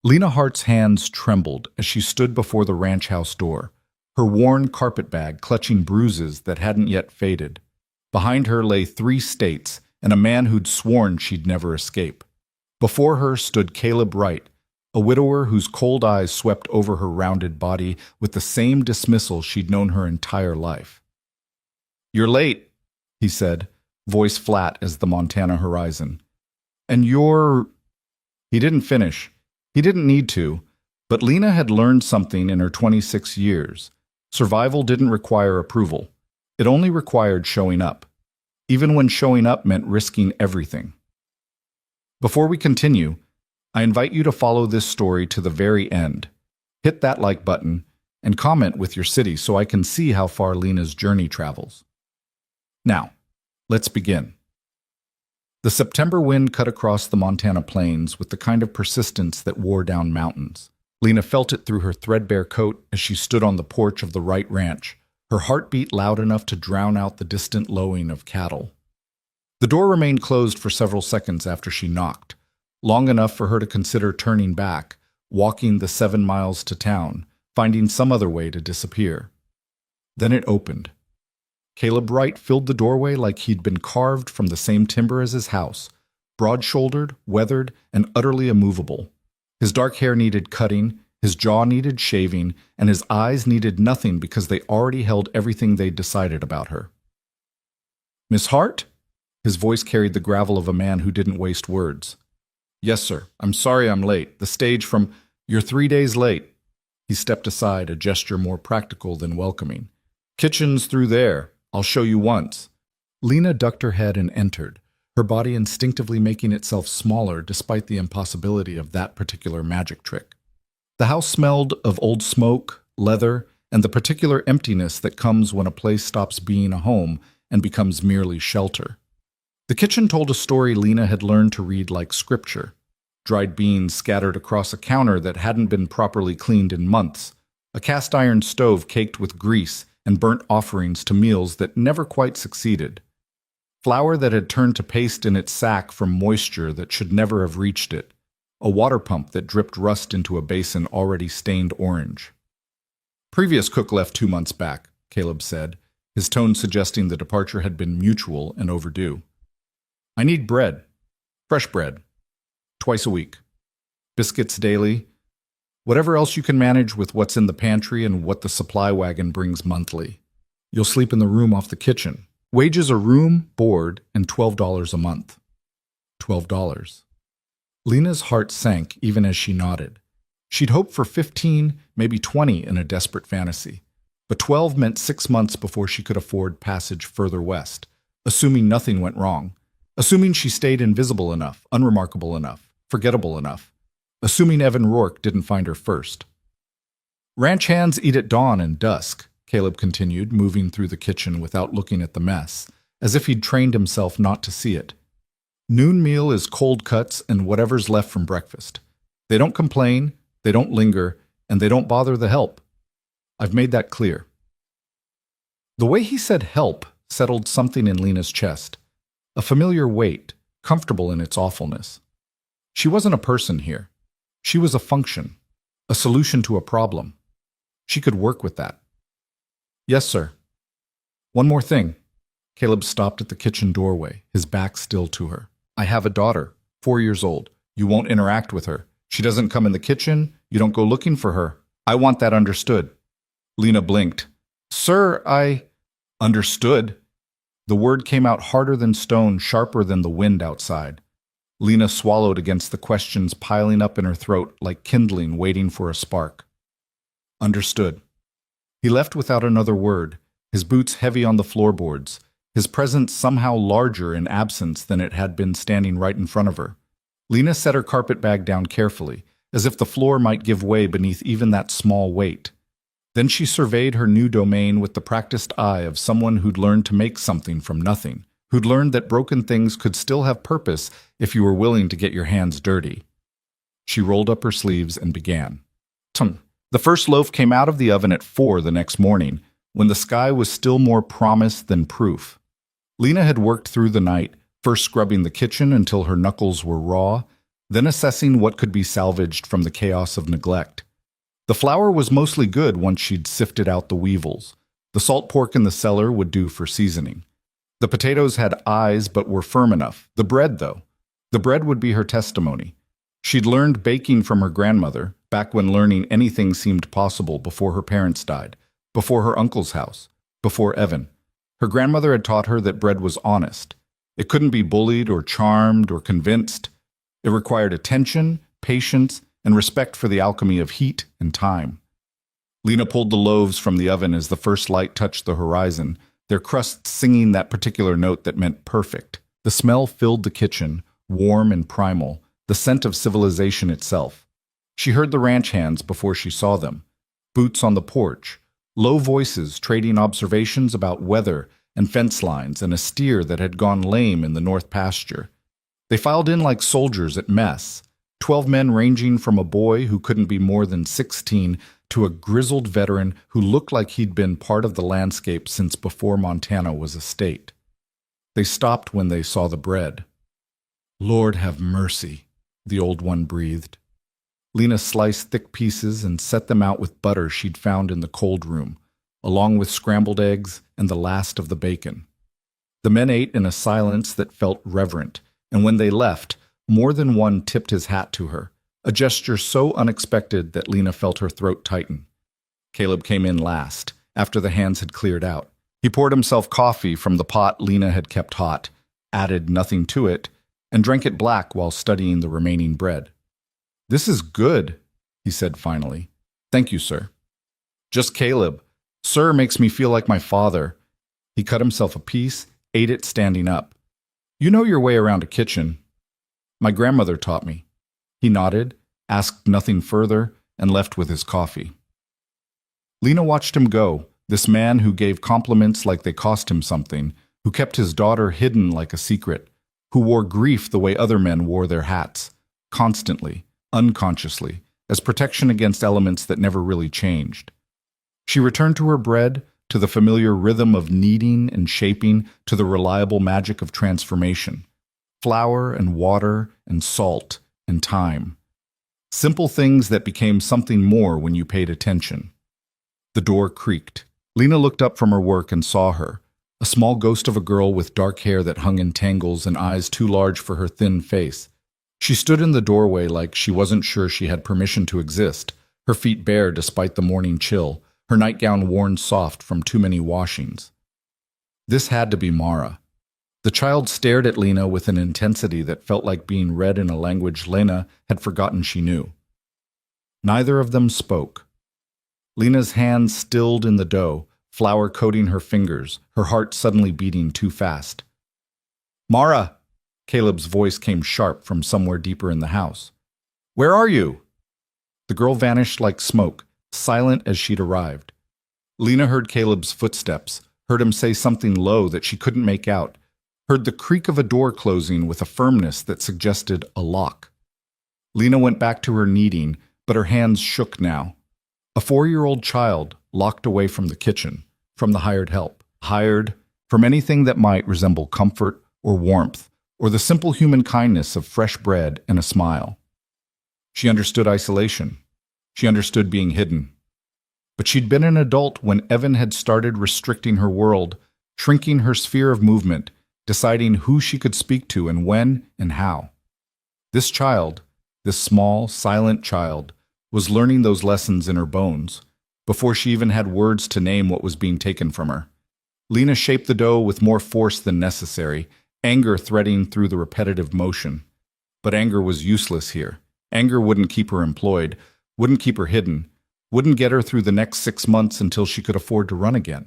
Lena Hart's hands trembled as she stood before the ranch house door, her worn carpetbag clutching bruises that hadn't yet faded. Behind her lay 3 states and a man who'd sworn she'd never escape. Before her stood Caleb Wright, a widower whose cold eyes swept over her rounded body with the same dismissal she'd known her entire life. "You're late," he said, voice flat as the Montana horizon. "And you're—" He didn't finish. He didn't need to, but Lena had learned something in her 26 years. Survival didn't require approval. It only required showing up, even when showing up meant risking everything. Before we continue, I invite you to follow this story to the very end. Hit that like button and comment with your city so I can see how far Lena's journey travels. Now, let's begin. The September wind cut across the Montana plains with the kind of persistence that wore down mountains. Lena felt it through her threadbare coat as she stood on the porch of the Wright Ranch, her heartbeat loud enough to drown out the distant lowing of cattle. The door remained closed for several seconds after she knocked, long enough for her to consider turning back, walking the 7 miles to town, finding some other way to disappear. Then it opened. Caleb Wright filled the doorway like he'd been carved from the same timber as his house, broad-shouldered, weathered, and utterly immovable. His dark hair needed cutting, his jaw needed shaving, and his eyes needed nothing because they already held everything they'd decided about her. "Miss Hart?" His voice carried the gravel of a man who didn't waste words. "Yes, sir. I'm sorry I'm late. The stage from— You're 3 days late." He stepped aside, a gesture more practical than welcoming. "Kitchen's through there. I'll show you once." Lena ducked her head and entered, her body instinctively making itself smaller despite the impossibility of that particular magic trick. The house smelled of old smoke, leather, and the particular emptiness that comes when a place stops being a home and becomes merely shelter. The kitchen told a story Lena had learned to read like scripture. Dried beans scattered across a counter that hadn't been properly cleaned in months, a cast-iron stove caked with grease and burnt offerings to meals that never quite succeeded. Flour that had turned to paste in its sack from moisture that should never have reached it. A water pump that dripped rust into a basin already stained orange. "Previous cook left 2 months back," Caleb said, his tone suggesting the departure had been mutual and overdue. "I need bread. Fresh bread. Twice a week. Biscuits daily. Whatever else you can manage with what's in the pantry and what the supply wagon brings monthly. You'll sleep in the room off the kitchen. Wages are room, board, and $12 a month." $12. Lena's heart sank even as she nodded. She'd hoped for 15, maybe 20 in a desperate fantasy. But 12 meant 6 months before she could afford passage further west, assuming nothing went wrong. Assuming she stayed invisible enough, unremarkable enough, forgettable enough. Assuming Evan Rourke didn't find her first. "Ranch hands eat at dawn and dusk," Caleb continued, moving through the kitchen without looking at the mess, as if he'd trained himself not to see it. "Noon meal is cold cuts and whatever's left from breakfast. They don't complain, they don't linger, and they don't bother the help. I've made that clear." The way he said help settled something in Lena's chest. A familiar weight, comfortable in its awfulness. She wasn't a person here. She was a function, a solution to a problem. She could work with that. "Yes, sir." "One more thing." Caleb stopped at the kitchen doorway, his back still to her. "I have a daughter, 4 years old. You won't interact with her. She doesn't come in the kitchen. You don't go looking for her. I want that understood." Lena blinked. "Sir, I—" "Understood." The word came out harder than stone, sharper than the wind outside. Lena swallowed against the questions piling up in her throat like kindling waiting for a spark. "Understood." He left without another word, his boots heavy on the floorboards, his presence somehow larger in absence than it had been standing right in front of her. Lena set her carpetbag down carefully, as if the floor might give way beneath even that small weight. Then she surveyed her new domain with the practiced eye of someone who'd learned to make something from nothing, who'd learned that broken things could still have purpose if you were willing to get your hands dirty. She rolled up her sleeves and began. The first loaf came out of the oven at 4 the next morning, when the sky was still more promise than proof. Lena had worked through the night, first scrubbing the kitchen until her knuckles were raw, then assessing what could be salvaged from the chaos of neglect. The flour was mostly good once she'd sifted out the weevils. The salt pork in the cellar would do for seasoning. The potatoes had eyes but were firm enough. The bread, though. The bread would be her testimony. She'd learned baking from her grandmother, back when learning anything seemed possible before her parents died, before her uncle's house, before Evan. Her grandmother had taught her that bread was honest. It couldn't be bullied or charmed or convinced. It required attention, patience, and respect for the alchemy of heat and time. Lena pulled the loaves from the oven as the first light touched the horizon, their crusts singing that particular note that meant perfect. The smell filled the kitchen, warm and primal, the scent of civilization itself. She heard the ranch hands before she saw them. Boots on the porch, low voices trading observations about weather and fence lines and a steer that had gone lame in the north pasture. They filed in like soldiers at mess, 12 men ranging from a boy who couldn't be more than 16 to a grizzled veteran who looked like he'd been part of the landscape since before Montana was a state. They stopped when they saw the bread. "Lord have mercy," the old one breathed. Lena sliced thick pieces and set them out with butter she'd found in the cold room, along with scrambled eggs and the last of the bacon. The men ate in a silence that felt reverent, and when they left, more than one tipped his hat to her, a gesture so unexpected that Lena felt her throat tighten. Caleb came in last, after the hands had cleared out. He poured himself coffee from the pot Lena had kept hot, added nothing to it, and drank it black while studying the remaining bread. "This is good," he said finally. "Thank you, sir." "Just Caleb. Sir makes me feel like my father." He cut himself a piece, ate it standing up. "You know your way around a kitchen." "My grandmother taught me." He nodded, asked nothing further, and left with his coffee. Lena watched him go, this man who gave compliments like they cost him something, who kept his daughter hidden like a secret, who wore grief the way other men wore their hats, constantly, unconsciously, as protection against elements that never really changed. She returned to her bread, to the familiar rhythm of kneading and shaping, to the reliable magic of transformation. Flour and water and salt and time. Simple things that became something more when you paid attention. The door creaked. Lena looked up from her work and saw her, a small ghost of a girl with dark hair that hung in tangles and eyes too large for her thin face. She stood in the doorway like she wasn't sure she had permission to exist, her feet bare despite the morning chill, her nightgown worn soft from too many washings. This had to be Mara. The child stared at Lena with an intensity that felt like being read in a language Lena had forgotten she knew. Neither of them spoke. Lena's hands stilled in the dough, flour coating her fingers, her heart suddenly beating too fast. "Mara!" Caleb's voice came sharp from somewhere deeper in the house. "Where are you?" The girl vanished like smoke, silent as she'd arrived. Lena heard Caleb's footsteps, heard him say something low that she couldn't make out, heard the creak of a door closing with a firmness that suggested a lock. Lena went back to her kneading, but her hands shook now. A 4-year-old child locked away from the kitchen, from the hired help, hired from anything that might resemble comfort or warmth, or the simple human kindness of fresh bread and a smile. She understood isolation. She understood being hidden. But she'd been an adult when Evan had started restricting her world, shrinking her sphere of movement, deciding who she could speak to and when and how. This child, this small, silent child, was learning those lessons in her bones, before she even had words to name what was being taken from her. Lena shaped the dough with more force than necessary, anger threading through the repetitive motion. But anger was useless here. Anger wouldn't keep her employed, wouldn't keep her hidden, wouldn't get her through the next 6 months until she could afford to run again.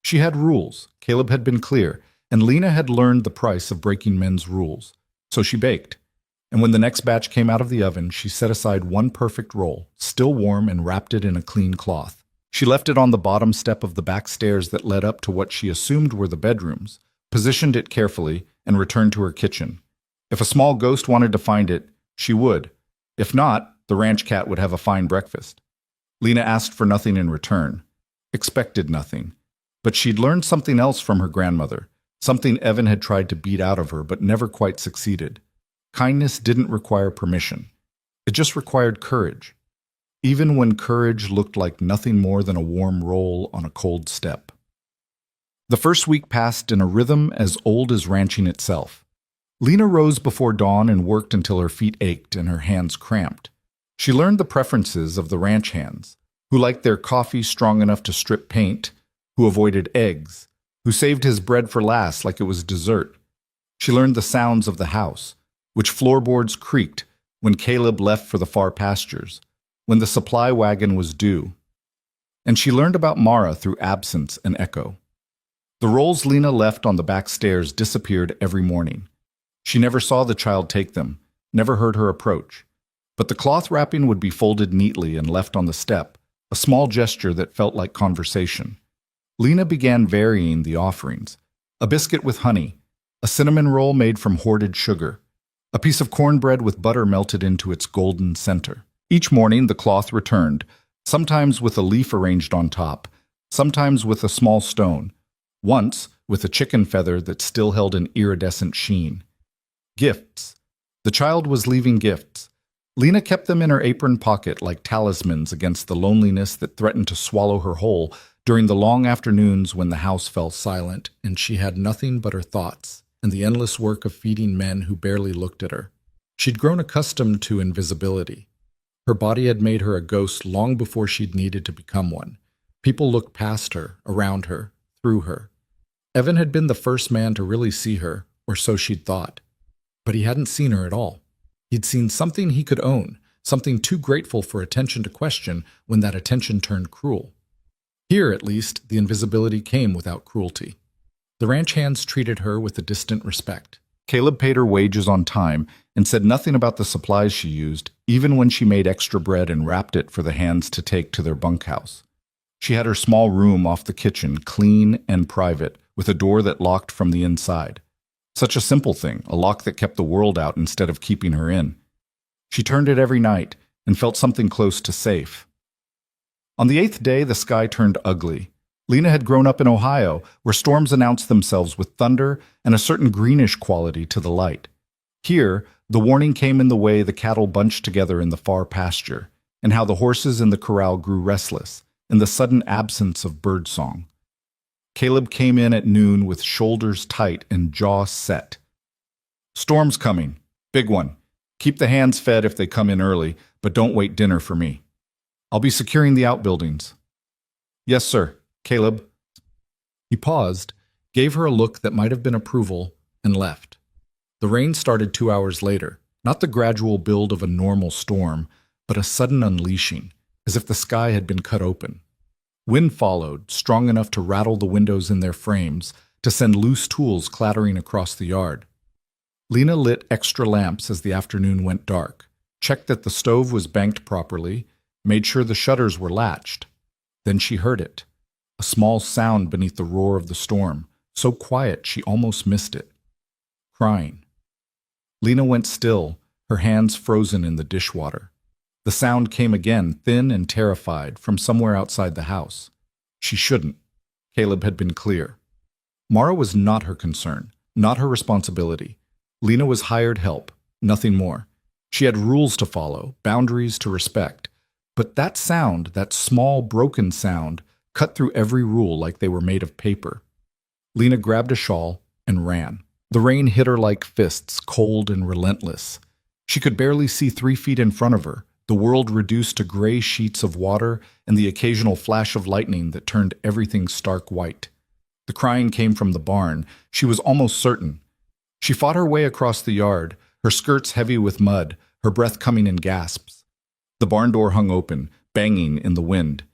She had rules. Caleb had been clear, and Lena had learned the price of breaking men's rules. So she baked. And when the next batch came out of the oven, she set aside one perfect roll, still warm, and wrapped it in a clean cloth. She left it on the bottom step of the back stairs that led up to what she assumed were the bedrooms, positioned it carefully, and returned to her kitchen. If a small ghost wanted to find it, she would. If not, the ranch cat would have a fine breakfast. Lena asked for nothing in return, expected nothing. But she'd learned something else from her grandmother, something Evan had tried to beat out of her but never quite succeeded. Kindness didn't require permission. It just required courage, even when courage looked like nothing more than a warm roll on a cold step. The first week passed in a rhythm as old as ranching itself. Lena rose before dawn and worked until her feet ached and her hands cramped. She learned the preferences of the ranch hands, who liked their coffee strong enough to strip paint, who avoided eggs, who saved his bread for last like it was dessert. She learned the sounds of the house, which floorboards creaked when Caleb left for the far pastures, when the supply wagon was due. And she learned about Mara through absence and echo. The rolls Lena left on the back stairs disappeared every morning. She never saw the child take them, never heard her approach. But the cloth wrapping would be folded neatly and left on the step, a small gesture that felt like conversation. Lena began varying the offerings: a biscuit with honey, a cinnamon roll made from hoarded sugar, a piece of cornbread with butter melted into its golden center. Each morning the cloth returned, sometimes with a leaf arranged on top, sometimes with a small stone, once with a chicken feather that still held an iridescent sheen. Gifts. The child was leaving gifts. Lena kept them in her apron pocket like talismans against the loneliness that threatened to swallow her whole during the long afternoons when the house fell silent and she had nothing but her thoughts and the endless work of feeding men who barely looked at her. She'd grown accustomed to invisibility. Her body had made her a ghost long before she'd needed to become one. People looked past her, around her, through her. Evan had been the first man to really see her, or so she'd thought. But he hadn't seen her at all. He'd seen something he could own, something too grateful for attention to question when that attention turned cruel. Here, at least, the invisibility came without cruelty. The ranch hands treated her with a distant respect. Caleb paid her wages on time and said nothing about the supplies she used, even when she made extra bread and wrapped it for the hands to take to their bunkhouse. She had her small room off the kitchen, clean and private, with a door that locked from the inside. Such a simple thing, a lock that kept the world out instead of keeping her in. She turned it every night and felt something close to safe. On the 8th day, the sky turned ugly. Lena had grown up in Ohio, where storms announced themselves with thunder and a certain greenish quality to the light. Here, the warning came in the way the cattle bunched together in the far pasture, and how the horses in the corral grew restless, in the sudden absence of birdsong. Caleb came in at noon with shoulders tight and jaw set. "Storm's coming. Big one. Keep the hands fed if they come in early, but don't wait dinner for me. I'll be securing the outbuildings." "Yes, sir, Caleb." He paused, gave her a look that might have been approval, and left. The rain started 2 hours later, not the gradual build of a normal storm, but a sudden unleashing, as if the sky had been cut open. Wind followed, strong enough to rattle the windows in their frames, to send loose tools clattering across the yard. Lena lit extra lamps as the afternoon went dark, checked that the stove was banked properly, made sure the shutters were latched. Then she heard it, a small sound beneath the roar of the storm, so quiet she almost missed it. Crying. Lena went still, her hands frozen in the dishwater. The sound came again, thin and terrified, from somewhere outside the house. She shouldn't. Caleb had been clear. Mara was not her concern, not her responsibility. Lena was hired help, nothing more. She had rules to follow, boundaries to respect. But that sound, that small, broken sound, cut through every rule like they were made of paper. Lena grabbed a shawl and ran. The rain hit her like fists, cold and relentless. She could barely see 3 feet in front of her, the world reduced to gray sheets of water and the occasional flash of lightning that turned everything stark white. The crying came from the barn, she was almost certain. She fought her way across the yard, her skirts heavy with mud, her breath coming in gasps. The barn door hung open, banging in the wind.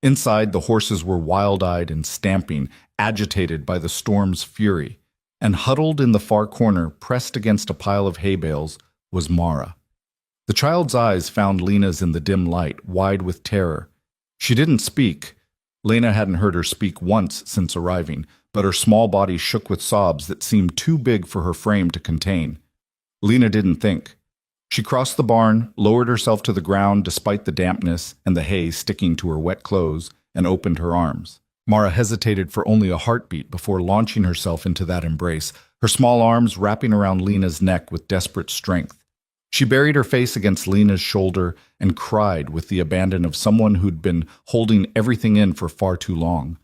Inside, the horses were wild-eyed and stamping, agitated by the storm's fury. And huddled in the far corner, pressed against a pile of hay bales, was Mara. The child's eyes found Lena's in the dim light, wide with terror. She didn't speak. Lena hadn't heard her speak once since arriving, but her small body shook with sobs that seemed too big for her frame to contain. Lena didn't think. She crossed the barn, lowered herself to the ground despite the dampness and the hay sticking to her wet clothes, and opened her arms. Mara hesitated for only a heartbeat before launching herself into that embrace, her small arms wrapping around Lena's neck with desperate strength. She buried her face against Lena's shoulder and cried with the abandon of someone who'd been holding everything in for far too long.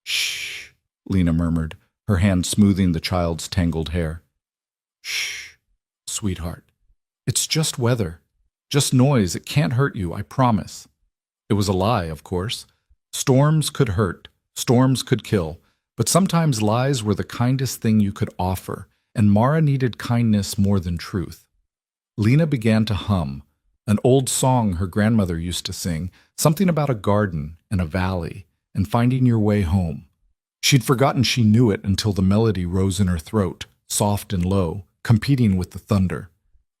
"Shh," Lena murmured, her hand smoothing the child's tangled hair. "Shh, sweetheart. It's just weather. Just noise. It can't hurt you, I promise." It was a lie, of course. Storms could hurt. Storms could kill. But sometimes lies were the kindest thing you could offer, and Mara needed kindness more than truth. Lena began to hum, an old song her grandmother used to sing, something about a garden and a valley and finding your way home. She'd forgotten she knew it until the melody rose in her throat, soft and low, competing with the thunder.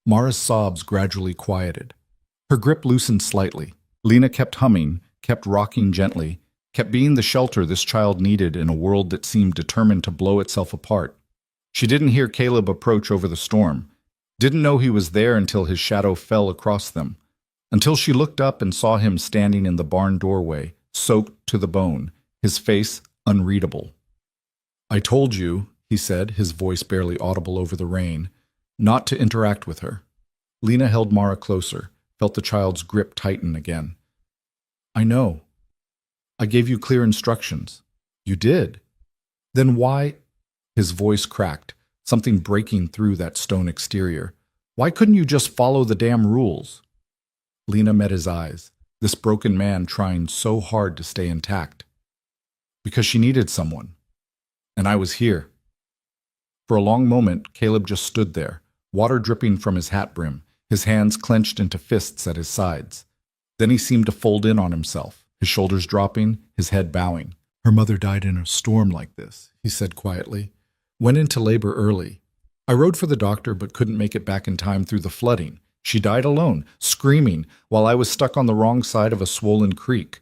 Mara's sobs gradually quieted. Her grip loosened slightly. Lena kept humming, kept rocking gently, kept being the shelter this child needed in a world that seemed determined to blow itself apart. She didn't hear Caleb approach over the storm, didn't know he was there until his shadow fell across them, until she looked up and saw him standing in the barn doorway, soaked to the bone, his face unreadable. "I told you," he said, his voice barely audible over the rain, "not to interact with her." Lena held Mara closer, felt the child's grip tighten again. "I know. I gave you clear instructions." "You did? Then why—" His voice cracked, something breaking through that stone exterior. "Why couldn't you just follow the damn rules?" Lena met his eyes, this broken man trying so hard to stay intact. "Because she needed someone. And I was here." For a long moment, Caleb just stood there, water dripping from his hat brim, his hands clenched into fists at his sides. Then he seemed to fold in on himself, his shoulders dropping, his head bowing. "Her mother died in a storm like this," he said quietly. "Went into labor early. I rode for the doctor but couldn't make it back in time through the flooding. She died alone, screaming, while I was stuck on the wrong side of a swollen creek.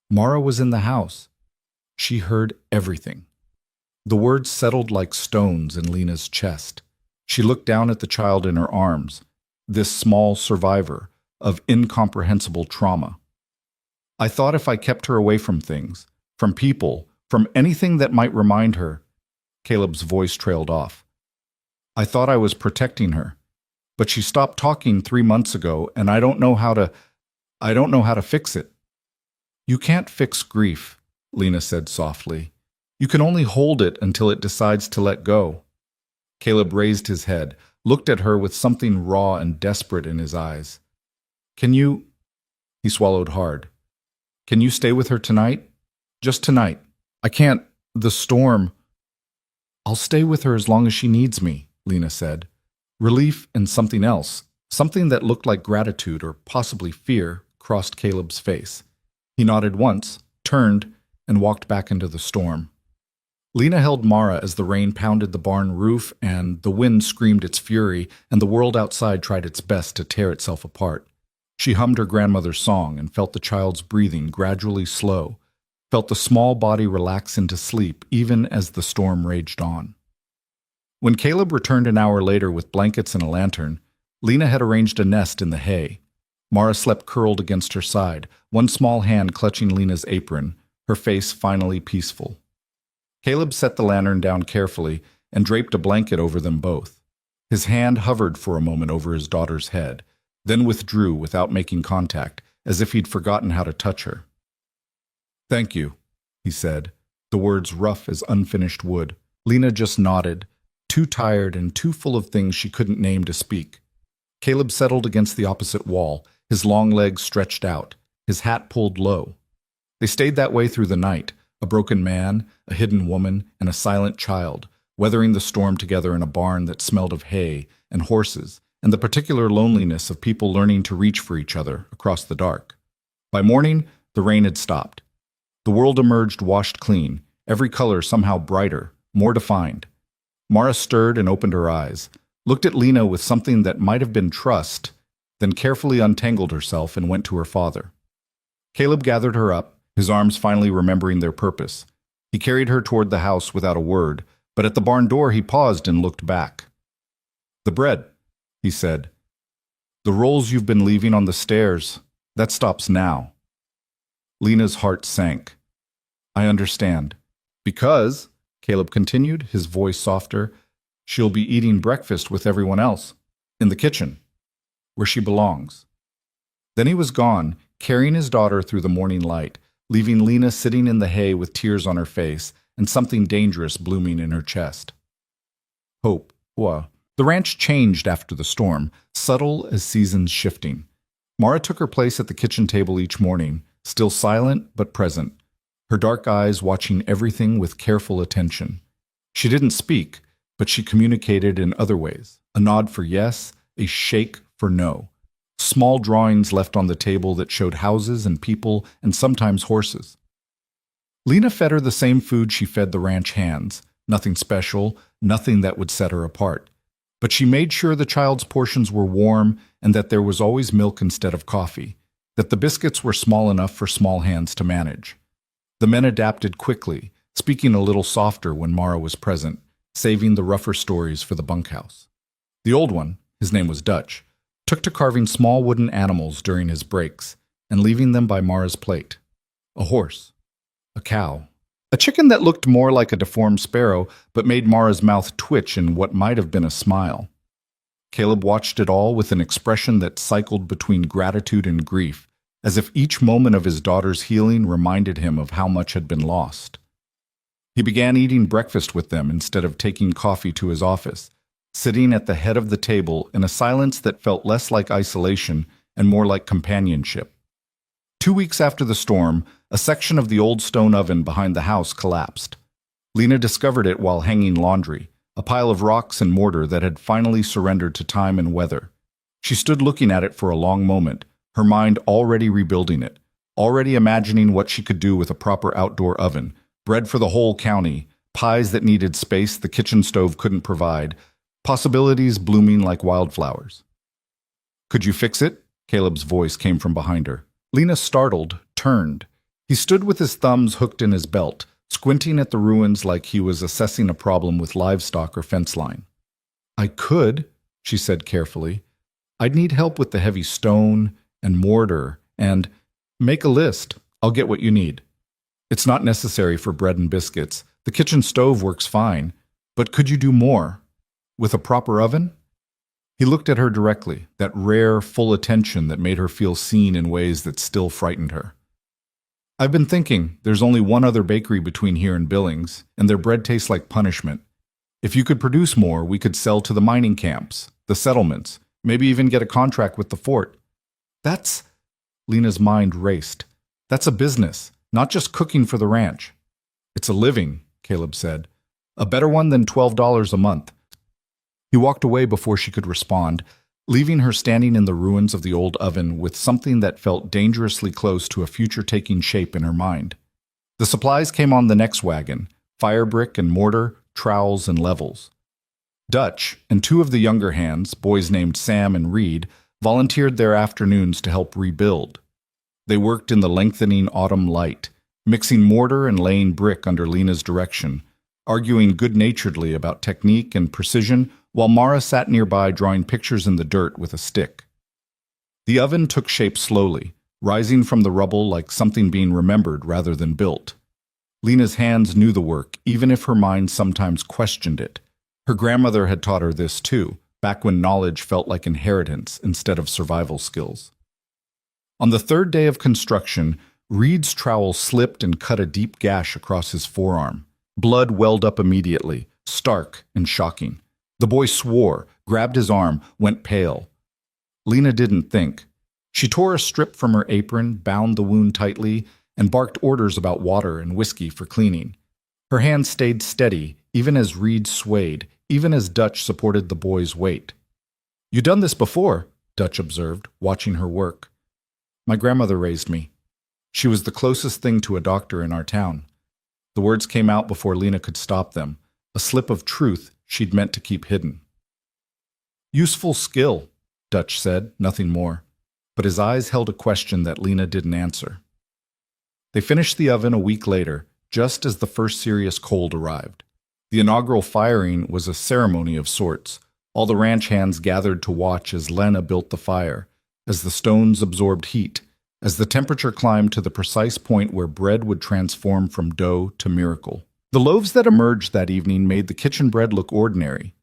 Mara was in the house. She heard everything." The words settled like stones in Lena's chest. She looked down at the child in her arms, this small survivor of incomprehensible trauma. "I thought if I kept her away from things, from people, from anything that might remind her—" Caleb's voice trailed off. "I thought I was protecting her. But she stopped talking 3 months ago, and I don't know how to fix it." "You can't fix grief," Lena said softly. "You can only hold it until it decides to let go." Caleb raised his head, looked at her with something raw and desperate in his eyes. "Can you—" He swallowed hard. "Can you stay with her tonight? Just tonight. I can't— the storm—" "I'll stay with her as long as she needs me," Lena said. Relief and something else, something that looked like gratitude or possibly fear, crossed Caleb's face. He nodded once, turned, and walked back into the storm. Lena held Mara as the rain pounded the barn roof and the wind screamed its fury and the world outside tried its best to tear itself apart. She hummed her grandmother's song and felt the child's breathing gradually slow, felt the small body relax into sleep even as the storm raged on. When Caleb returned an hour later with blankets and a lantern, Lena had arranged a nest in the hay. Mara slept curled against her side, one small hand clutching Lena's apron, her face finally peaceful. Caleb set the lantern down carefully and draped a blanket over them both. His hand hovered for a moment over his daughter's head, then withdrew without making contact, as if he'd forgotten how to touch her. "Thank you," he said, the words rough as unfinished wood. Lena just nodded, too tired and too full of things she couldn't name to speak. Caleb settled against the opposite wall, his long legs stretched out, his hat pulled low. They stayed that way through the night, a broken man, a hidden woman, and a silent child, weathering the storm together in a barn that smelled of hay and horses, and the particular loneliness of people learning to reach for each other across the dark. By morning, the rain had stopped. The world emerged washed clean, every color somehow brighter, more defined. Mara stirred and opened her eyes, looked at Lena with something that might have been trust, then carefully untangled herself and went to her father. Caleb gathered her up, his arms finally remembering their purpose. He carried her toward the house without a word, but at the barn door he paused and looked back. "The bread," he said. "The rolls you've been leaving on the stairs, that stops now." Lena's heart sank. "I understand. Because," Caleb continued, his voice softer, She'll be eating breakfast with everyone else, in the kitchen, where she belongs. Then he was gone, carrying his daughter through the morning light, leaving Lena sitting in the hay with tears on her face and something dangerous blooming in her chest. Hope. The ranch changed after the storm, subtle as seasons shifting. Mara took her place at the kitchen table each morning, still silent but present, her dark eyes watching everything with careful attention. She didn't speak, but she communicated in other ways, a nod for yes, a shake for no. Small drawings left on the table that showed houses and people and sometimes horses. Lena fed her the same food she fed the ranch hands, nothing special, nothing that would set her apart. But she made sure the child's portions were warm and that there was always milk instead of coffee, that the biscuits were small enough for small hands to manage. The men adapted quickly, speaking a little softer when Mara was present, saving the rougher stories for the bunkhouse. The old one, his name was Dutch, took to carving small wooden animals during his breaks and leaving them by Mara's plate. A horse, a cow, a chicken that looked more like a deformed sparrow but made Mara's mouth twitch in what might have been a smile. Caleb watched it all with an expression that cycled between gratitude and grief, as if each moment of his daughter's healing reminded him of how much had been lost. He began eating breakfast with them instead of taking coffee to his office, sitting at the head of the table in a silence that felt less like isolation and more like companionship. 2 weeks after the storm, a section of the old stone oven behind the house collapsed. Lena discovered it while hanging laundry, a pile of rocks and mortar that had finally surrendered to time and weather. She stood looking at it for a long moment, her mind already rebuilding it, already imagining what she could do with a proper outdoor oven, bread for the whole county, pies that needed space the kitchen stove couldn't provide, possibilities blooming like wildflowers. "Could you fix it?" Caleb's voice came from behind her. Lena, startled, turned. He stood with his thumbs hooked in his belt, squinting at the ruins like he was assessing a problem with livestock or fence line. "I could," she said carefully. "I'd need help with the heavy stone and mortar and make a list. I'll get what you need. It's not necessary for bread and biscuits. The kitchen stove works fine. But could you do more? With a proper oven?" He looked at her directly, that rare, full attention that made her feel seen in ways that still frightened her. "I've been thinking, there's only one other bakery between here and Billings, and their bread tastes like punishment. If you could produce more, we could sell to the mining camps, the settlements, maybe even get a contract with the fort." "That's—" Lena's mind raced. "That's a business, not just cooking for the ranch." "It's a living," Caleb said. "A better one than $12 a month." He walked away before she could respond, leaving her standing in the ruins of the old oven with something that felt dangerously close to a future taking shape in her mind. The supplies came on the next wagon, fire brick and mortar, trowels and levels. Dutch and 2 of the younger hands, boys named Sam and Reed, volunteered their afternoons to help rebuild. They worked in the lengthening autumn light, mixing mortar and laying brick under Lena's direction, arguing good-naturedly about technique and precision while Mara sat nearby drawing pictures in the dirt with a stick. The oven took shape slowly, rising from the rubble like something being remembered rather than built. Lena's hands knew the work, even if her mind sometimes questioned it. Her grandmother had taught her this too, back when knowledge felt like inheritance instead of survival skills. On the 3rd day of construction, Reed's trowel slipped and cut a deep gash across his forearm. Blood welled up immediately, stark and shocking. The boy swore, grabbed his arm, went pale. Lena didn't think. She tore a strip from her apron, bound the wound tightly, and barked orders about water and whiskey for cleaning. Her hand stayed steady, even as Reed swayed, even as Dutch supported the boy's weight. "You done this before," Dutch observed, watching her work. "My grandmother raised me. She was the closest thing to a doctor in our town." The words came out before Lena could stop them, a slip of truth she'd meant to keep hidden. "Useful skill," Dutch said, nothing more. But his eyes held a question that Lena didn't answer. They finished the oven a week later, just as the first serious cold arrived. The inaugural firing was a ceremony of sorts. All the ranch hands gathered to watch as Lena built the fire, as the stones absorbed heat, as the temperature climbed to the precise point where bread would transform from dough to miracle. The loaves that emerged that evening made the kitchen bread look ordinary.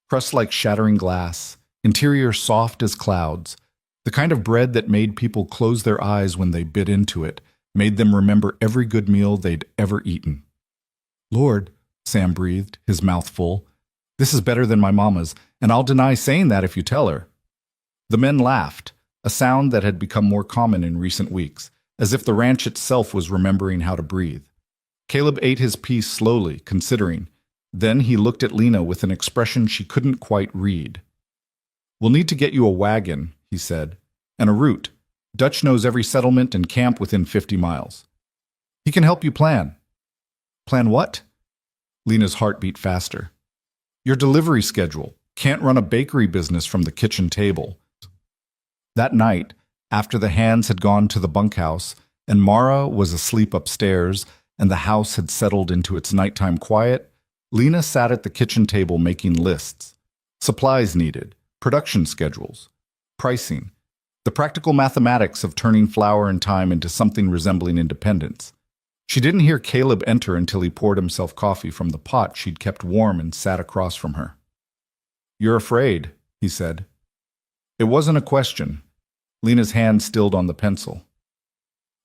crust like shattering glass, interior soft as clouds, the kind of bread that made people close their eyes when they bit into it, made them remember every good meal they'd ever eaten. "Lord," Sam breathed, his mouth full, "this is better than my mama's, and I'll deny saying that if you tell her." The men laughed, a sound that had become more common in recent weeks, as if the ranch itself was remembering how to breathe. Caleb ate his piece slowly, considering. Then he looked at Lena with an expression she couldn't quite read. "We'll need to get you a wagon," he said, "and a route. Dutch knows every settlement and camp within 50 miles. He can help you plan." "Plan what?" Lena's heart beat faster. "Your delivery schedule. Can't run a bakery business from the kitchen table." That night, after the hands had gone to the bunkhouse and Mara was asleep upstairs and the house had settled into its nighttime quiet, Lena sat at the kitchen table making lists. Supplies needed, production schedules, pricing, the practical mathematics of turning flour and time into something resembling independence. She didn't hear Caleb enter until he poured himself coffee from the pot she'd kept warm and sat across from her. "You're afraid," he said. It wasn't a question. Lena's hand stilled on the pencil.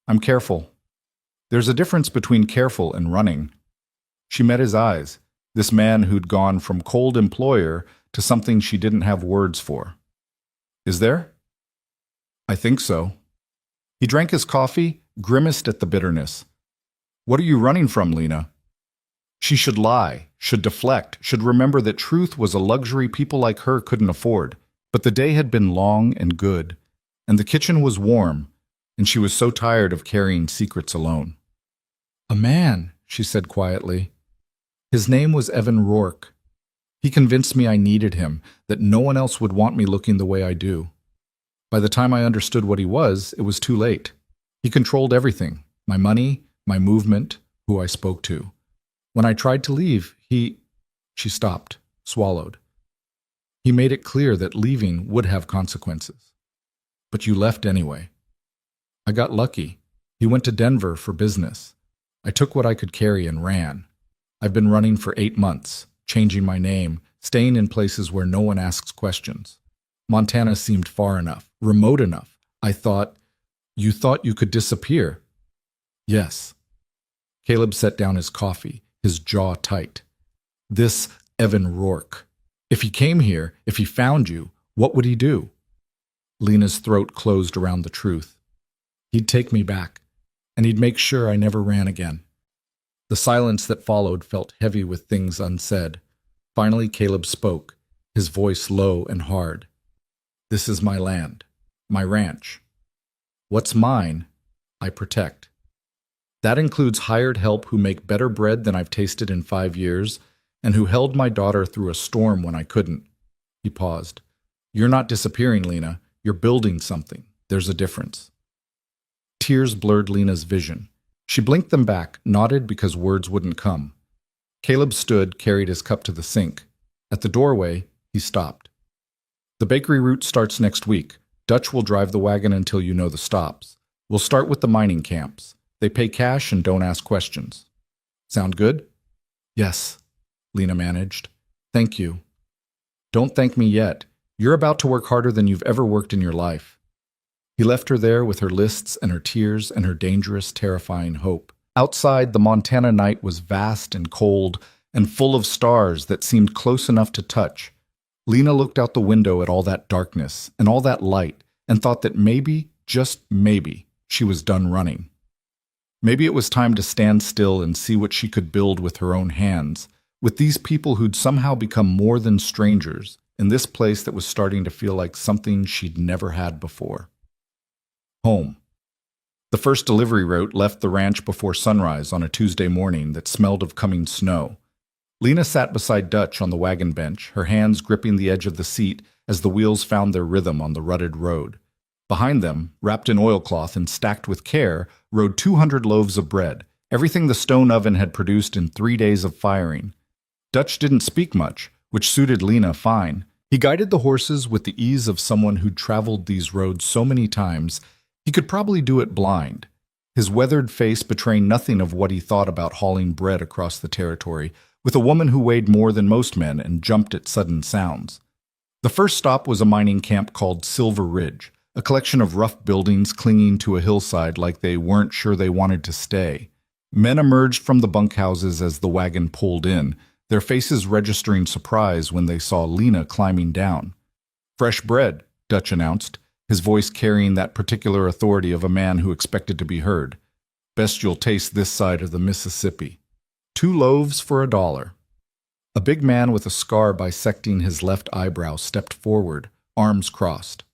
"I'm careful. There's a difference between careful and running." She met his eyes, this man who'd gone from cold employer to something she didn't have words for. "Is there?" "I think so." He drank his coffee, grimaced at the bitterness. "What are you running from, Lena?" She should lie, should deflect, should remember that truth was a luxury people like her couldn't afford. But the day had been long and good, and the kitchen was warm, and she was so tired of carrying secrets alone. "A man," she said quietly. "His name was Evan Rourke. He convinced me I needed him, that no one else would want me looking the way I do. By the time I understood what he was, it was too late. He controlled everything, my money, my movement, who I spoke to. When I tried to leave, She stopped, swallowed. "He made it clear that leaving would have consequences. But you left anyway. I got lucky. He went to Denver for business. I took what I could carry and ran. I've been running for 8 months, changing my name, staying in places where no one asks questions. Montana seemed far enough, remote enough. You thought you could disappear?" "Yes." Caleb set down his coffee, his jaw tight. "This Evan Rourke. If he came here, if he found you, what would he do?" Lena's throat closed around the truth. "He'd take me back, and he'd make sure I never ran again." The silence that followed felt heavy with things unsaid. Finally, Caleb spoke, his voice low and hard. "This is my land, my ranch. What's mine, I protect. That includes hired help who make better bread than I've tasted in 5 years, and who held my daughter through a storm when I couldn't." He paused. "You're not disappearing, Lena. You're building something. There's a difference." Tears blurred Lena's vision. She blinked them back, nodded because words wouldn't come. Caleb stood, carried his cup to the sink. At the doorway, he stopped. "The bakery route starts next week. Dutch will drive the wagon until you know the stops. We'll start with the mining camps. They pay cash and don't ask questions. Sound good?" "Yes," Lena managed. "Thank you." "Don't thank me yet. You're about to work harder than you've ever worked in your life." He left her there with her lists and her tears and her dangerous, terrifying hope. Outside, the Montana night was vast and cold and full of stars that seemed close enough to touch. Lena looked out the window at all that darkness and all that light and thought that maybe, just maybe, she was done running. Maybe it was time to stand still and see what she could build with her own hands, with these people who'd somehow become more than strangers in this place that was starting to feel like something she'd never had before. Home. The first delivery route left the ranch before sunrise on a Tuesday morning that smelled of coming snow. Lena sat beside Dutch on the wagon bench, her hands gripping the edge of the seat as the wheels found their rhythm on the rutted road. Behind them, wrapped in oilcloth and stacked with care, rode 200 loaves of bread, everything the stone oven had produced in 3 days of firing. Dutch didn't speak much, which suited Lena fine. He guided the horses with the ease of someone who'd traveled these roads so many times, he could probably do it blind. His weathered face betraying nothing of what he thought about hauling bread across the territory, with a woman who weighed more than most men and jumped at sudden sounds. The first stop was a mining camp called Silver Ridge, a collection of rough buildings clinging to a hillside like they weren't sure they wanted to stay. Men emerged from the bunkhouses as the wagon pulled in, their faces registering surprise when they saw Lena climbing down. "Fresh bread," Dutch announced, his voice carrying that particular authority of a man who expected to be heard. "Best you'll taste this side of the Mississippi. 2 loaves for $1. A big man with a scar bisecting his left eyebrow stepped forward, arms crossed.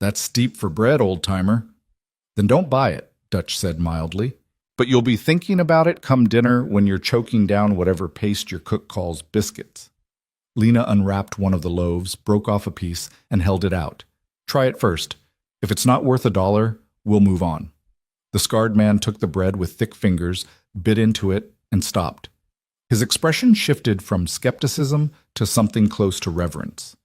"That's steep for bread, old-timer." "Then don't buy it," Dutch said mildly. "But you'll be thinking about it come dinner when you're choking down whatever paste your cook calls biscuits." Lena unwrapped one of the loaves, broke off a piece, and held it out. "Try it first. If it's not worth $1, we'll move on." The scarred man took the bread with thick fingers, bit into it, and stopped. His expression shifted from skepticism to something close to reverence.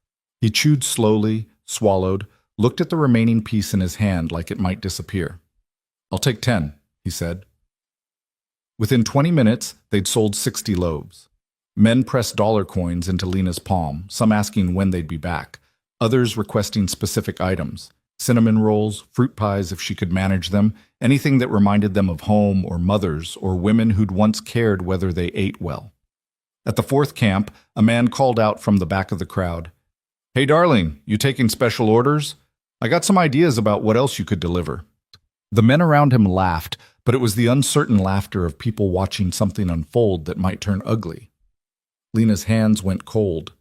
He chewed slowly, swallowed, looked at the remaining piece in his hand like it might disappear. "I'll take 10, he said. Within 20 minutes, they'd sold 60 loaves. Men pressed dollar coins into Lena's palm, some asking when they'd be back, others requesting specific items, cinnamon rolls, fruit pies if she could manage them, anything that reminded them of home or mothers or women who'd once cared whether they ate well. At the 4th camp, a man called out from the back of the crowd, "Hey, darling, you taking special orders? I got some ideas about what else you could deliver." The men around him laughed, but it was the uncertain laughter of people watching something unfold that might turn ugly. Lena's hands went cold.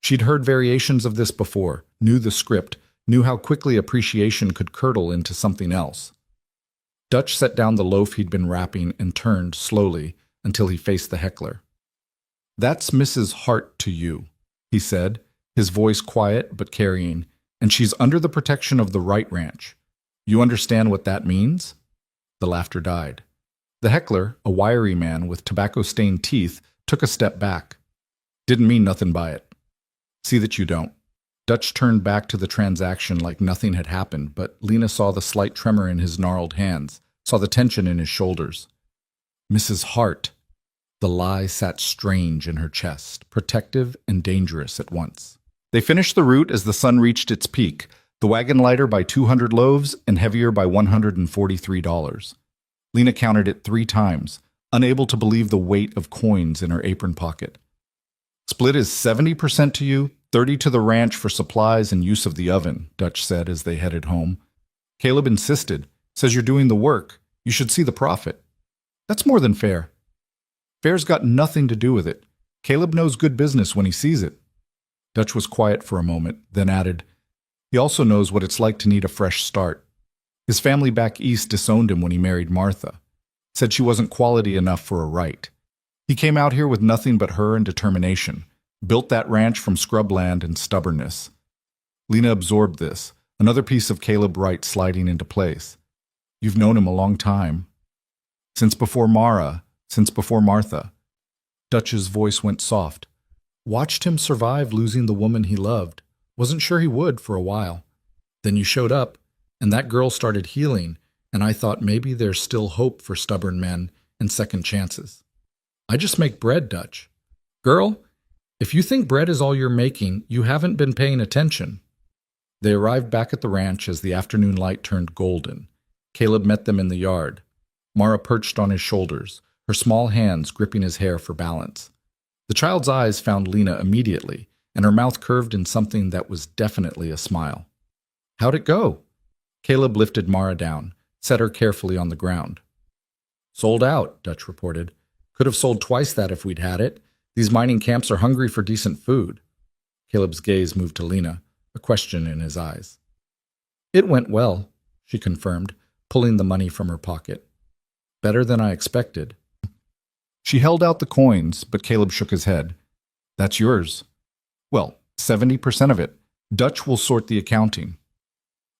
She'd heard variations of this before, knew the script, knew how quickly appreciation could curdle into something else. Dutch set down the loaf he'd been wrapping and turned slowly until he faced the heckler. "That's Mrs. Hart to you," he said, his voice quiet but carrying, "and she's under the protection of the Wright Ranch. You understand what that means?" The laughter died. The heckler, a wiry man with tobacco-stained teeth, took a step back. "Didn't mean nothing by it." "See that you don't." Dutch turned back to the transaction like nothing had happened, but Lena saw the slight tremor in his gnarled hands, saw the tension in his shoulders. "Mrs. Hart." The lie sat strange in her chest, protective and dangerous at once. They finished the route as the sun reached its peak, the wagon lighter by 200 loaves and heavier by $143. Lena counted it 3 times, unable to believe the weight of coins in her apron pocket. "Split is 70% to you, 30 to the ranch for supplies and use of the oven," Dutch said as they headed home. "Caleb insisted, says you're doing the work. You should see the profit." "That's more than fair." "Fair's got nothing to do with it. Caleb knows good business when he sees it." Dutch was quiet for a moment, then added, "He also knows what it's like to need a fresh start. His family back east disowned him when he married Martha. Said she wasn't quality enough for a Wright. He came out here with nothing but her and determination. Built that ranch from scrubland and stubbornness." Lena absorbed this, another piece of Caleb Wright sliding into place. "You've known him a long time." "Since before Mara, since before Martha." Dutch's voice went soft. "Watched him survive losing the woman he loved. Wasn't sure he would for a while. Then you showed up, and that girl started healing, and I thought maybe there's still hope for stubborn men and second chances. I just make bread, Dutch. Girl, if you think bread is all you're making, you haven't been paying attention." They arrived back at the ranch as the afternoon light turned golden. Caleb met them in the yard. Mara perched on his shoulders, her small hands gripping his hair for balance. The child's eyes found Lena immediately, and her mouth curved in something that was definitely a smile. "How'd it go?" Caleb lifted Mara down, set her carefully on the ground. "Sold out," Dutch reported. "Could have sold twice that if we'd had it. These mining camps are hungry for decent food." Caleb's gaze moved to Lena, a question in his eyes. "It went well," she confirmed, pulling the money from her pocket. "Better than I expected." She held out the coins, but Caleb shook his head. "That's yours." "Well, 70% of it. Dutch will sort the accounting."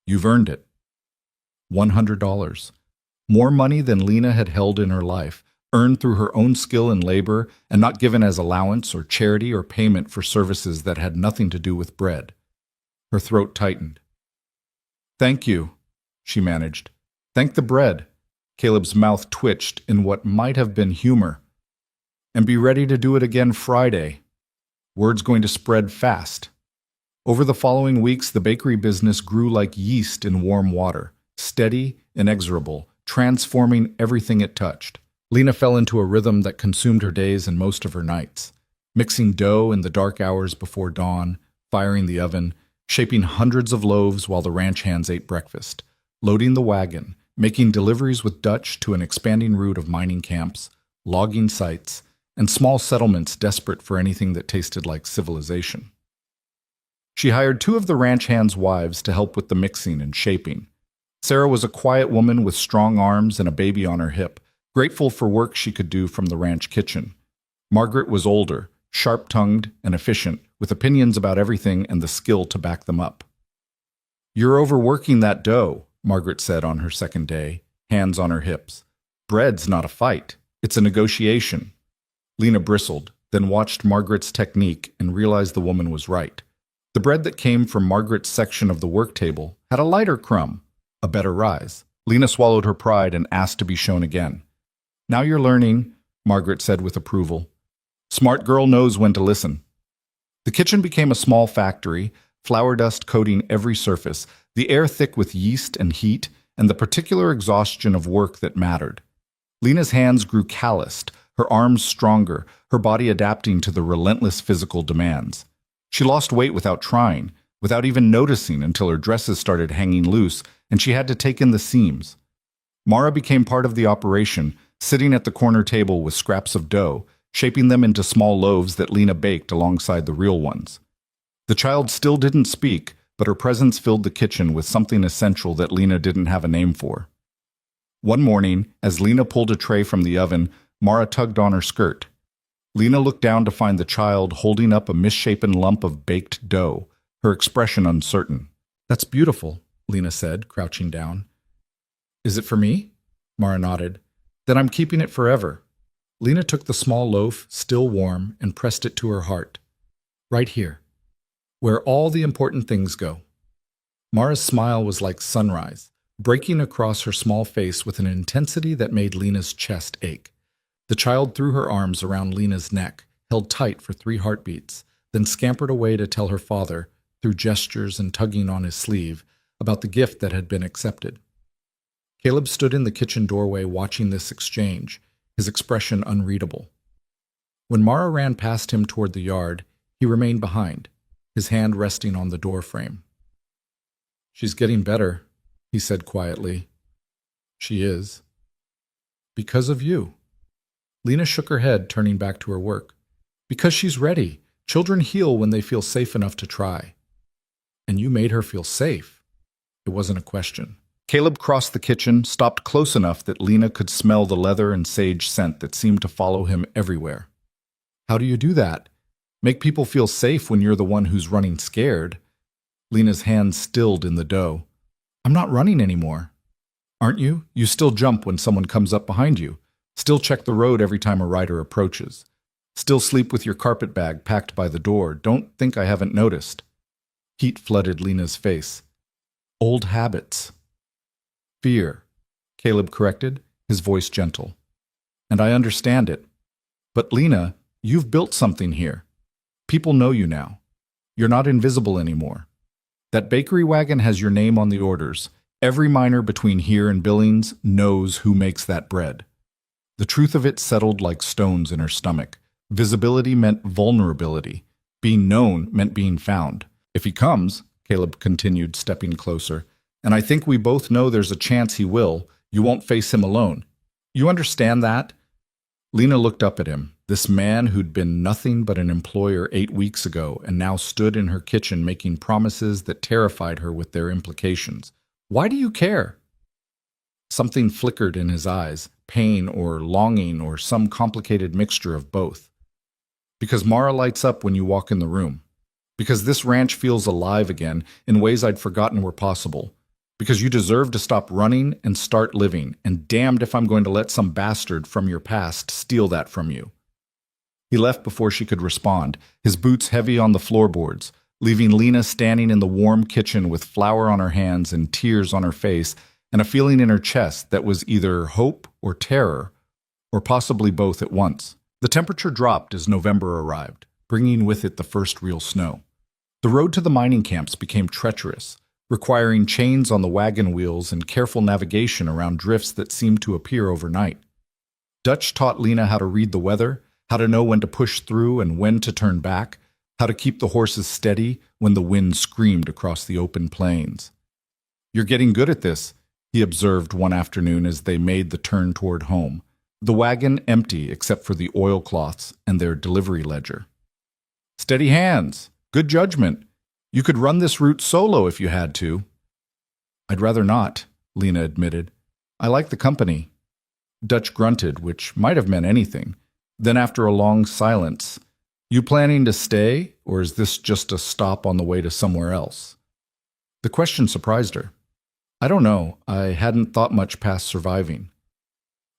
"You've earned it." $100. More money than Lena had held in her life, earned through her own skill and labor, and not given as allowance or charity or payment for services that had nothing to do with bread. Her throat tightened. "Thank you," she managed. "Thank the bread." Caleb's mouth twitched in what might have been humor. And be ready to do it again Friday. Word's going to spread fast. Over the following weeks, the bakery business grew like yeast in warm water, steady, inexorable, transforming everything it touched. Lena fell into a rhythm that consumed her days and most of her nights, mixing dough in the dark hours before dawn, firing the oven, shaping hundreds of loaves while the ranch hands ate breakfast, loading the wagon, making deliveries with Dutch to an expanding route of mining camps, logging sites, and small settlements desperate for anything that tasted like civilization. She hired 2 of the ranch hands' wives to help with the mixing and shaping. Sarah was a quiet woman with strong arms and a baby on her hip, grateful for work she could do from the ranch kitchen. Margaret was older, sharp-tongued and efficient, with opinions about everything and the skill to back them up. "You're overworking that dough," Margaret said on her second day, hands on her hips. "Bread's not a fight. It's a negotiation." Lena bristled, then watched Margaret's technique and realized the woman was right. The bread that came from Margaret's section of the work table had a lighter crumb, a better rise. Lena swallowed her pride and asked to be shown again. "Now you're learning," Margaret said with approval. "Smart girl knows when to listen." The kitchen became a small factory, flour dust coating every surface, the air thick with yeast and heat, and the particular exhaustion of work that mattered. Lena's hands grew calloused, her arms stronger, her body adapting to the relentless physical demands. She lost weight without trying, without even noticing until her dresses started hanging loose and she had to take in the seams. Mara became part of the operation, sitting at the corner table with scraps of dough, shaping them into small loaves that Lena baked alongside the real ones. The child still didn't speak, but her presence filled the kitchen with something essential that Lena didn't have a name for. One morning, as Lena pulled a tray from the oven, Mara tugged on her skirt. Lena looked down to find the child holding up a misshapen lump of baked dough, her expression uncertain. "That's beautiful," Lena said, crouching down. "Is it for me?" Mara nodded. "Then I'm keeping it forever." Lena took the small loaf, still warm, and pressed it to her heart. "Right here, where all the important things go." Mara's smile was like sunrise, breaking across her small face with an intensity that made Lena's chest ache. The child threw her arms around Lena's neck, held tight for 3 heartbeats, then scampered away to tell her father, through gestures and tugging on his sleeve, about the gift that had been accepted. Caleb stood in the kitchen doorway watching this exchange, his expression unreadable. When Mara ran past him toward the yard, he remained behind, his hand resting on the door frame. "She's getting better," he said quietly. "She is. Because of you." Lena shook her head, turning back to her work. "Because she's ready. Children heal when they feel safe enough to try." "And you made her feel safe." It wasn't a question. Caleb crossed the kitchen, stopped close enough that Lena could smell the leather and sage scent that seemed to follow him everywhere. "How do you do that? Make people feel safe when you're the one who's running scared." Lena's hands stilled in the dough. "I'm not running anymore." "Aren't you? You still jump when someone comes up behind you. Still check the road every time a rider approaches. Still sleep with your carpet bag packed by the door. Don't think I haven't noticed." Heat flooded Lena's face. "Old habits." "Fear," Caleb corrected, his voice gentle. "And I understand it. But Lena, you've built something here. People know you now. You're not invisible anymore. That bakery wagon has your name on the orders. Every miner between here and Billings knows who makes that bread." The truth of it settled like stones in her stomach. Visibility meant vulnerability. Being known meant being found. "If he comes," Caleb continued, stepping closer, "and I think we both know there's a chance he will, you won't face him alone. You understand that?" Lena looked up at him, this man who'd been nothing but an employer 8 weeks ago and now stood in her kitchen making promises that terrified her with their implications. "Why do you care?" Something flickered in his eyes, pain or longing or some complicated mixture of both. "Because Mara lights up when you walk in the room. Because this ranch feels alive again in ways I'd forgotten were possible. Because you deserve to stop running and start living, and damned if I'm going to let some bastard from your past steal that from you." He left before she could respond, his boots heavy on the floorboards, leaving Lena standing in the warm kitchen with flour on her hands and tears on her face, and a feeling in her chest that was either hope or terror, or possibly both at once. The temperature dropped as November arrived, bringing with it the first real snow. The road to the mining camps became treacherous, requiring chains on the wagon wheels and careful navigation around drifts that seemed to appear overnight. Dutch taught Lena how to read the weather, how to know when to push through and when to turn back, how to keep the horses steady when the wind screamed across the open plains. "You're getting good at this," he observed one afternoon as they made the turn toward home, the wagon empty except for the oilcloths and their delivery ledger. "Steady hands. Good judgment. You could run this route solo if you had to." "I'd rather not," Lena admitted. "I like the company." Dutch grunted, which might have meant anything. Then after a long silence, "You planning to stay, or is this just a stop on the way to somewhere else?" The question surprised her. "I don't know. I hadn't thought much past surviving."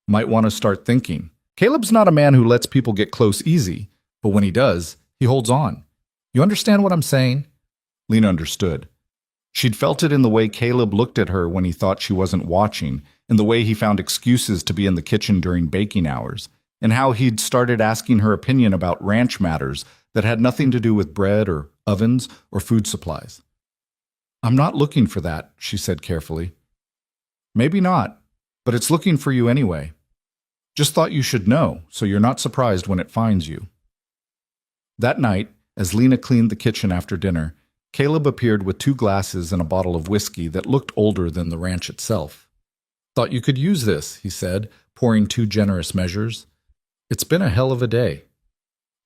"Might want to start thinking. Caleb's not a man who lets people get close easy, but when he does, he holds on. You understand what I'm saying?" Lena understood. She'd felt it in the way Caleb looked at her when he thought she wasn't watching, in the way he found excuses to be in the kitchen during baking hours, and how he'd started asking her opinion about ranch matters that had nothing to do with bread or ovens or food supplies. "I'm not looking for that," she said carefully. "Maybe not, but it's looking for you anyway. Just thought you should know, so you're not surprised when it finds you." That night, as Lena cleaned the kitchen after dinner, Caleb appeared with 2 glasses and a bottle of whiskey that looked older than the ranch itself. "Thought you could use this," he said, pouring 2 generous measures. "It's been a hell of a day."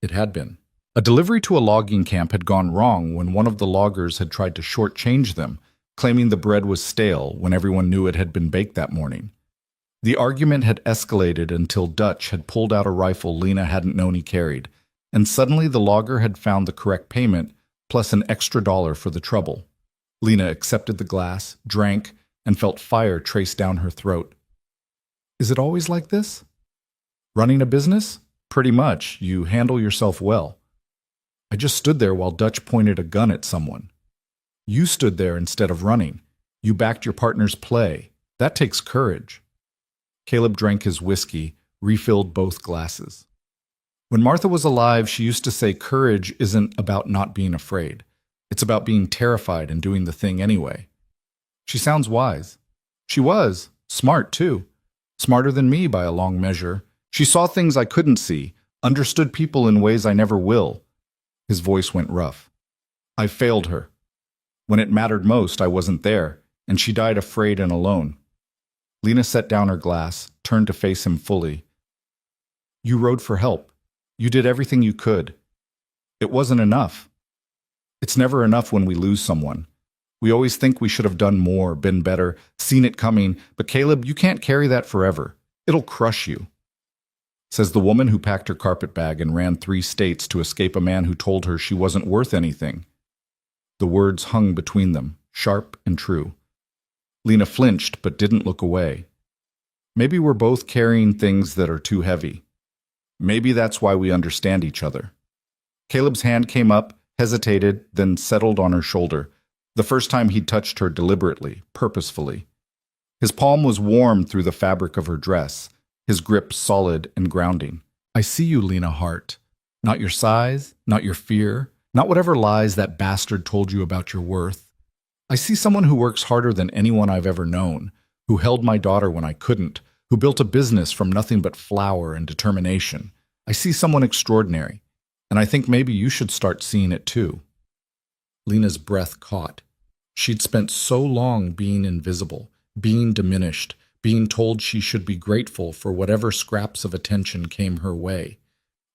It had been. A delivery to a logging camp had gone wrong when one of the loggers had tried to shortchange them, claiming the bread was stale when everyone knew it had been baked that morning. The argument had escalated until Dutch had pulled out a rifle Lena hadn't known he carried, and suddenly the logger had found the correct payment, plus an extra $1 for the trouble. Lena accepted the glass, drank, and felt fire trace down her throat. "Is it always like this? Running a business? Pretty much. You handle yourself well." "I just stood there while Dutch pointed a gun at someone." "You stood there instead of running. You backed your partner's play. That takes courage." Caleb drank his whiskey, refilled both glasses. "When Martha was alive, she used to say courage isn't about not being afraid. It's about being terrified and doing the thing anyway." "She sounds wise." "She was. Smart, too. Smarter than me by a long measure. She saw things I couldn't see, understood people in ways I never will." His voice went rough. "I failed her. When it mattered most, I wasn't there, and she died afraid and alone." Lena set down her glass, turned to face him fully. "You rode for help. You did everything you could. It wasn't enough. It's never enough when we lose someone. We always think we should have done more, been better, seen it coming, but Caleb, you can't carry that forever. It'll crush you." Says the woman who packed her carpet bag and ran 3 states to escape a man who told her she wasn't worth anything. The words hung between them, sharp and true. Lena flinched but didn't look away. Maybe we're both carrying things that are too heavy. Maybe that's why we understand each other. Caleb's hand came up, hesitated, then settled on her shoulder, the first time he'd touched her deliberately, purposefully. His palm was warm through the fabric of her dress, his grip solid and grounding. "I see you, Lena Hart. Not your size, not your fear, not whatever lies that bastard told you about your worth. I see someone who works harder than anyone I've ever known, who held my daughter when I couldn't, who built a business from nothing but flour and determination. I see someone extraordinary, and I think maybe you should start seeing it too." Lena's breath caught. She'd spent so long being invisible, being diminished, being told she should be grateful for whatever scraps of attention came her way.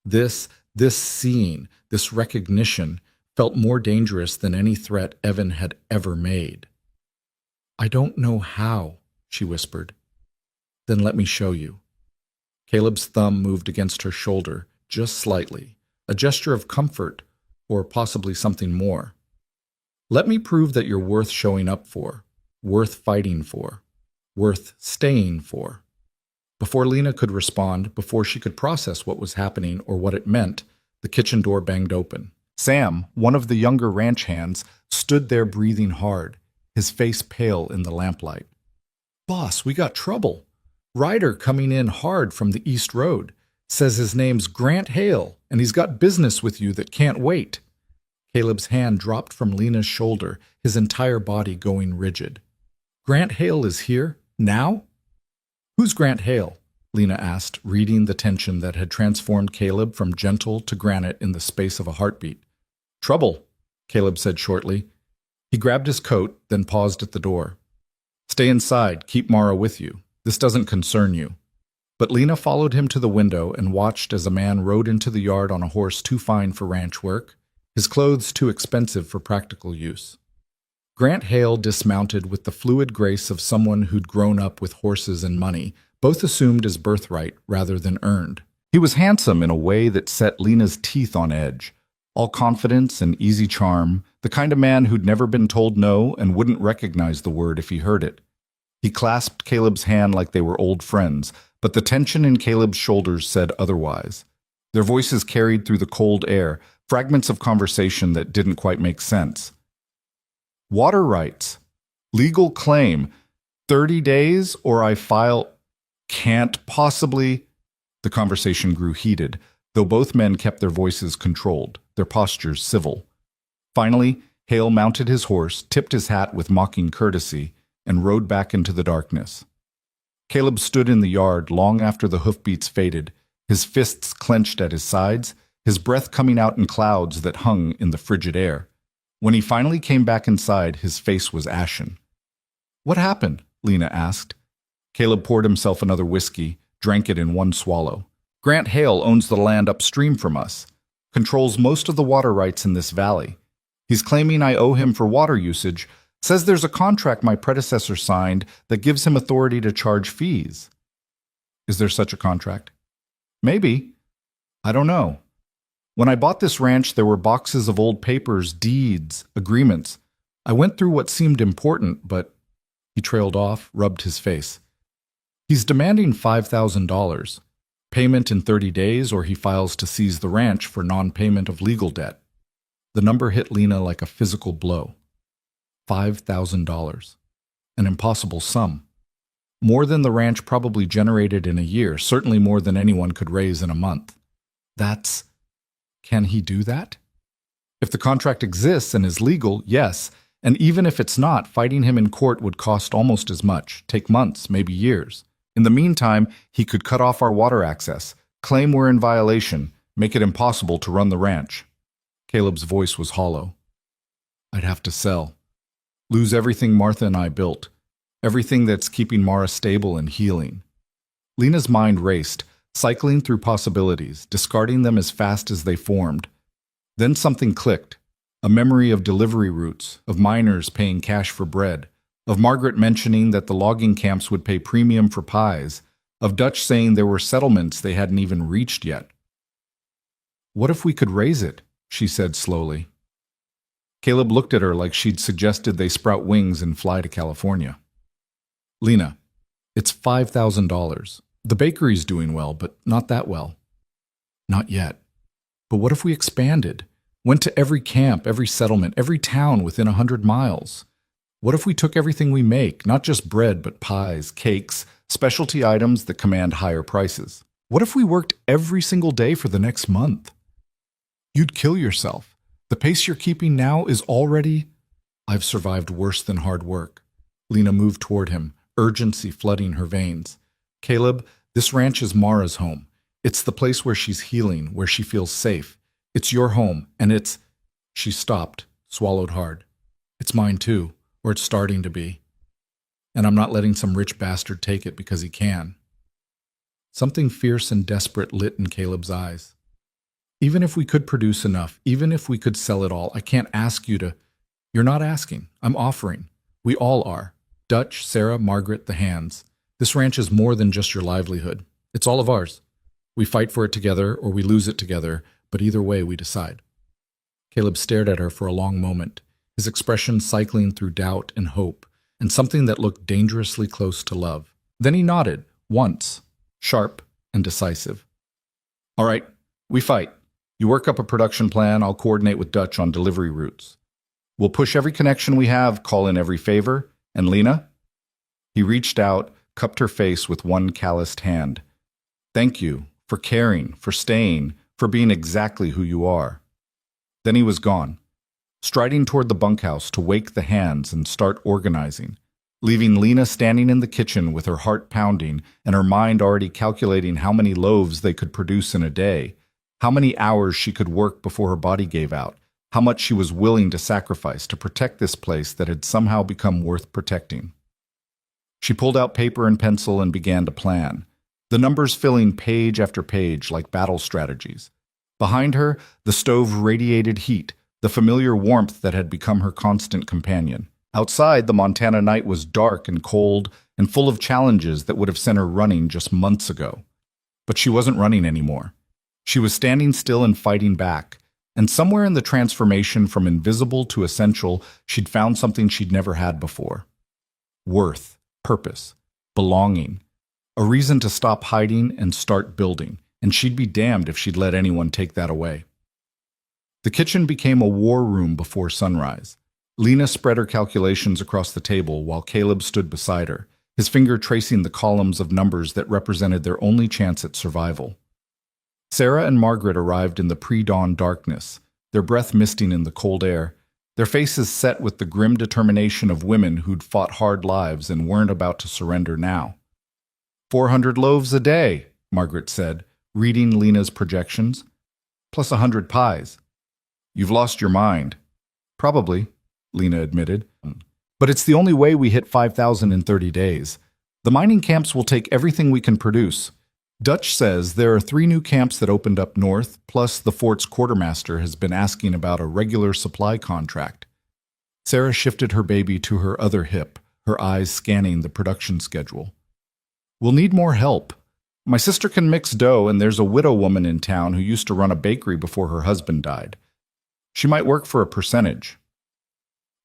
This seeing, this recognition, felt more dangerous than any threat Evan had ever made. "I don't know how," she whispered. "Then let me show you." Caleb's thumb moved against her shoulder, just slightly, a gesture of comfort, or possibly something more. "Let me prove that you're worth showing up for, worth fighting for, worth staying for." Before Lena could respond, before she could process what was happening or what it meant, the kitchen door banged open. Sam, one of the younger ranch hands, stood there breathing hard, his face pale in the lamplight. "Boss, we got trouble. Rider coming in hard from the East Road. Says his name's Grant Hale, and he's got business with you that can't wait. Caleb's hand dropped from Lena's shoulder, his entire body going rigid. Grant Hale is here? Now? Who's Grant Hale? Lena asked, reading the tension that had transformed Caleb from gentle to granite in the space of a heartbeat. Trouble, Caleb said shortly. He grabbed his coat, then paused at the door. Stay inside, keep Mara with you. This doesn't concern you. But Lena followed him to the window and watched as a man rode into the yard on a horse too fine for ranch work, his clothes too expensive for practical use. Grant Hale dismounted with the fluid grace of someone who'd grown up with horses and money, both assumed as birthright rather than earned. He was handsome in a way that set Lena's teeth on edge, all confidence and easy charm, the kind of man who'd never been told no and wouldn't recognize the word if he heard it. He clasped Caleb's hand like they were old friends, but the tension in Caleb's shoulders said otherwise. Their voices carried through the cold air, fragments of conversation that didn't quite make sense. Water rights. Legal claim. 30 days or I file... Can't possibly... The conversation grew heated, though both men kept their voices controlled, their postures civil. Finally, Hale mounted his horse, tipped his hat with mocking courtesy, and rode back into the darkness. Caleb stood in the yard long after the hoofbeats faded, his fists clenched at his sides, his breath coming out in clouds that hung in the frigid air. When he finally came back inside, his face was ashen. What happened? Lena asked. Caleb poured himself another whiskey, drank it in one swallow. Grant Hale owns the land upstream from us, controls most of the water rights in this valley. He's claiming I owe him for water usage, says there's a contract my predecessor signed that gives him authority to charge fees. Is there such a contract? Maybe. I don't know. When I bought this ranch, there were boxes of old papers, deeds, agreements. I went through what seemed important, but... He trailed off, rubbed his face. He's demanding $5,000. Payment in 30 days or he files to seize the ranch for non-payment of legal debt. The number hit Lena like a physical blow. $5,000. An impossible sum. More than the ranch probably generated in a year, certainly more than anyone could raise in a month. That's... Can he do that? If the contract exists and is legal, yes, and even if it's not, fighting him in court would cost almost as much, take months, maybe years. In the meantime, he could cut off our water access, claim we're in violation, make it impossible to run the ranch. Caleb's voice was hollow. I'd have to sell. Lose everything Martha and I built. Everything that's keeping Mara stable and healing. Lena's mind raced, cycling through possibilities, discarding them as fast as they formed. Then something clicked. A memory of delivery routes, of miners paying cash for bread, of Margaret mentioning that the logging camps would pay premium for pies, of Dutch saying there were settlements they hadn't even reached yet. What if we could raise it? She said slowly. Caleb looked at her like she'd suggested they sprout wings and fly to California. Lena, it's $5,000. The bakery's doing well, but not that well. Not yet. But what if we expanded? Went to every camp, every settlement, every town within 100 miles? What if we took everything we make, not just bread, but pies, cakes, specialty items that command higher prices? What if we worked every single day for the next month? You'd kill yourself. The pace you're keeping now is already... I've survived worse than hard work. Lena moved toward him, urgency flooding her veins. Caleb, this ranch is Mara's home. It's the place where she's healing, where she feels safe. It's your home, and it's... She stopped, swallowed hard. It's mine too, or it's starting to be. And I'm not letting some rich bastard take it because he can. Something fierce and desperate lit in Caleb's eyes. Even if we could produce enough, even if we could sell it all, I can't ask you to... You're not asking. I'm offering. We all are. Dutch, Sarah, Margaret, the hands. This ranch is more than just your livelihood. It's all of ours. We fight for it together or we lose it together, but either way we decide. Caleb stared at her for a long moment, his expression cycling through doubt and hope, and something that looked dangerously close to love. Then he nodded, once, sharp and decisive. All right, we fight. You work up a production plan, I'll coordinate with Dutch on delivery routes. We'll push every connection we have, call in every favor, and Lena? He reached out, cupped her face with one calloused hand. Thank you for caring, for staying, for being exactly who you are. Then he was gone, striding toward the bunkhouse to wake the hands and start organizing, leaving Lena standing in the kitchen with her heart pounding and her mind already calculating how many loaves they could produce in a day, how many hours she could work before her body gave out, how much she was willing to sacrifice to protect this place that had somehow become worth protecting. She pulled out paper and pencil and began to plan, the numbers filling page after page like battle strategies. Behind her, the stove radiated heat, the familiar warmth that had become her constant companion. Outside, the Montana night was dark and cold and full of challenges that would have sent her running just months ago. But she wasn't running anymore. She was standing still and fighting back, and somewhere in the transformation from invisible to essential, she'd found something she'd never had before. Worth, purpose, belonging, a reason to stop hiding and start building, and she'd be damned if she'd let anyone take that away. The kitchen became a war room before sunrise. Lena spread her calculations across the table while Caleb stood beside her, his finger tracing the columns of numbers that represented their only chance at survival. Sarah and Margaret arrived in the pre-dawn darkness, their breath misting in the cold air, their faces set with the grim determination of women who'd fought hard lives and weren't about to surrender now. 400 loaves a day, Margaret said, reading Lena's projections, plus 100 pies. You've lost your mind. Probably, Lena admitted. But it's the only way we hit 5,000 in 30 days. The mining camps will take everything we can produce. Dutch says there are 3 new camps that opened up north, plus the fort's quartermaster has been asking about a regular supply contract. Sarah shifted her baby to her other hip, her eyes scanning the production schedule. We'll need more help. My sister can mix dough, and there's a widow woman in town who used to run a bakery before her husband died. She might work for a percentage.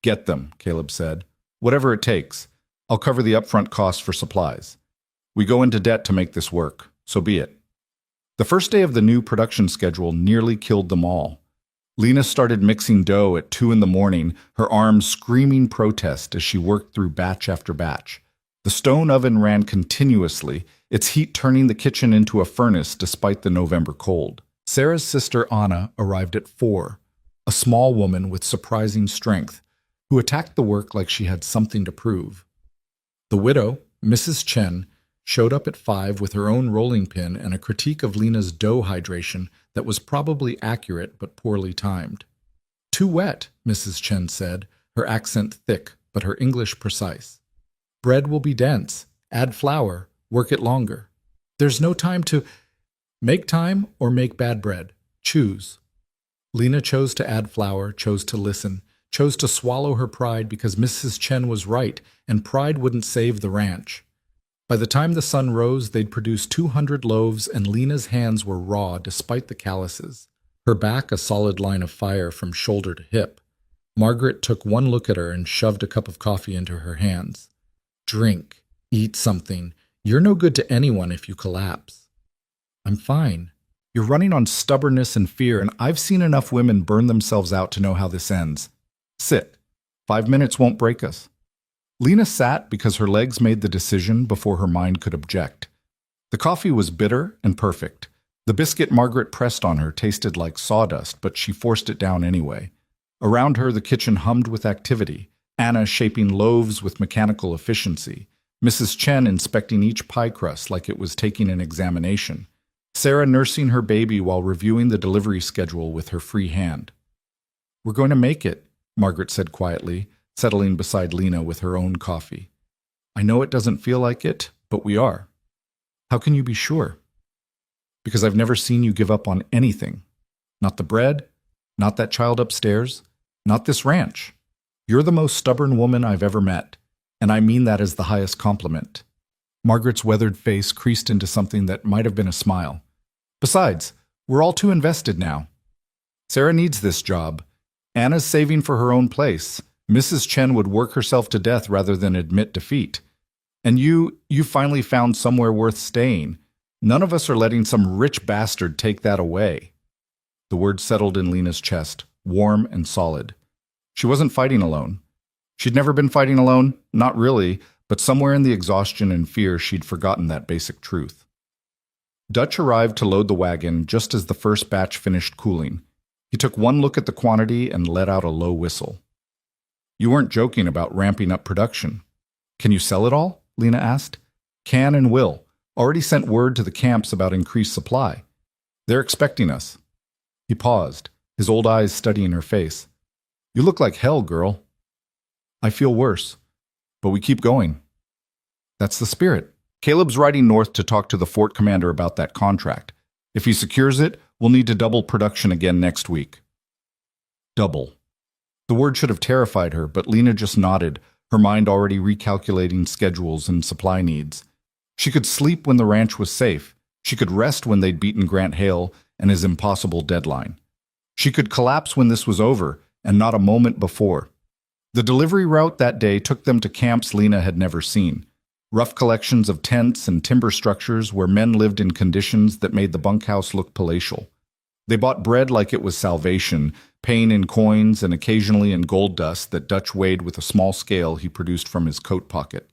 Get them, Caleb said. Whatever it takes. I'll cover the upfront costs for supplies. We go into debt to make this work. So be it. The first day of the new production schedule nearly killed them all. Lena started mixing dough at 2 a.m, her arms screaming protest as she worked through batch after batch. The stone oven ran continuously, its heat turning the kitchen into a furnace despite the November cold. Sarah's sister Anna arrived at 4, a small woman with surprising strength, who attacked the work like she had something to prove. The widow, Mrs. Chen, showed up at 5 with her own rolling pin and a critique of Lena's dough hydration that was probably accurate but poorly timed. Too wet, Mrs. Chen said, her accent thick but her English precise. Bread will be dense. Add flour. Work it longer. There's no time to make time or make bad bread. Choose. Lena chose to add flour, chose to listen, chose to swallow her pride because Mrs. Chen was right and pride wouldn't save the ranch. By the time the sun rose, they'd produced 200 loaves and Lena's hands were raw despite the calluses, her back a solid line of fire from shoulder to hip. Margaret took one look at her and shoved a cup of coffee into her hands. Drink. Eat something. You're no good to anyone if you collapse. I'm fine. You're running on stubbornness and fear, and I've seen enough women burn themselves out to know how this ends. Sit. 5 minutes won't break us. Lena sat because her legs made the decision before her mind could object. The coffee was bitter and perfect. The biscuit Margaret pressed on her tasted like sawdust, but she forced it down anyway. Around her, the kitchen hummed with activity. Anna shaping loaves with mechanical efficiency. Mrs. Chen inspecting each pie crust like it was taking an examination. Sarah nursing her baby while reviewing the delivery schedule with her free hand. We're going to make it, Margaret said quietly, settling beside Lena with her own coffee. I know it doesn't feel like it, but we are. How can you be sure? Because I've never seen you give up on anything. Not the bread, not that child upstairs, not this ranch. You're the most stubborn woman I've ever met, and I mean that as the highest compliment. Margaret's weathered face creased into something that might have been a smile. Besides, we're all too invested now. Sarah needs this job. Anna's saving for her own place. Mrs. Chen would work herself to death rather than admit defeat. And you finally found somewhere worth staying. None of us are letting some rich bastard take that away. The word settled in Lena's chest, warm and solid. She wasn't fighting alone. She'd never been fighting alone, not really, but somewhere in the exhaustion and fear she'd forgotten that basic truth. Dutch arrived to load the wagon just as the first batch finished cooling. He took one look at the quantity and let out a low whistle. You weren't joking about ramping up production. Can you sell it all? Lena asked. Can and will. Already sent word to the camps about increased supply. They're expecting us. He paused, his old eyes studying her face. You look like hell, girl. I feel worse, but we keep going. That's the spirit. Caleb's riding north to talk to the fort commander about that contract. If he secures it, we'll need to double production again next week. Double. The word should have terrified her, but Lena just nodded, her mind already recalculating schedules and supply needs. She could sleep when the ranch was safe. She could rest when they'd beaten Grant Hale and his impossible deadline. She could collapse when this was over, and not a moment before. The delivery route that day took them to camps Lena had never seen. Rough collections of tents and timber structures where men lived in conditions that made the bunkhouse look palatial. They bought bread like it was salvation, paying in coins and occasionally in gold dust that Dutch weighed with a small scale he produced from his coat pocket.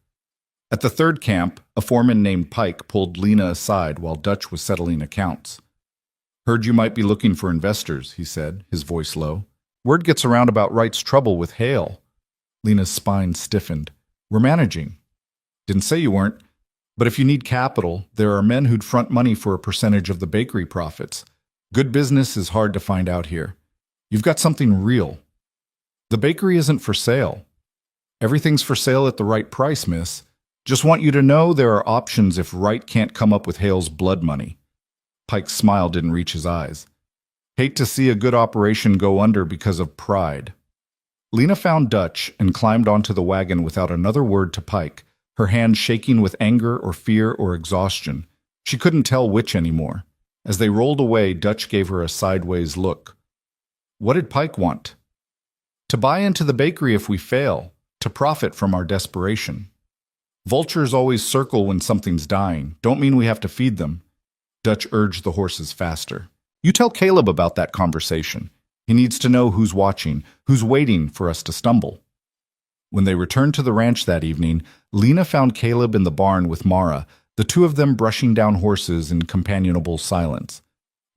At the third camp, a foreman named Pike pulled Lena aside while Dutch was settling accounts. Heard you might be looking for investors, he said, his voice low. Word gets around about Wright's trouble with Hale. Lena's spine stiffened. We're managing. Didn't say you weren't. But if you need capital, there are men who'd front money for a percentage of the bakery profits. Good business is hard to find out here. You've got something real. The bakery isn't for sale. Everything's for sale at the right price, miss. Just want you to know there are options if Wright can't come up with Hale's blood money. Pike's smile didn't reach his eyes. Hate to see a good operation go under because of pride. Lena found Dutch and climbed onto the wagon without another word to Pike, her hand shaking with anger or fear or exhaustion. She couldn't tell which anymore. As they rolled away, Dutch gave her a sideways look. What did Pike want? To buy into the bakery if we fail, to profit from our desperation. Vultures always circle when something's dying. Don't mean we have to feed them. Dutch urged the horses faster. You tell Caleb about that conversation. He needs to know who's watching, who's waiting for us to stumble. When they returned to the ranch that evening, Lena found Caleb in the barn with Mara, the two of them brushing down horses in companionable silence.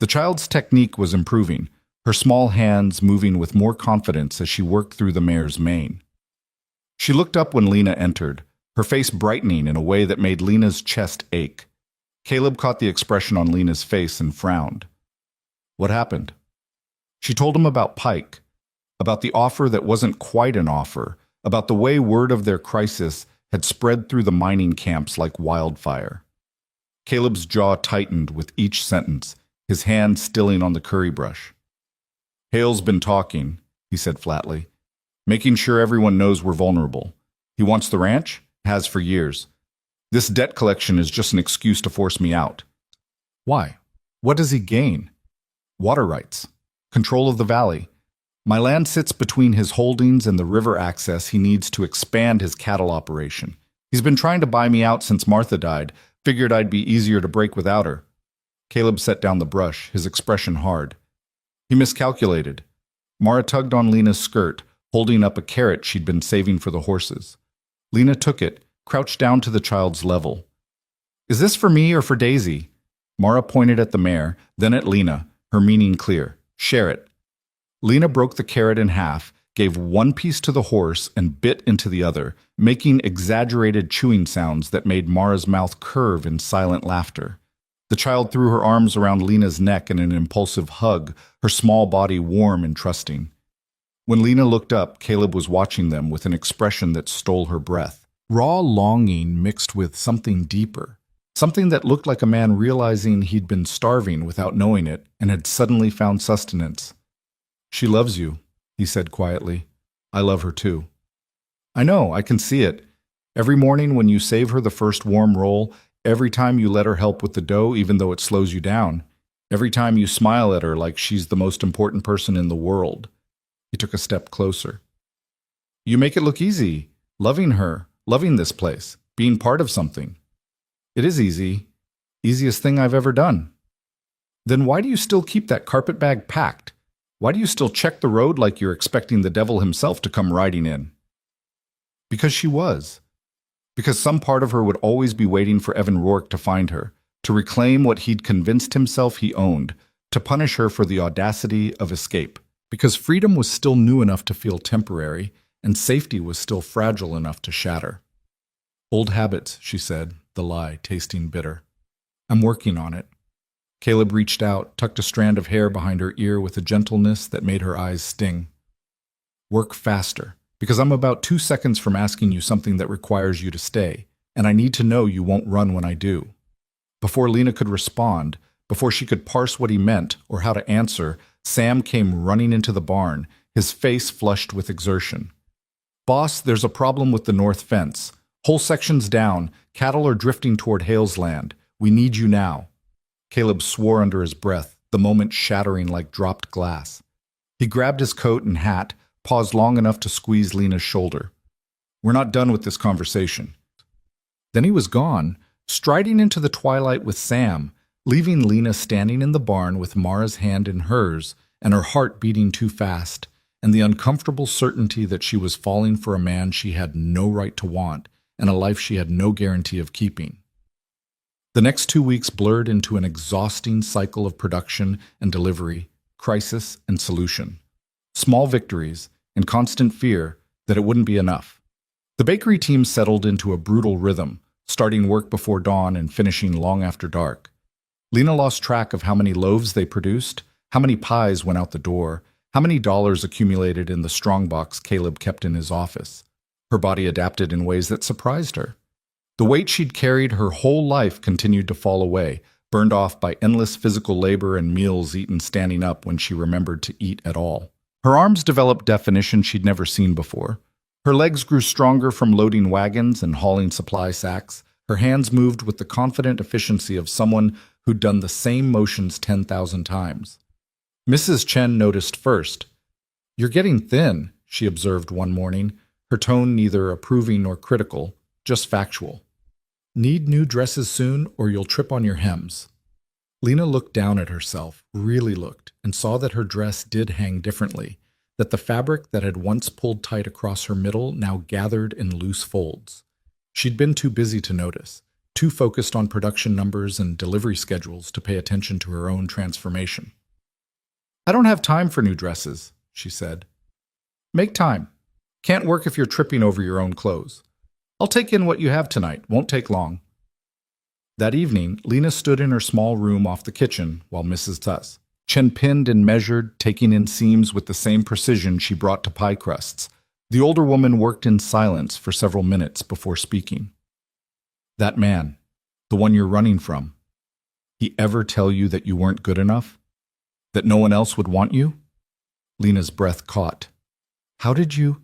The child's technique was improving, her small hands moving with more confidence as she worked through the mare's mane. She looked up when Lena entered, her face brightening in a way that made Lena's chest ache. Caleb caught the expression on Lena's face and frowned. What happened? She told him about Pike, about the offer that wasn't quite an offer, about the way word of their crisis had spread through the mining camps like wildfire. Caleb's jaw tightened with each sentence, his hand stilling on the curry brush. Hale's been talking, he said flatly, making sure everyone knows we're vulnerable. He wants the ranch? Has for years. This debt collection is just an excuse to force me out. Why? What does he gain? Water rights. Control of the valley. My land sits between his holdings and the river access he needs to expand his cattle operation. He's been trying to buy me out since Martha died. Figured I'd be easier to break without her. Caleb set down the brush, his expression hard. He miscalculated. Mara tugged on Lena's skirt, holding up a carrot she'd been saving for the horses. Lena took it, crouched down to the child's level. Is this for me or for Daisy? Mara pointed at the mare, then at Lena, her meaning clear. Share it. Lena broke the carrot in half, gave one piece to the horse, and bit into the other, making exaggerated chewing sounds that made Mara's mouth curve in silent laughter. The child threw her arms around Lena's neck in an impulsive hug, her small body warm and trusting. When Lena looked up, Caleb was watching them with an expression that stole her breath. Raw longing mixed with something deeper. Something that looked like a man realizing he'd been starving without knowing it and had suddenly found sustenance. She loves you, he said quietly. I love her too. I know, I can see it. Every morning when you save her the first warm roll, every time you let her help with the dough even though it slows you down, every time you smile at her like she's the most important person in the world. He took a step closer. You make it look easy, loving her, loving this place, being part of something. It is easy. Easiest thing I've ever done. Then why do you still keep that carpet bag packed? Why do you still check the road like you're expecting the devil himself to come riding in? Because she was. Because some part of her would always be waiting for Evan Rourke to find her, to to reclaim what he'd convinced himself he owned, to punish her for the audacity of escape, because freedom was still new enough to feel temporary, and safety was still fragile enough to shatter. "Old habits," she said, the lie tasting bitter. "I'm working on it." Caleb reached out, tucked a strand of hair behind her ear with a gentleness that made her eyes sting. "Work faster, because I'm about 2 seconds from asking you something that requires you to stay, and I need to know you won't run when I do." Before Lena could respond, before she could parse what he meant or how to answer, Sam came running into the barn, his face flushed with exertion. "Boss, there's a problem with the north fence. Whole section's down. Cattle are drifting toward Hale's land. We need you now." Caleb swore under his breath, the moment shattering like dropped glass. He grabbed his coat and hat, paused long enough to squeeze Lena's shoulder. "We're not done with this conversation." Then he was gone, striding into the twilight with Sam, leaving Lena standing in the barn with Mara's hand in hers and her heart beating too fast, and the uncomfortable certainty that she was falling for a man she had no right to want and a life she had no guarantee of keeping. The next 2 weeks blurred into an exhausting cycle of production and delivery, crisis and solution. Small victories and constant fear that it wouldn't be enough. The bakery team settled into a brutal rhythm, starting work before dawn and finishing long after dark. Lena lost track of how many loaves they produced, how many pies went out the door, how many dollars accumulated in the strongbox Caleb kept in his office. Her body adapted in ways that surprised her. The weight she'd carried her whole life continued to fall away, burned off by endless physical labor and meals eaten standing up when she remembered to eat at all. Her arms developed definition she'd never seen before. Her legs grew stronger from loading wagons and hauling supply sacks. Her hands moved with the confident efficiency of someone who'd done the same motions 10,000 times. Mrs. Chen noticed first. "You're getting thin," she observed one morning, her tone neither approving nor critical, just factual. "Need new dresses soon, or you'll trip on your hems." Lena looked down at herself, really looked, and saw that her dress did hang differently, that the fabric that had once pulled tight across her middle now gathered in loose folds. She'd been too busy to notice, too focused on production numbers and delivery schedules to pay attention to her own transformation. "I don't have time for new dresses," she said. "Make time. Can't work if you're tripping over your own clothes. I'll take in what you have tonight. Won't take long." That evening, Lena stood in her small room off the kitchen while Mrs. Chen pinned and measured, taking in seams with the same precision she brought to pie crusts. The older woman worked in silence for several minutes before speaking. "That man, the one you're running from, he ever tell you that you weren't good enough? That no one else would want you?" Lena's breath caught. "How did you—"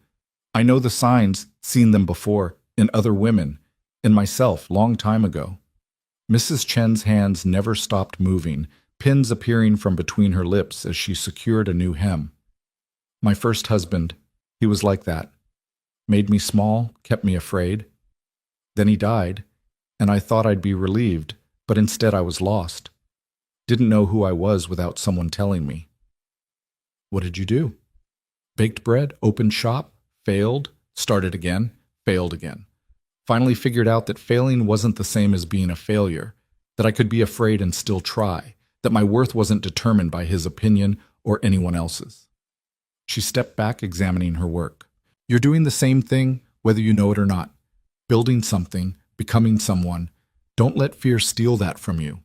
"I know the signs, seen them before, in other women, in myself, long time ago." Mrs. Chen's hands never stopped moving, pins appearing from between her lips as she secured a new hem. "My first husband, he was like that. Made me small, kept me afraid. Then he died, and I thought I'd be relieved, but instead I was lost. Didn't know who I was without someone telling me." "What did you do?" "Baked bread, opened shop, failed, started again, failed again. Finally figured out that failing wasn't the same as being a failure, that I could be afraid and still try, that my worth wasn't determined by his opinion or anyone else's." She stepped back, examining her work. "You're doing the same thing, whether you know it or not. Building something, becoming someone. Don't let fear steal that from you."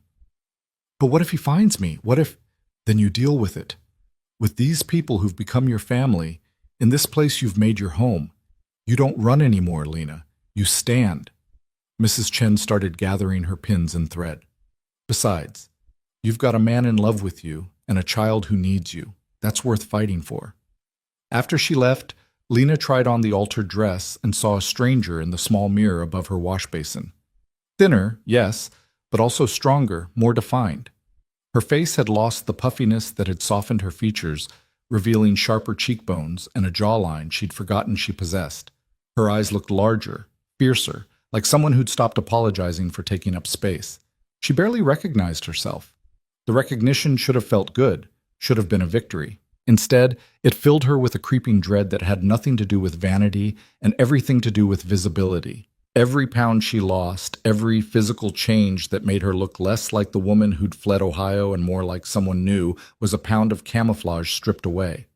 "But what if he finds me? What if—" "Then you deal with it. With these people who've become your family, in this place you've made your home. You don't run anymore, Lena. You stand." Mrs. Chen started gathering her pins and thread. "Besides, you've got a man in love with you and a child who needs you. That's worth fighting for." After she left, Lena tried on the altered dress and saw a stranger in the small mirror above her wash basin. Thinner, yes, but also stronger, more defined. Her face had lost the puffiness that had softened her features, revealing sharper cheekbones and a jawline she'd forgotten she possessed. Her eyes looked larger, fiercer, like someone who'd stopped apologizing for taking up space. She barely recognized herself. The recognition should have felt good, should have been a victory. Instead, it filled her with a creeping dread that had nothing to do with vanity and everything to do with visibility. Every pound she lost, every physical change that made her look less like the woman who'd fled Ohio and more like someone new, was a pound of camouflage stripped away.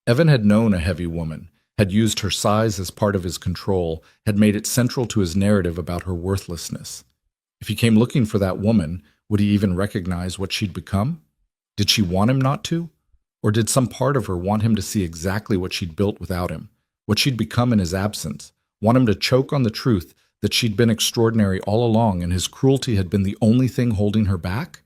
Evan had known a heavy woman, had used her size as part of his control, had made it central to his narrative about her worthlessness. If he came looking for that woman, would he even recognize what she'd become? Did she want him not to? Or did some part of her want him to see exactly what she'd built without him, what she'd become in his absence, want him to choke on the truth that she'd been extraordinary all along and his cruelty had been the only thing holding her back?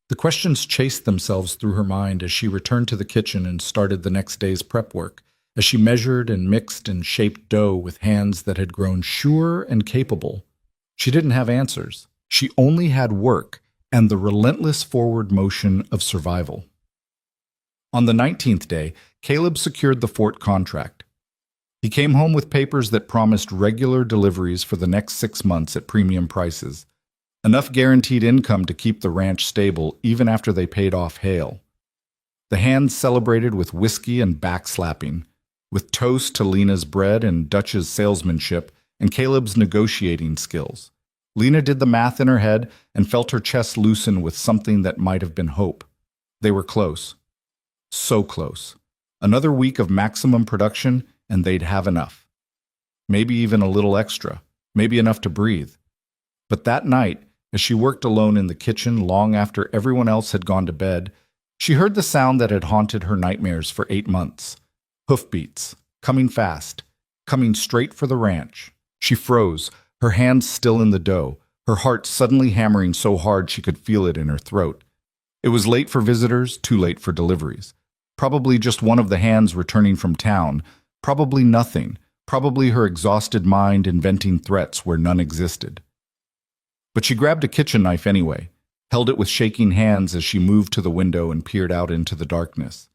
The questions chased themselves through her mind as she returned to the kitchen and started the next day's prep work, as she measured and mixed and shaped dough with hands that had grown sure and capable. She didn't have answers. She only had work and the relentless forward motion of survival. On the 19th day, Caleb secured the fort contract. He came home with papers that promised regular deliveries for the next 6 months at premium prices, enough guaranteed income to keep the ranch stable even after they paid off Hale. The hands celebrated with whiskey and backslapping, with toast to Lena's bread and Dutch's salesmanship and Caleb's negotiating skills. Lena did the math in her head and felt her chest loosen with something that might have been hope. They were close. So close. Another week of maximum production and they'd have enough. Maybe even a little extra, maybe enough to breathe. But that night, as she worked alone in the kitchen long after everyone else had gone to bed, she heard the sound that had haunted her nightmares for 8 months. Hoofbeats, coming fast, coming straight for the ranch. She froze, her hands still in the dough, her heart suddenly hammering so hard she could feel it in her throat. It was late for visitors, too late for deliveries. Probably just one of the hands returning from town, probably nothing, probably her exhausted mind inventing threats where none existed. But she grabbed a kitchen knife anyway, held it with shaking hands as she moved to the window and peered out into the darkness.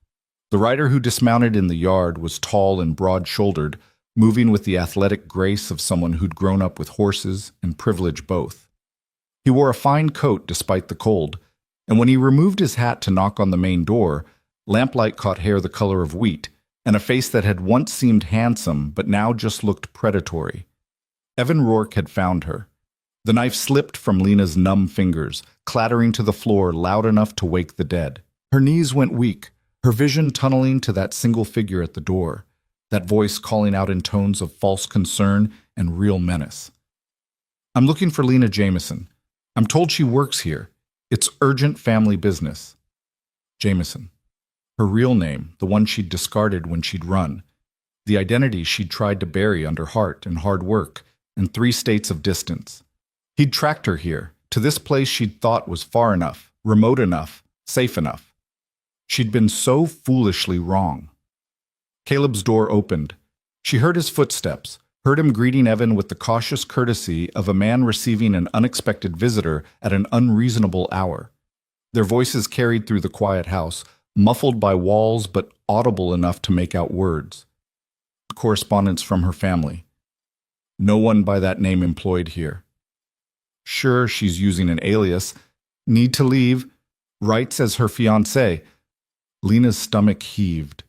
The rider who dismounted in the yard was tall and broad-shouldered, moving with the athletic grace of someone who'd grown up with horses and privilege both. He wore a fine coat despite the cold, and when he removed his hat to knock on the main door, lamplight caught hair the color of wheat, and a face that had once seemed handsome but now just looked predatory. Evan Rourke had found her. The knife slipped from Lena's numb fingers, clattering to the floor loud enough to wake the dead. Her knees went weak, her vision tunneling to that single figure at the door, that voice calling out in tones of false concern and real menace. "I'm looking for Lena Jameson. I'm told she works here. It's urgent family business." Jameson. Her real name, the one she'd discarded when she'd run. The identity she'd tried to bury under heart and hard work and 3 states of distance. He'd tracked her here, to this place she'd thought was far enough, remote enough, safe enough. She'd been so foolishly wrong. Caleb's door opened. She heard his footsteps, heard him greeting Evan with the cautious courtesy of a man receiving an unexpected visitor at an unreasonable hour. Their voices carried through the quiet house, muffled by walls but audible enough to make out words. Correspondence from her family. No one by that name employed here. Sure, she's using an alias. Need to leave. Writes as her fiancé. Lena's stomach heaved.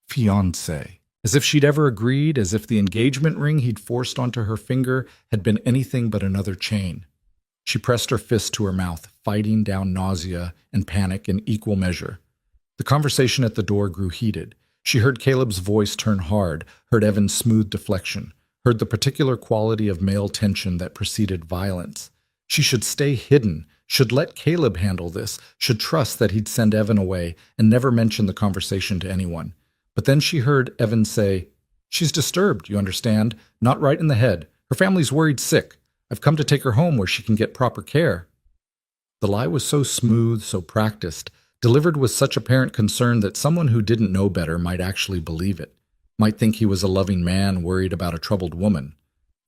Fiancé. As if she'd ever agreed, as if the engagement ring he'd forced onto her finger had been anything but another chain. She pressed her fist to her mouth, fighting down nausea and panic in equal measure. The conversation at the door grew heated. She heard Caleb's voice turn hard, heard Evan's smooth deflection, heard the particular quality of male tension that preceded violence. She should stay hidden, should let Caleb handle this, should trust that he'd send Evan away and never mention the conversation to anyone. But then she heard Evan say, "She's disturbed, you understand, not right in the head. Her family's worried sick. I've come to take her home where she can get proper care." The lie was so smooth, so practiced, delivered with such apparent concern that someone who didn't know better might actually believe it, might think he was a loving man worried about a troubled woman,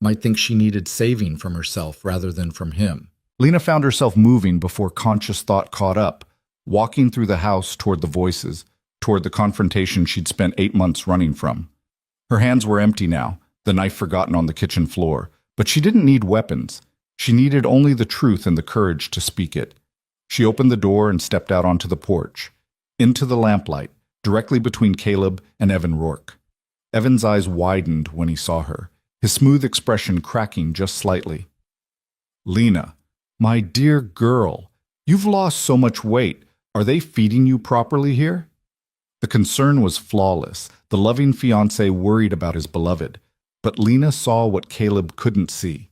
might think she needed saving from herself rather than from him. Lena found herself moving before conscious thought caught up, walking through the house toward the voices, toward the confrontation she'd spent 8 months running from. Her hands were empty now, the knife forgotten on the kitchen floor, but she didn't need weapons. She needed only the truth and the courage to speak it. She opened the door and stepped out onto the porch, into the lamplight, directly between Caleb and Evan Rourke. Evan's eyes widened when he saw her, his smooth expression cracking just slightly. Lena, my dear girl, you've lost so much weight. Are they feeding you properly here? The concern was flawless. The loving fiancé worried about his beloved. But Lena saw what Caleb couldn't see,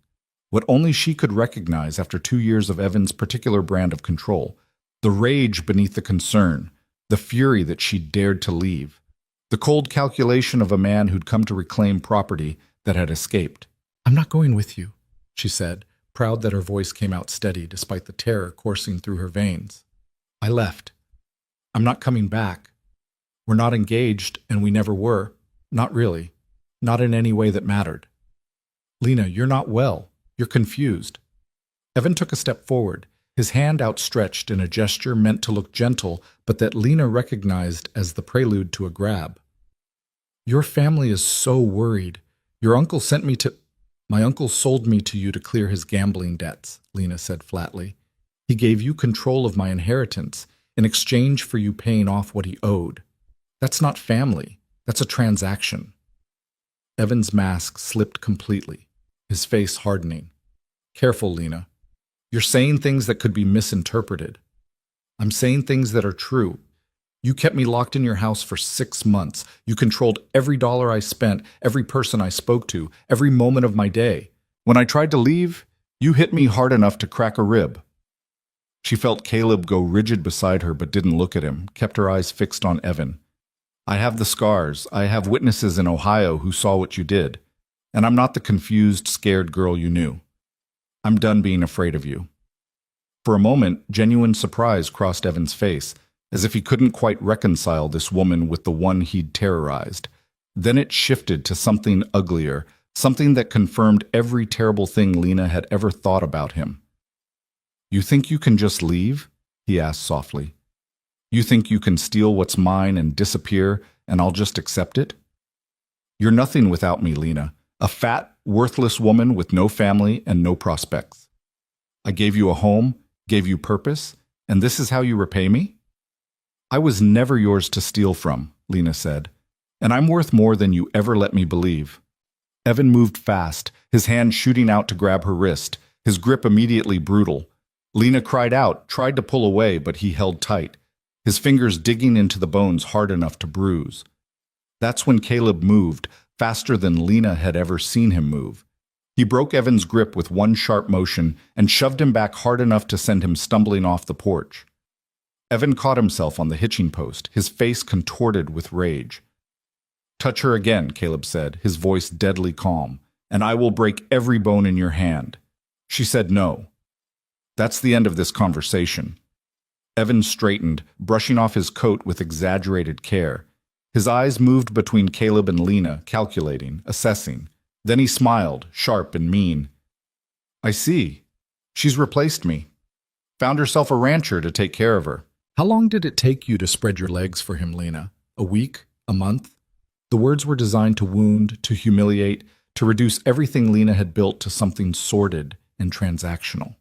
what only she could recognize after 2 years of Evan's particular brand of control. The rage beneath the concern, the fury that she'd dared to leave, the cold calculation of a man who'd come to reclaim property that had escaped. "I'm not going with you," she said, proud that her voice came out steady despite the terror coursing through her veins. "I left. I'm not coming back. We're not engaged, and we never were. Not really. Not in any way that mattered." "Lena, you're not well. You're confused." Evan took a step forward, his hand outstretched in a gesture meant to look gentle, but that Lena recognized as the prelude to a grab. "Your family is so worried. Your uncle sent me to—" "My uncle sold me to you to clear his gambling debts," Lena said flatly. "He gave you control of my inheritance in exchange for you paying off what he owed. That's not family. That's a transaction." Evan's mask slipped completely, his face hardening. "Careful, Lena. You're saying things that could be misinterpreted." "I'm saying things that are true. You kept me locked in your house for 6 months. You controlled every dollar I spent, every person I spoke to, every moment of my day. When I tried to leave, you hit me hard enough to crack a rib." She felt Caleb go rigid beside her but didn't look at him, kept her eyes fixed on Evan. "I have the scars. I have witnesses in Ohio who saw what you did. And I'm not the confused, scared girl you knew. I'm done being afraid of you." For a moment, genuine surprise crossed Evan's face, as if he couldn't quite reconcile this woman with the one he'd terrorized. Then it shifted to something uglier, something that confirmed every terrible thing Lena had ever thought about him. "You think you can just leave?" he asked softly. "You think you can steal what's mine and disappear, and I'll just accept it? You're nothing without me, Lena. A fat, worthless woman with no family and no prospects. I gave you a home, gave you purpose, and this is how you repay me?" "I was never yours to steal from," Lena said, "and I'm worth more than you ever let me believe." Evan moved fast, his hand shooting out to grab her wrist, his grip immediately brutal. Lena cried out, tried to pull away, but he held tight, his fingers digging into the bones hard enough to bruise. That's when Caleb moved, faster than Lena had ever seen him move. He broke Evan's grip with one sharp motion and shoved him back hard enough to send him stumbling off the porch. Evan caught himself on the hitching post, his face contorted with rage. "Touch her again," Caleb said, his voice deadly calm, "and I will break every bone in your hand." She said no. "That's the end of this conversation." Evan straightened, brushing off his coat with exaggerated care. His eyes moved between Caleb and Lena, calculating, assessing. Then he smiled, sharp and mean. "I see. She's replaced me. Found herself a rancher to take care of her." "How long did it take you to spread your legs for him, Lena? A week? A month?" The words were designed to wound, to humiliate, to reduce everything Lena had built to something sordid and transactional.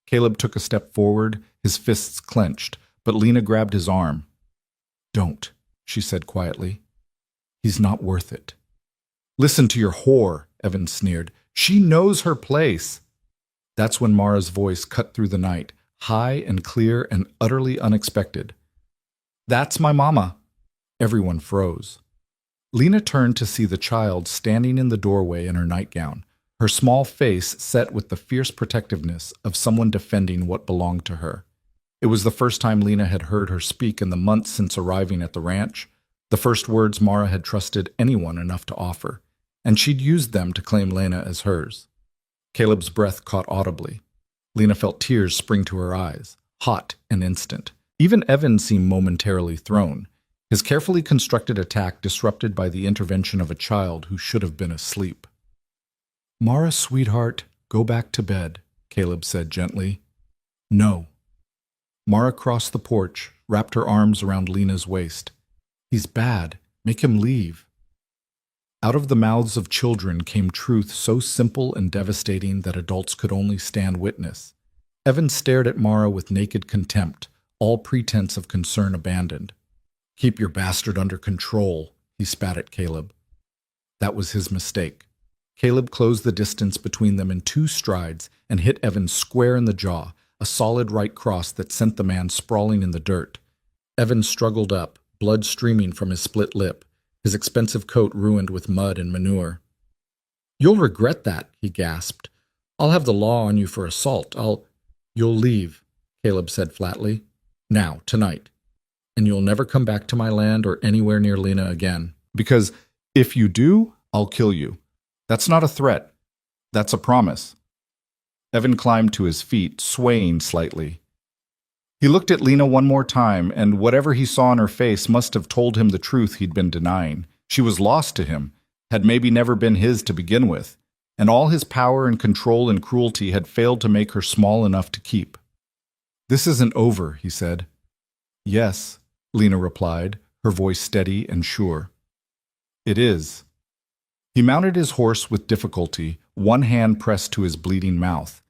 Caleb took a step forward, his fists clenched, but Lena grabbed his arm. "Don't," she said quietly. "He's not worth it." "Listen to your whore," Evan sneered. "She knows her place." That's when Mara's voice cut through the night, high and clear and utterly unexpected. "That's my mama." Everyone froze. Lena turned to see the child standing in the doorway in her nightgown, her small face set with the fierce protectiveness of someone defending what belonged to her. It was the first time Lena had heard her speak in the months since arriving at the ranch, the first words Mara had trusted anyone enough to offer, and she'd used them to claim Lena as hers. Caleb's breath caught audibly. Lena felt tears spring to her eyes, hot and instant. Even Evan seemed momentarily thrown, his carefully constructed attack disrupted by the intervention of a child who should have been asleep. "Mara, sweetheart, go back to bed," Caleb said gently. "No." Mara crossed the porch, wrapped her arms around Lena's waist. "He's bad. Make him leave." Out of the mouths of children came truth so simple and devastating that adults could only stand witness. Evan stared at Mara with naked contempt, all pretense of concern abandoned. "Keep your bastard under control," he spat at Caleb. That was his mistake. Caleb closed the distance between them in 2 strides and hit Evan square in the jaw, a solid right cross that sent the man sprawling in the dirt. Evan struggled up, blood streaming from his split lip, his expensive coat ruined with mud and manure. "You'll regret that," he gasped. "I'll have the law on you for assault. You'll leave," Caleb said flatly. "Now, tonight. And you'll never come back to my land or anywhere near Lena again. Because if you do, I'll kill you. That's not a threat. That's a promise." Evan climbed to his feet, swaying slightly. He looked at Lena one more time, and whatever he saw in her face must have told him the truth he'd been denying. She was lost to him, had maybe never been his to begin with, and all his power and control and cruelty had failed to make her small enough to keep. "This isn't over," he said. "Yes," Lena replied, her voice steady and sure. "It is." He mounted his horse with difficulty, one hand pressed to his bleeding mouth.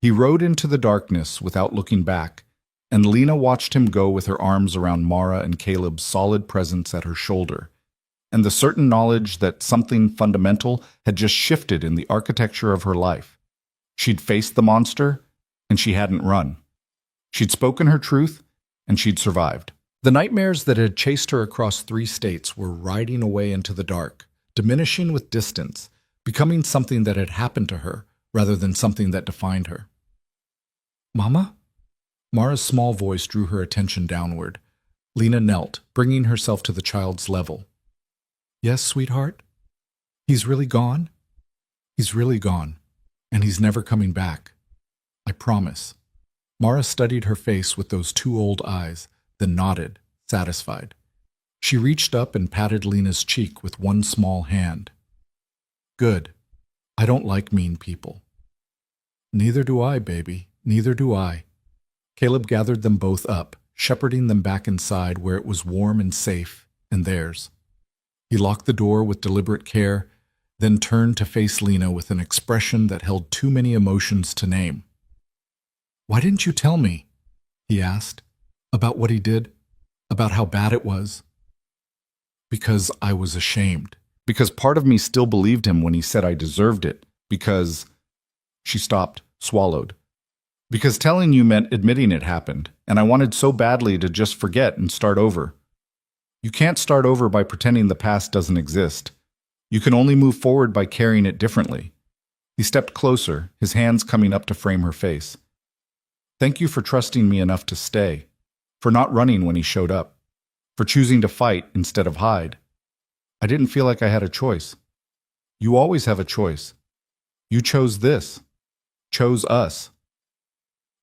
He rode into the darkness without looking back, and Lena watched him go with her arms around Mara and Caleb's solid presence at her shoulder, and the certain knowledge that something fundamental had just shifted in the architecture of her life. She'd faced the monster, and she hadn't run. She'd spoken her truth, and she'd survived. The nightmares that had chased her across 3 states were riding away into the dark, diminishing with distance, becoming something that had happened to her rather than something that defined her. "Mama?" Mara's small voice drew her attention downward. Lena knelt, bringing herself to the child's level. "Yes, sweetheart? He's really gone?" "He's really gone, and he's never coming back. I promise." Mara studied her face with those 2 old eyes, then nodded, satisfied. She reached up and patted Lena's cheek with one small hand. "Good. I don't like mean people." "Neither do I, baby. Neither do I." Caleb gathered them both up, shepherding them back inside where it was warm and safe, and theirs. He locked the door with deliberate care, then turned to face Lena with an expression that held too many emotions to name. "Why didn't you tell me?" he asked. "About what he did? About how bad it was?" "Because I was ashamed. Because part of me still believed him when he said I deserved it. Because—" She stopped, swallowed. "Because telling you meant admitting it happened, and I wanted so badly to just forget and start over. You can't start over by pretending the past doesn't exist. You can only move forward by carrying it differently." He stepped closer, his hands coming up to frame her face. "Thank you for trusting me enough to stay, for not running when he showed up, for choosing to fight instead of hide. I didn't feel like I had a choice. You always have a choice. You chose this, chose us."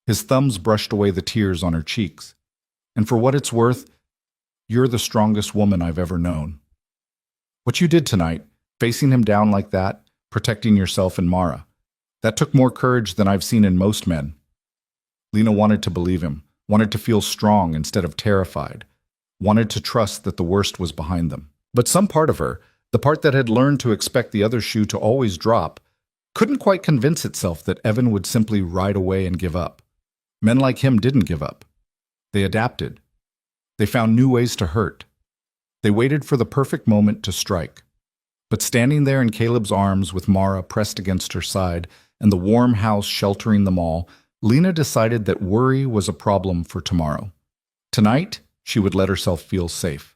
His thumbs brushed away the tears on her cheeks. "And for what it's worth, you're the strongest woman I've ever known. What you did tonight, facing him down like that, protecting yourself and Mara, that took more courage than I've seen in most men." Lena wanted to believe him, wanted to feel strong instead of terrified, wanted to trust that the worst was behind them. But some part of her, the part that had learned to expect the other shoe to always drop, couldn't quite convince itself that Evan would simply ride away and give up. Men like him didn't give up. They adapted. They found new ways to hurt. They waited for the perfect moment to strike. But standing there in Caleb's arms with Mara pressed against her side and the warm house sheltering them all, Lena decided that worry was a problem for tomorrow. Tonight, she would let herself feel safe.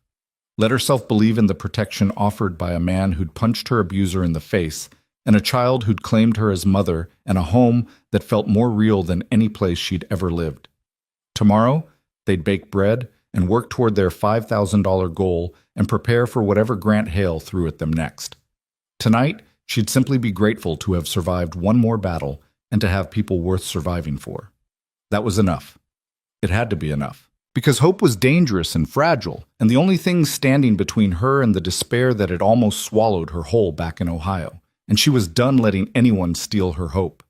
Let herself believe in the protection offered by a man who'd punched her abuser in the face, and a child who'd claimed her as mother, and a home that felt more real than any place she'd ever lived. Tomorrow, they'd bake bread and work toward their $5,000 goal and prepare for whatever Grant Hale threw at them next. Tonight, she'd simply be grateful to have survived one more battle and to have people worth surviving for. That was enough. It had to be enough. Because hope was dangerous and fragile, and the only thing standing between her and the despair that had almost swallowed her whole back in Ohio, and she was done letting anyone steal her hope.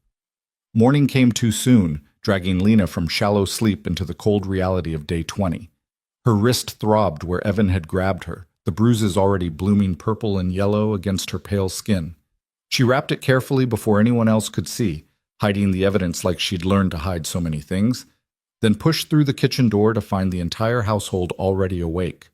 Morning came too soon, dragging Lena from shallow sleep into the cold reality of day 20. Her wrist throbbed where Evan had grabbed her, the bruises already blooming purple and yellow against her pale skin. She wrapped it carefully before anyone else could see, hiding the evidence like she'd learned to hide so many things, then pushed through the kitchen door to find the entire household already awake.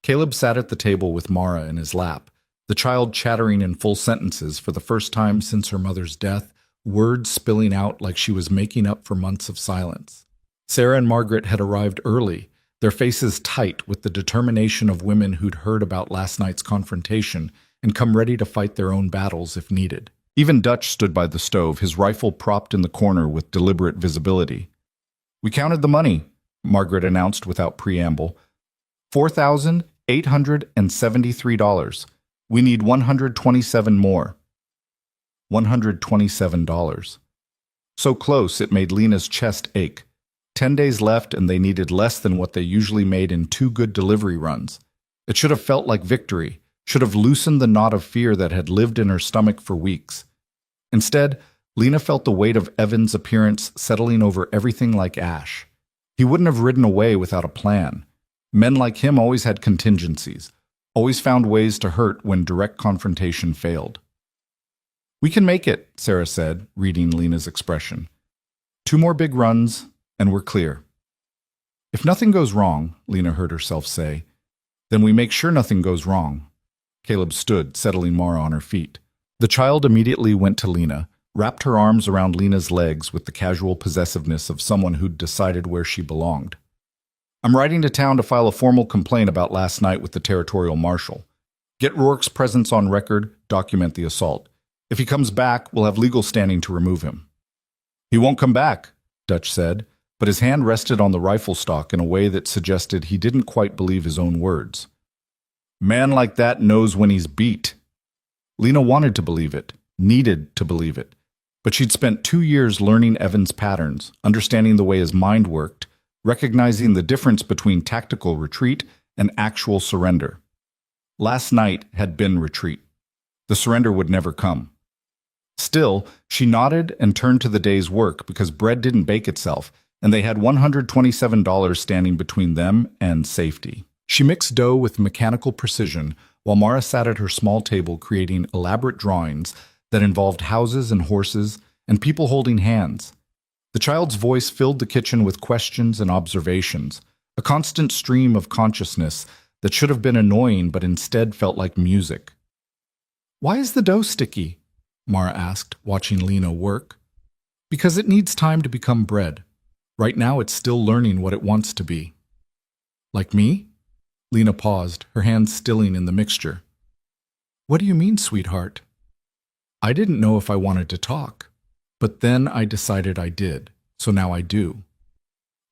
Caleb sat at the table with Mara in his lap, the child chattering in full sentences for the first time since her mother's death, words spilling out like she was making up for months of silence. Sarah and Margaret had arrived early, their faces tight with the determination of women who'd heard about last night's confrontation and come ready to fight their own battles if needed. Even Dutch stood by the stove, his rifle propped in the corner with deliberate visibility. "We counted the money," Margaret announced without preamble. $4,873. We need 127 more. $127. So close it made Lena's chest ache. 10 days left and they needed less than what they usually made in 2 good delivery runs. It should have felt like victory, should have loosened the knot of fear that had lived in her stomach for weeks. Instead, Lena felt the weight of Evan's appearance settling over everything like ash. He wouldn't have ridden away without a plan. Men like him always had contingencies, always found ways to hurt when direct confrontation failed. "We can make it," Sarah said, reading Lena's expression. "2 more big runs, and we're clear." "If nothing goes wrong," Lena heard herself say, "then we make sure nothing goes wrong." Caleb stood, settling Mara on her feet. The child immediately went to Lena, wrapped her arms around Lena's legs with the casual possessiveness of someone who'd decided where she belonged. "I'm riding to town to file a formal complaint about last night with the territorial marshal. Get Rourke's presence on record, document the assault. If he comes back, we'll have legal standing to remove him." "He won't come back," Dutch said, but his hand rested on the rifle stock in a way that suggested he didn't quite believe his own words. "Man like that knows when he's beat." Lena wanted to believe it, needed to believe it, but she'd spent 2 years learning Evan's patterns, understanding the way his mind worked, recognizing the difference between tactical retreat and actual surrender. Last night had been retreat. The surrender would never come. Still, she nodded and turned to the day's work because bread didn't bake itself, and they had $127 standing between them and safety. She mixed dough with mechanical precision while Mara sat at her small table creating elaborate drawings that involved houses and horses and people holding hands. The child's voice filled the kitchen with questions and observations, a constant stream of consciousness that should have been annoying but instead felt like music. "Why is the dough sticky?" Mara asked, watching Lena work. "Because it needs time to become bread. Right now it's still learning what it wants to be." "Like me?" Lena paused, her hands stilling in the mixture. "What do you mean, sweetheart?" "I didn't know if I wanted to talk, but then I decided I did, so now I do."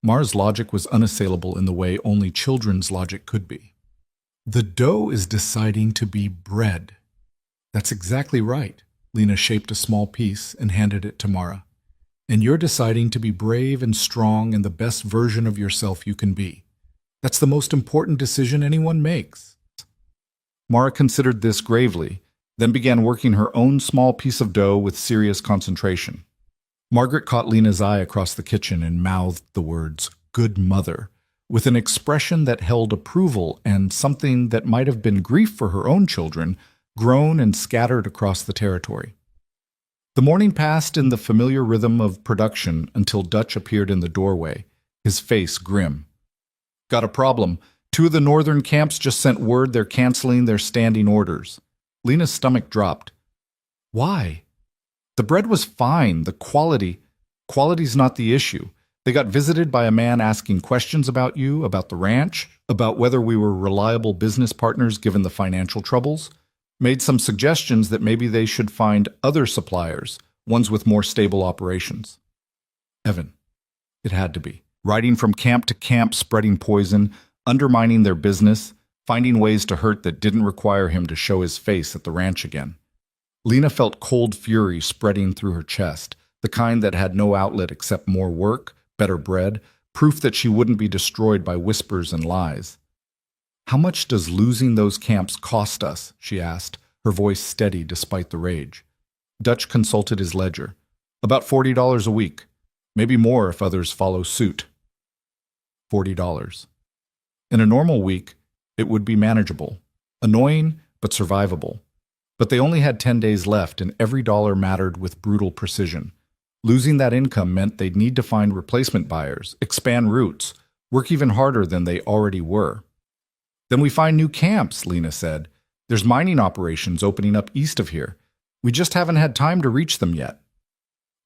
Mara's logic was unassailable in the way only children's logic could be. "The dough is deciding to be bread." "That's exactly right." Lena shaped a small piece and handed it to Mara. "And you're deciding to be brave and strong and the best version of yourself you can be. That's the most important decision anyone makes." Mara considered this gravely, then began working her own small piece of dough with serious concentration. Margaret caught Lena's eye across the kitchen and mouthed the words, "Good mother," with an expression that held approval and something that might have been grief for her own children, grown and scattered across the territory. The morning passed in the familiar rhythm of production until Dutch appeared in the doorway, his face grim. "Got a problem. 2 of the northern camps just sent word they're canceling their standing orders." Lena's stomach dropped. "Why?" "The bread was fine. The quality's not the issue. They got visited by a man asking questions about you, about the ranch, about whether we were reliable business partners given the financial troubles. Made some suggestions that maybe they should find other suppliers, ones with more stable operations." Evan. It had to be. Riding from camp to camp, spreading poison, undermining their business, finding ways to hurt that didn't require him to show his face at the ranch again. Lena felt cold fury spreading through her chest, the kind that had no outlet except more work, better bread, proof that she wouldn't be destroyed by whispers and lies. "How much does losing those camps cost us?" she asked, her voice steady despite the rage. Dutch consulted his ledger. "About $40 a week. Maybe more if others follow suit." $40. In a normal week, it would be manageable. Annoying, but survivable. But they only had 10 days left, and every dollar mattered with brutal precision. Losing that income meant they'd need to find replacement buyers, expand routes, work even harder than they already were. "Then we find new camps," Lena said. There's mining operations opening up east of here. We just haven't had time to reach them yet.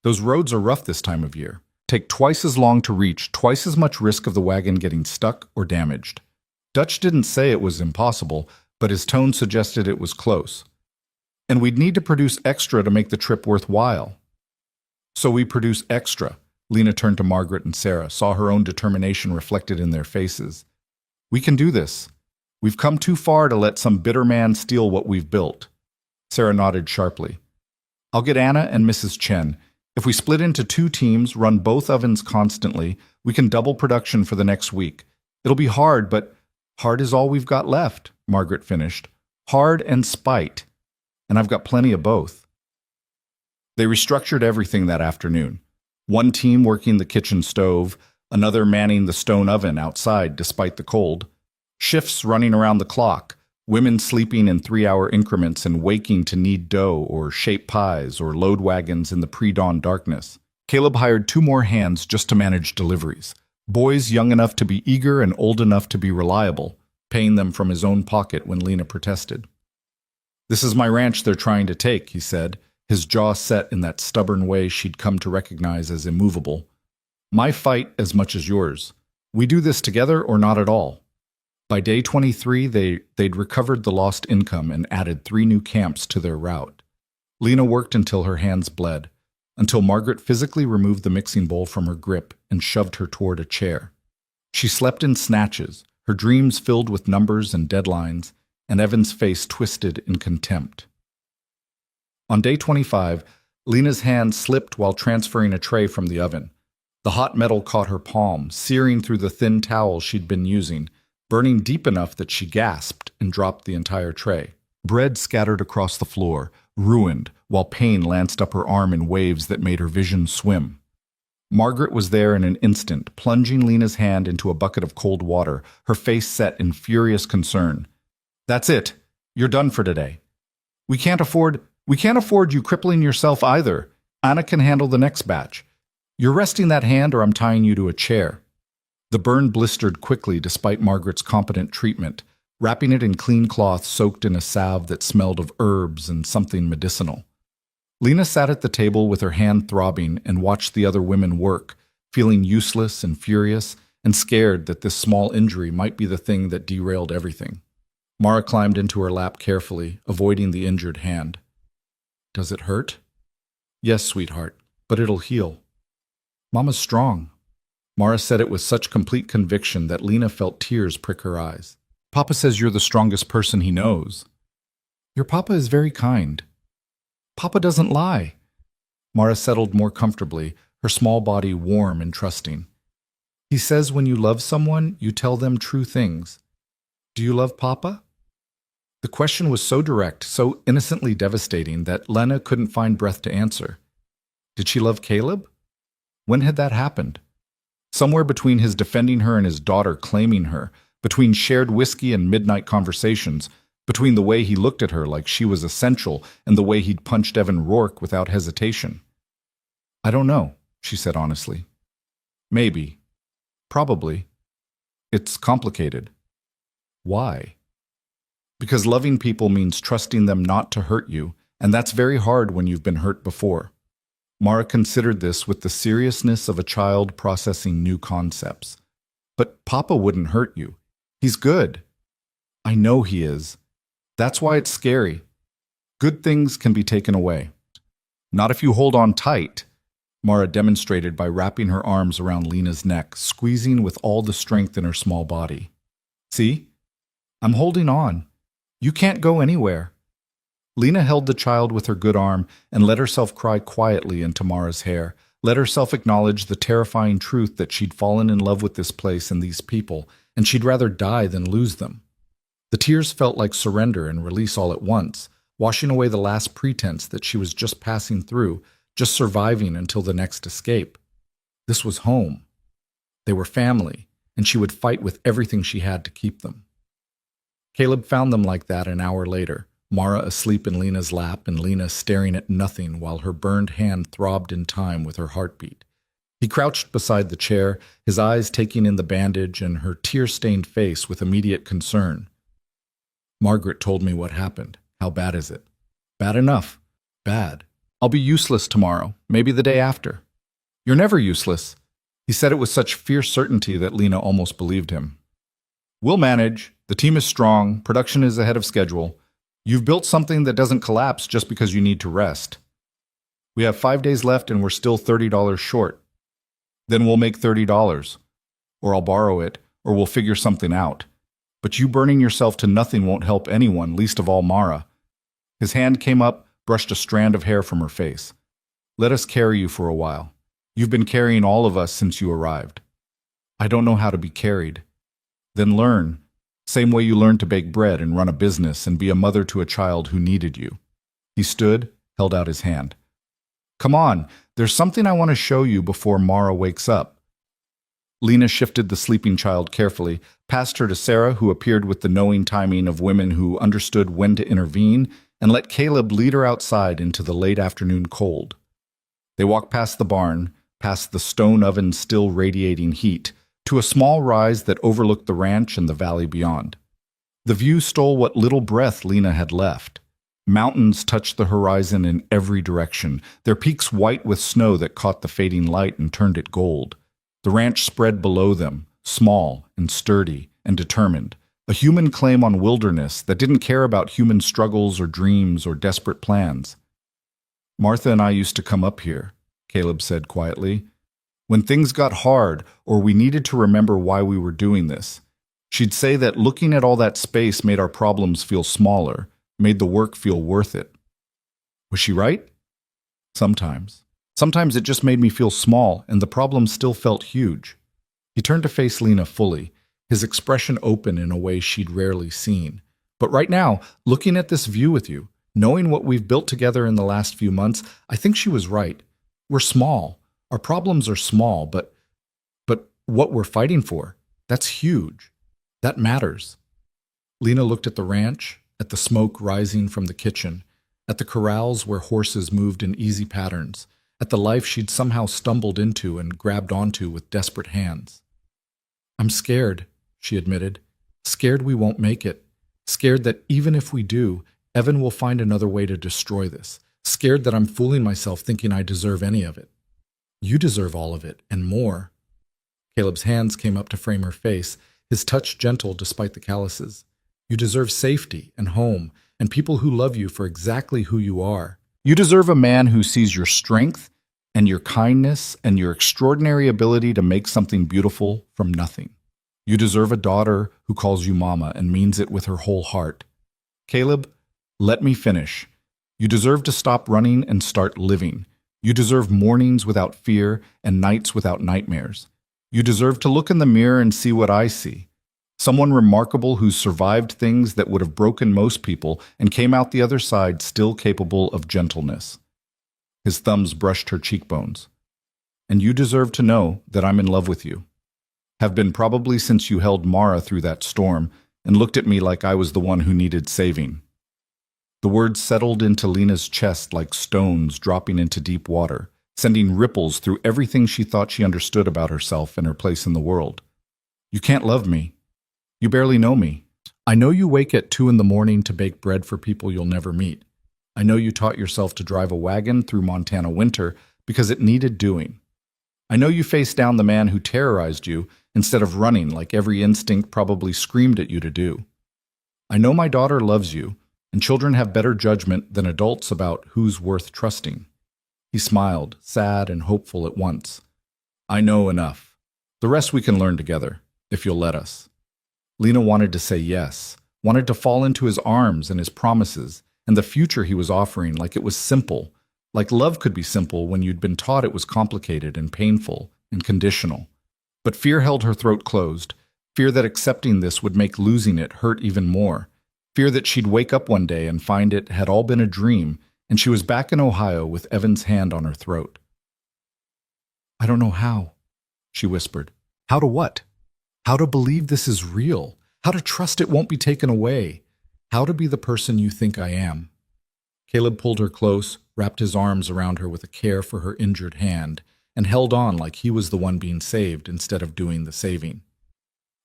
Those roads are rough this time of year. Take twice as long to reach, twice as much risk of the wagon getting stuck or damaged. Dutch didn't say it was impossible, but his tone suggested it was close. And we'd need to produce extra to make the trip worthwhile. So we produce extra. Lena turned to Margaret and Sarah, saw her own determination reflected in their faces. We can do this. We've come too far to let some bitter man steal what we've built. Sarah nodded sharply. I'll get Anna and Mrs. Chen. If we split into 2 teams, run both ovens constantly, we can double production for the next week. It'll be hard, but hard is all we've got left, Margaret finished. Hard and spite. And I've got plenty of both. They restructured everything that afternoon. One team working the kitchen stove, another manning the stone oven outside despite the cold. Shifts running around the clock, women sleeping in 3-hour increments and waking to knead dough or shape pies or load wagons in the pre-dawn darkness. Caleb hired 2 more hands just to manage deliveries. Boys young enough to be eager and old enough to be reliable, paying them from his own pocket when Lena protested. This is my ranch they're trying to take, he said, his jaw set in that stubborn way she'd come to recognize as immovable. My fight as much as yours. We do this together or not at all. By day 23, they'd recovered the lost income and added 3 new camps to their route. Lena worked until her hands bled, until Margaret physically removed the mixing bowl from her grip and shoved her toward a chair. She slept in snatches, her dreams filled with numbers and deadlines, and Evan's face twisted in contempt. On day 25, Lena's hand slipped while transferring a tray from the oven. The hot metal caught her palm, searing through the thin towel she'd been using, burning deep enough that she gasped and dropped the entire tray. Bread scattered across the floor, ruined, while pain lanced up her arm in waves that made her vision swim. Margaret was there in an instant, plunging Lena's hand into a bucket of cold water, her face set in furious concern. That's it. You're done for today. We can't afford you crippling yourself either. Anna can handle the next batch. You're resting that hand or I'm tying you to a chair. The burn blistered quickly despite Margaret's competent treatment, wrapping it in clean cloth soaked in a salve that smelled of herbs and something medicinal. Lena sat at the table with her hand throbbing and watched the other women work, feeling useless and furious and scared that this small injury might be the thing that derailed everything. Mara climbed into her lap carefully, avoiding the injured hand. Does it hurt? Yes, sweetheart, but it'll heal. Mama's strong. Mara said it with such complete conviction that Lena felt tears prick her eyes. Papa says you're the strongest person he knows. Your papa is very kind. Papa doesn't lie. Mara settled more comfortably, her small body warm and trusting. He says when you love someone, you tell them true things. Do you love Papa? The question was so direct, so innocently devastating that Lena couldn't find breath to answer. Did she love Caleb? When had that happened? Somewhere between his defending her and his daughter claiming her, between shared whiskey and midnight conversations, between the way he looked at her like she was essential and the way he'd punched Evan Rourke without hesitation. I don't know, she said honestly. Maybe. Probably. It's complicated. Why? Because loving people means trusting them not to hurt you, and that's very hard when you've been hurt before. Mara considered this with the seriousness of a child processing new concepts. But Papa wouldn't hurt you. He's good. I know he is. That's why it's scary. Good things can be taken away. Not if you hold on tight, Mara demonstrated by wrapping her arms around Lena's neck, squeezing with all the strength in her small body. See? I'm holding on. You can't go anywhere. Lena held the child with her good arm and let herself cry quietly into Mara's hair, let herself acknowledge the terrifying truth that she'd fallen in love with this place and these people, and she'd rather die than lose them. The tears felt like surrender and release all at once, washing away the last pretense that she was just passing through, just surviving until the next escape. This was home. They were family, and she would fight with everything she had to keep them. Caleb found them like that an hour later, Mara asleep in Lena's lap and Lena staring at nothing while her burned hand throbbed in time with her heartbeat. He crouched beside the chair, his eyes taking in the bandage and her tear-stained face with immediate concern. Margaret told me what happened. How bad is it? Bad enough. Bad. I'll be useless tomorrow, maybe the day after. You're never useless. He said it with such fierce certainty that Lena almost believed him. We'll manage. The team is strong. Production is ahead of schedule. You've built something that doesn't collapse just because you need to rest. We have 5 days left and we're still $30 short. Then we'll make $30. Or I'll borrow it, or we'll figure something out. But you burning yourself to nothing won't help anyone, least of all Mara. His hand came up, brushed a strand of hair from her face. Let us carry you for a while. You've been carrying all of us since you arrived. I don't know how to be carried. Then learn. Same way you learned to bake bread and run a business and be a mother to a child who needed you. He stood, held out his hand. Come on, there's something I want to show you before Mara wakes up. Lena shifted the sleeping child carefully, passed her to Sarah, who appeared with the knowing timing of women who understood when to intervene, and let Caleb lead her outside into the late afternoon cold. They walked past the barn, past the stone oven still radiating heat, to a small rise that overlooked the ranch and the valley beyond. The view stole what little breath Lena had left. Mountains touched the horizon in every direction, their peaks white with snow that caught the fading light and turned it gold. The ranch spread below them, small and sturdy and determined, a human claim on wilderness that didn't care about human struggles or dreams or desperate plans. Martha and I used to come up here, Caleb said quietly. When things got hard or we needed to remember why we were doing this, she'd say that looking at all that space made our problems feel smaller, made the work feel worth it. Was she right? Sometimes. Sometimes it just made me feel small, and the problem still felt huge. He turned to face Lena fully, his expression open in a way she'd rarely seen. But right now, looking at this view with you, knowing what we've built together in the last few months, I think she was right. We're small. Our problems are small, but what we're fighting for, that's huge. That matters. Lena looked at the ranch, at the smoke rising from the kitchen, at the corrals where horses moved in easy patterns, at the life she'd somehow stumbled into and grabbed onto with desperate hands. I'm scared, she admitted. Scared we won't make it. Scared that even if we do, Evan will find another way to destroy this. Scared that I'm fooling myself thinking I deserve any of it. You deserve all of it, and more. Caleb's hands came up to frame her face, his touch gentle despite the calluses. You deserve safety and home, and people who love you for exactly who you are. You deserve a man who sees your strength and your kindness and your extraordinary ability to make something beautiful from nothing. You deserve a daughter who calls you mama and means it with her whole heart. Caleb, let me finish. You deserve to stop running and start living. You deserve mornings without fear and nights without nightmares. You deserve to look in the mirror and see what I see. Someone remarkable who's survived things that would have broken most people and came out the other side still capable of gentleness. His thumbs brushed her cheekbones. And you deserve to know that I'm in love with you. Have been probably since you held Mara through that storm and looked at me like I was the one who needed saving. The words settled into Lena's chest like stones dropping into deep water, sending ripples through everything she thought she understood about herself and her place in the world. You can't love me. You barely know me. I know you wake at 2 a.m. to bake bread for people you'll never meet. I know you taught yourself to drive a wagon through Montana winter because it needed doing. I know you faced down the man who terrorized you instead of running like every instinct probably screamed at you to do. I know my daughter loves you, and children have better judgment than adults about who's worth trusting. He smiled, sad and hopeful at once. I know enough. The rest we can learn together, if you'll let us. Lena wanted to say yes, wanted to fall into his arms and his promises, and the future he was offering like it was simple, like love could be simple when you'd been taught it was complicated and painful and conditional. But fear held her throat closed, fear that accepting this would make losing it hurt even more, fear that she'd wake up one day and find it had all been a dream and she was back in Ohio with Evan's hand on her throat. I don't know how, she whispered. How to what? How to believe this is real? How to trust it won't be taken away? How to be the person you think I am? Caleb pulled her close, wrapped his arms around her with a care for her injured hand, and held on like he was the one being saved instead of doing the saving.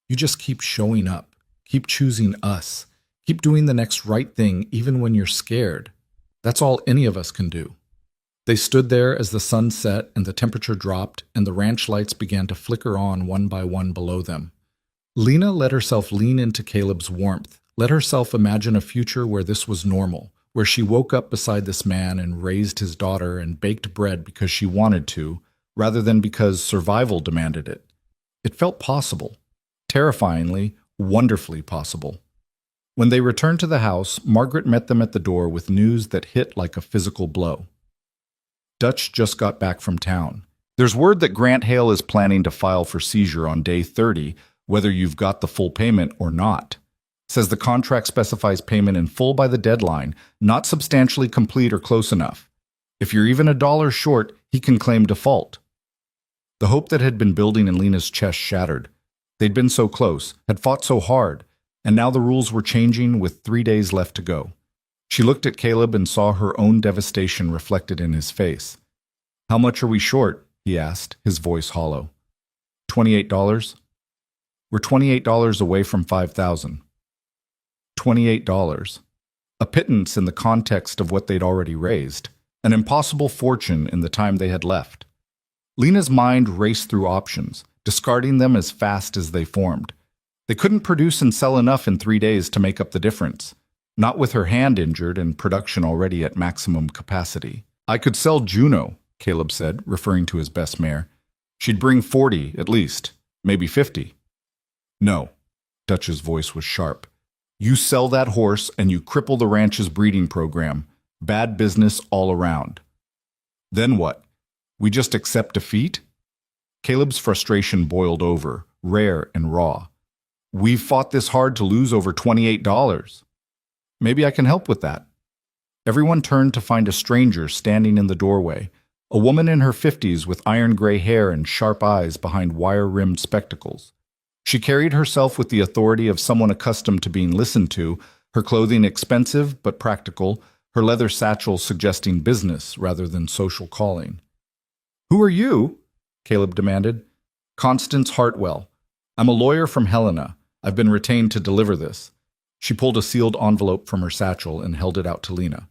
You just keep showing up, keep choosing us, Keep doing the next right thing even when you're scared. That's all any of us can do. They stood there as the sun set and the temperature dropped and the ranch lights began to flicker on one by one below them. Lena let herself lean into Caleb's warmth, let herself imagine a future where this was normal, where she woke up beside this man and raised his daughter and baked bread because she wanted to, rather than because survival demanded it. It felt possible. Terrifyingly, wonderfully possible. When they returned to the house, Margaret met them at the door with news that hit like a physical blow. Dutch just got back from town. There's word that Grant Hale is planning to file for seizure on day 30, whether you've got the full payment or not. Says the contract specifies payment in full by the deadline, not substantially complete or close enough. If you're even $1 short, he can claim default. The hope that had been building in Lena's chest shattered. They'd been so close, had fought so hard, and now the rules were changing with 3 days left to go. She looked at Caleb and saw her own devastation reflected in his face. "How much are we short?" he asked, his voice hollow. $28? We're $28 away from $5,000. $28. A pittance in the context of what they'd already raised. An impossible fortune in the time they had left. Lena's mind raced through options, discarding them as fast as they formed. They couldn't produce and sell enough in 3 days to make up the difference. Not with her hand injured and production already at maximum capacity. "I could sell Juno," Caleb said, referring to his best mare. "She'd bring 40, at least. Maybe 50. "No." Dutch's voice was sharp. "You sell that horse and you cripple the ranch's breeding program. Bad business all around." "Then what? We just accept defeat?" Caleb's frustration boiled over, rare and raw. "We've fought this hard to lose over $28. Maybe I can help with that." Everyone turned to find a stranger standing in the doorway, a woman in her 50s with iron-gray hair and sharp eyes behind wire-rimmed spectacles. She carried herself with the authority of someone accustomed to being listened to, her clothing expensive but practical, her leather satchel suggesting business rather than social calling. "Who are you?" Caleb demanded. "Constance Hartwell. I'm a lawyer from Helena. I've been retained to deliver this." She pulled a sealed envelope from her satchel and held it out to Lena.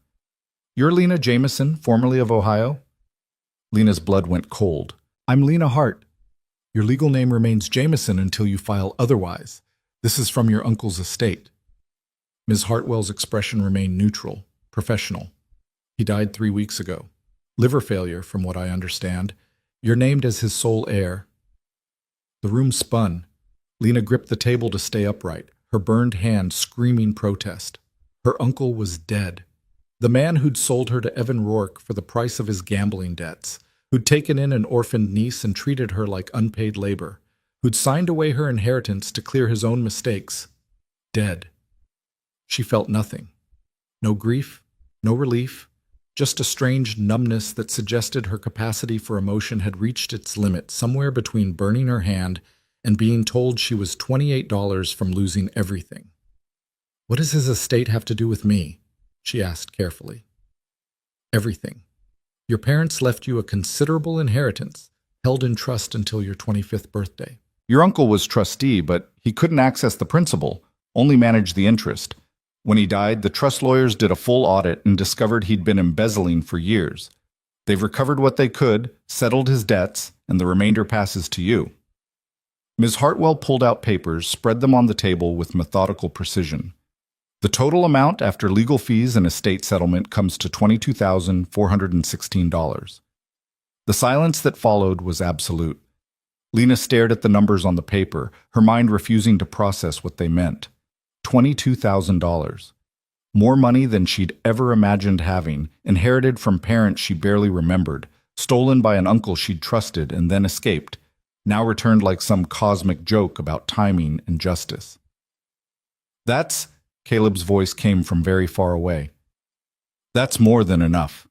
"You're Lena Jameson, formerly of Ohio?" Lena's blood went cold. "I'm Lena Hart. Your legal name remains Jameson until you file otherwise. This is from your uncle's estate." Ms. Hartwell's expression remained neutral, professional. "He died 3 weeks ago. Liver failure, from what I understand. You're named as his sole heir." The room spun. Lena gripped the table to stay upright, her burned hand screaming protest. Her uncle was dead. The man who'd sold her to Evan Rourke for the price of his gambling debts, who'd taken in an orphaned niece and treated her like unpaid labor, who'd signed away her inheritance to clear his own mistakes. Dead. She felt nothing. No grief, no relief, just a strange numbness that suggested her capacity for emotion had reached its limit somewhere between burning her hand and being told she was $28 from losing everything. "What does his estate have to do with me?" she asked carefully. "Everything. Your parents left you a considerable inheritance, held in trust until your 25th birthday. Your uncle was trustee, but he couldn't access the principal, only manage the interest. When he died, the trust lawyers did a full audit and discovered he'd been embezzling for years. They've recovered what they could, settled his debts, and the remainder passes to you." Ms. Hartwell pulled out papers, spread them on the table with methodical precision. "The total amount after legal fees and estate settlement comes to $22,416. The silence that followed was absolute. Lena stared at the numbers on the paper, her mind refusing to process what they meant. $22,000. More money than she'd ever imagined having, inherited from parents she barely remembered, stolen by an uncle she'd trusted and then escaped, now returned like some cosmic joke about timing and justice. "That's," Caleb's voice came from very far away. "That's more than enough."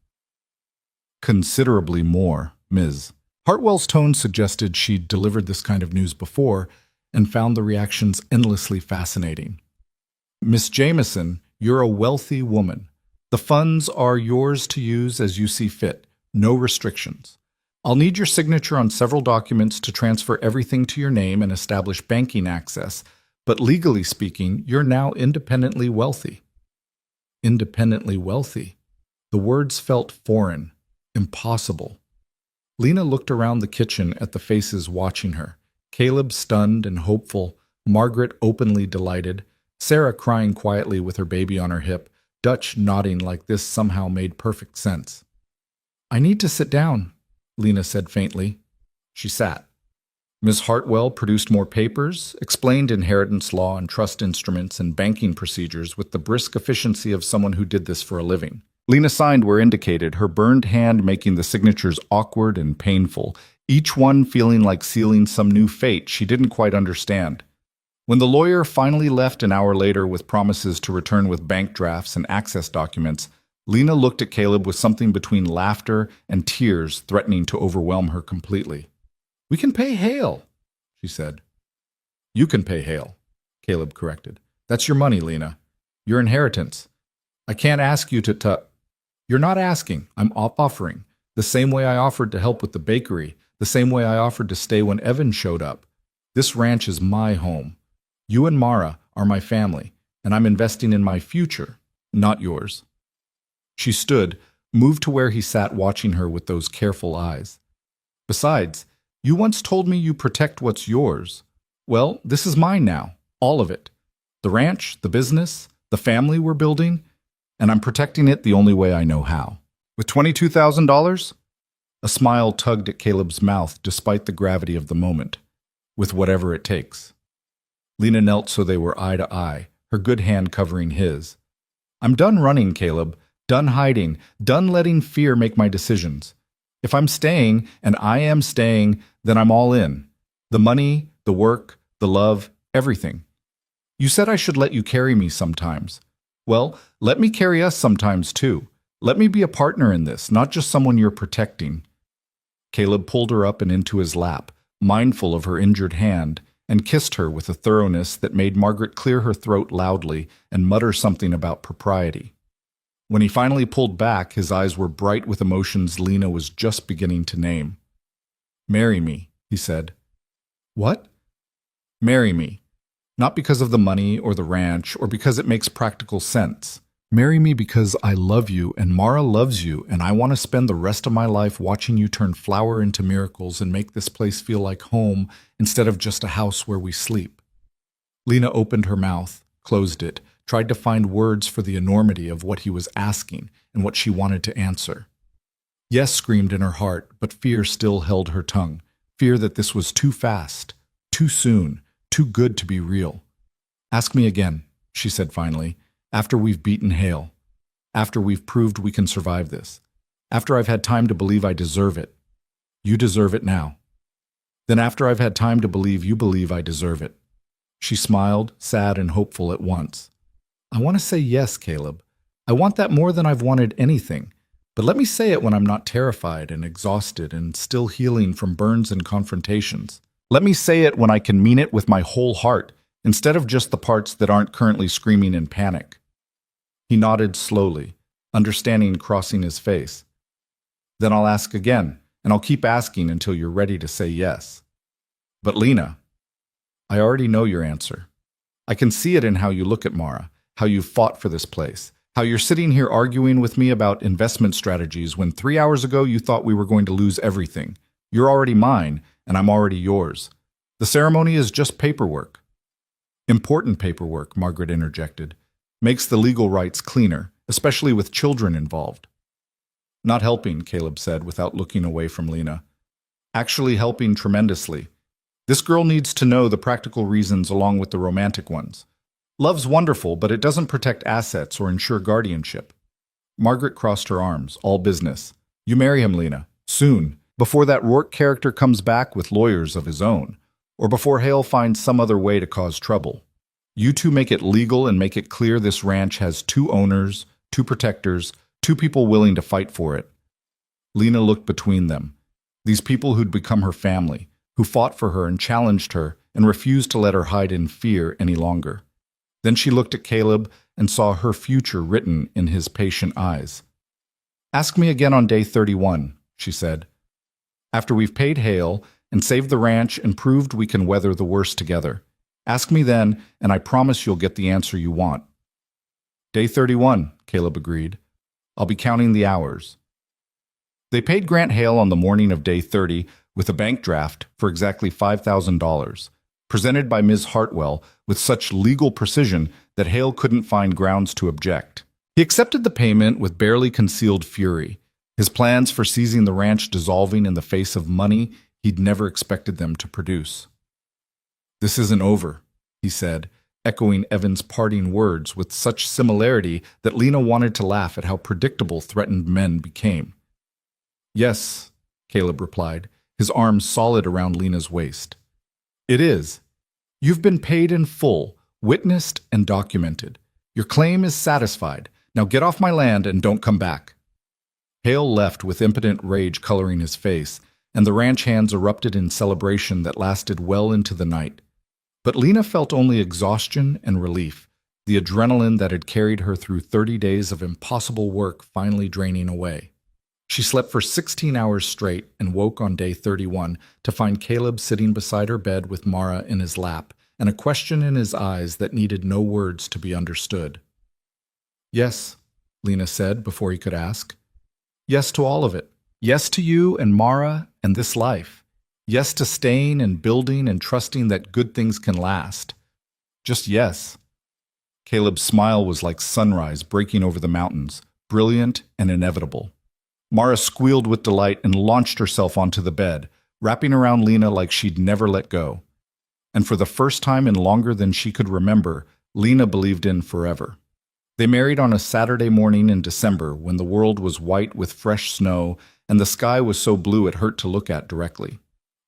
"Considerably more, Ms." Hartwell's tone suggested she'd delivered this kind of news before and found the reactions endlessly fascinating. "Miss Jameson, you're a wealthy woman. The funds are yours to use as you see fit, no restrictions. I'll need your signature on several documents to transfer everything to your name and establish banking access, But legally speaking, you're now independently wealthy. Independently wealthy. The words felt foreign, impossible. Lena looked around the kitchen at the faces watching her. Caleb stunned and hopeful, Margaret openly delighted, Sarah crying quietly with her baby on her hip, Dutch nodding like this somehow made perfect sense. "I need to sit down," Lena said faintly. She sat. Miss Hartwell produced more papers, explained inheritance law and trust instruments and banking procedures with the brisk efficiency of someone who did this for a living. Lena signed where indicated, her burned hand making the signatures awkward and painful, each one feeling like sealing some new fate she didn't quite understand. When the lawyer finally left an hour later with promises to return with bank drafts and access documents, Lena looked at Caleb with something between laughter and tears threatening to overwhelm her completely. "We can pay Hale," she said. "You can pay Hale," Caleb corrected. "That's your money, Lena. Your inheritance. I can't ask you to. You're not asking. I'm offering. The same way I offered to help with the bakery, the same way I offered to stay when Evan showed up. This ranch is my home. You and Mara are my family, and I'm investing in my future, not yours." She stood, moved to where he sat watching her with those careful eyes. "Besides, you once told me you protect what's yours. Well, this is mine now, all of it. The ranch, the business, the family we're building, and I'm protecting it the only way I know how. With $22,000? A smile tugged at Caleb's mouth despite the gravity of the moment. With whatever it takes. Lena knelt so they were eye to eye, her good hand covering his. "I'm done running, Caleb. Done hiding. Done letting fear make my decisions. If I'm staying, and I am staying, then I'm all in. The money, the work, the love, everything. You said I should let you carry me sometimes. Well, let me carry us sometimes too. Let me be a partner in this, not just someone you're protecting." Caleb pulled her up and into his lap, mindful of her injured hand, and kissed her with a thoroughness that made Margaret clear her throat loudly and mutter something about propriety. When he finally pulled back, his eyes were bright with emotions Lena was just beginning to name. "Marry me," he said. "What?" "Marry me. Not because of the money or the ranch or because it makes practical sense. Marry me because I love you and Mara loves you and I want to spend the rest of my life watching you turn flower into miracles and make this place feel like home instead of just a house where we sleep." Lena opened her mouth, closed it, tried to find words for the enormity of what he was asking and what she wanted to answer. Yes screamed in her heart, but fear still held her tongue. Fear that this was too fast, too soon, too good to be real. "Ask me again," she said finally, "after we've beaten Hale. After we've proved we can survive this. After I've had time to believe I deserve it. You deserve it now. Then after I've had time to believe you believe I deserve it." She smiled, sad and hopeful at once. "I want to say yes, Caleb. I want that more than I've wanted anything. But let me say it when I'm not terrified and exhausted and still healing from burns and confrontations. Let me say it when I can mean it with my whole heart, instead of just the parts that aren't currently screaming in panic." He nodded slowly, understanding crossing his face. "Then I'll ask again, and I'll keep asking until you're ready to say yes." "But Lena, I already know your answer. I can see it in how you look at Mara, how you've fought for this place, how you're sitting here arguing with me about investment strategies when 3 hours ago you thought we were going to lose everything. You're already mine, and I'm already yours. The ceremony is just paperwork." "Important paperwork," Margaret interjected. "Makes the legal rights cleaner, especially with children involved." "Not helping," Caleb said without looking away from Lena. "Actually helping tremendously. This girl needs to know the practical reasons along with the romantic ones. Love's wonderful, but it doesn't protect assets or ensure guardianship." Margaret crossed her arms, all business. "You marry him, Lena. Soon. Before that Rourke character comes back with lawyers of his own. Or before Hale finds some other way to cause trouble. You two make it legal and make it clear this ranch has 2 owners, 2 protectors, 2 people willing to fight for it." Lena looked between them. These people who'd become her family, who fought for her and challenged her and refused to let her hide in fear any longer. Then she looked at Caleb and saw her future written in his patient eyes. "Ask me again on day 31, she said. "After we've paid Hale and saved the ranch and proved we can weather the worst together. Ask me then, and I promise you'll get the answer you want. Day 31, Caleb agreed. I'll be counting the hours. They paid Grant Hale on the morning of day 30 with a bank draft for exactly $5,000, presented by Ms. Hartwell with such legal precision that Hale couldn't find grounds to object. He accepted the payment with barely concealed fury, his plans for seizing the ranch dissolving in the face of money he'd never expected them to produce. "This isn't over," he said, echoing Evan's parting words with such similarity that Lena wanted to laugh at how predictable threatened men became. "Yes," Caleb replied, his arms solid around Lena's waist. "It is. You've been paid in full, witnessed and documented. Your claim is satisfied. Now get off my land and don't come back." Hale left with impotent rage coloring his face, and the ranch hands erupted in celebration that lasted well into the night. But Lena felt only exhaustion and relief, the adrenaline that had carried her through 30 days of impossible work finally draining away. She slept for 16 hours straight and woke on day 31 to find Caleb sitting beside her bed with Mara in his lap and a question in his eyes that needed no words to be understood. "Yes," Lena said before he could ask. "Yes to all of it. Yes to you and Mara and this life. Yes to staying and building and trusting that good things can last. Just yes." Caleb's smile was like sunrise breaking over the mountains, brilliant and inevitable. Mara squealed with delight and launched herself onto the bed, wrapping around Lena like she'd never let go. And for the first time in longer than she could remember, Lena believed in forever. They married on a Saturday morning in December when the world was white with fresh snow and the sky was so blue it hurt to look at directly.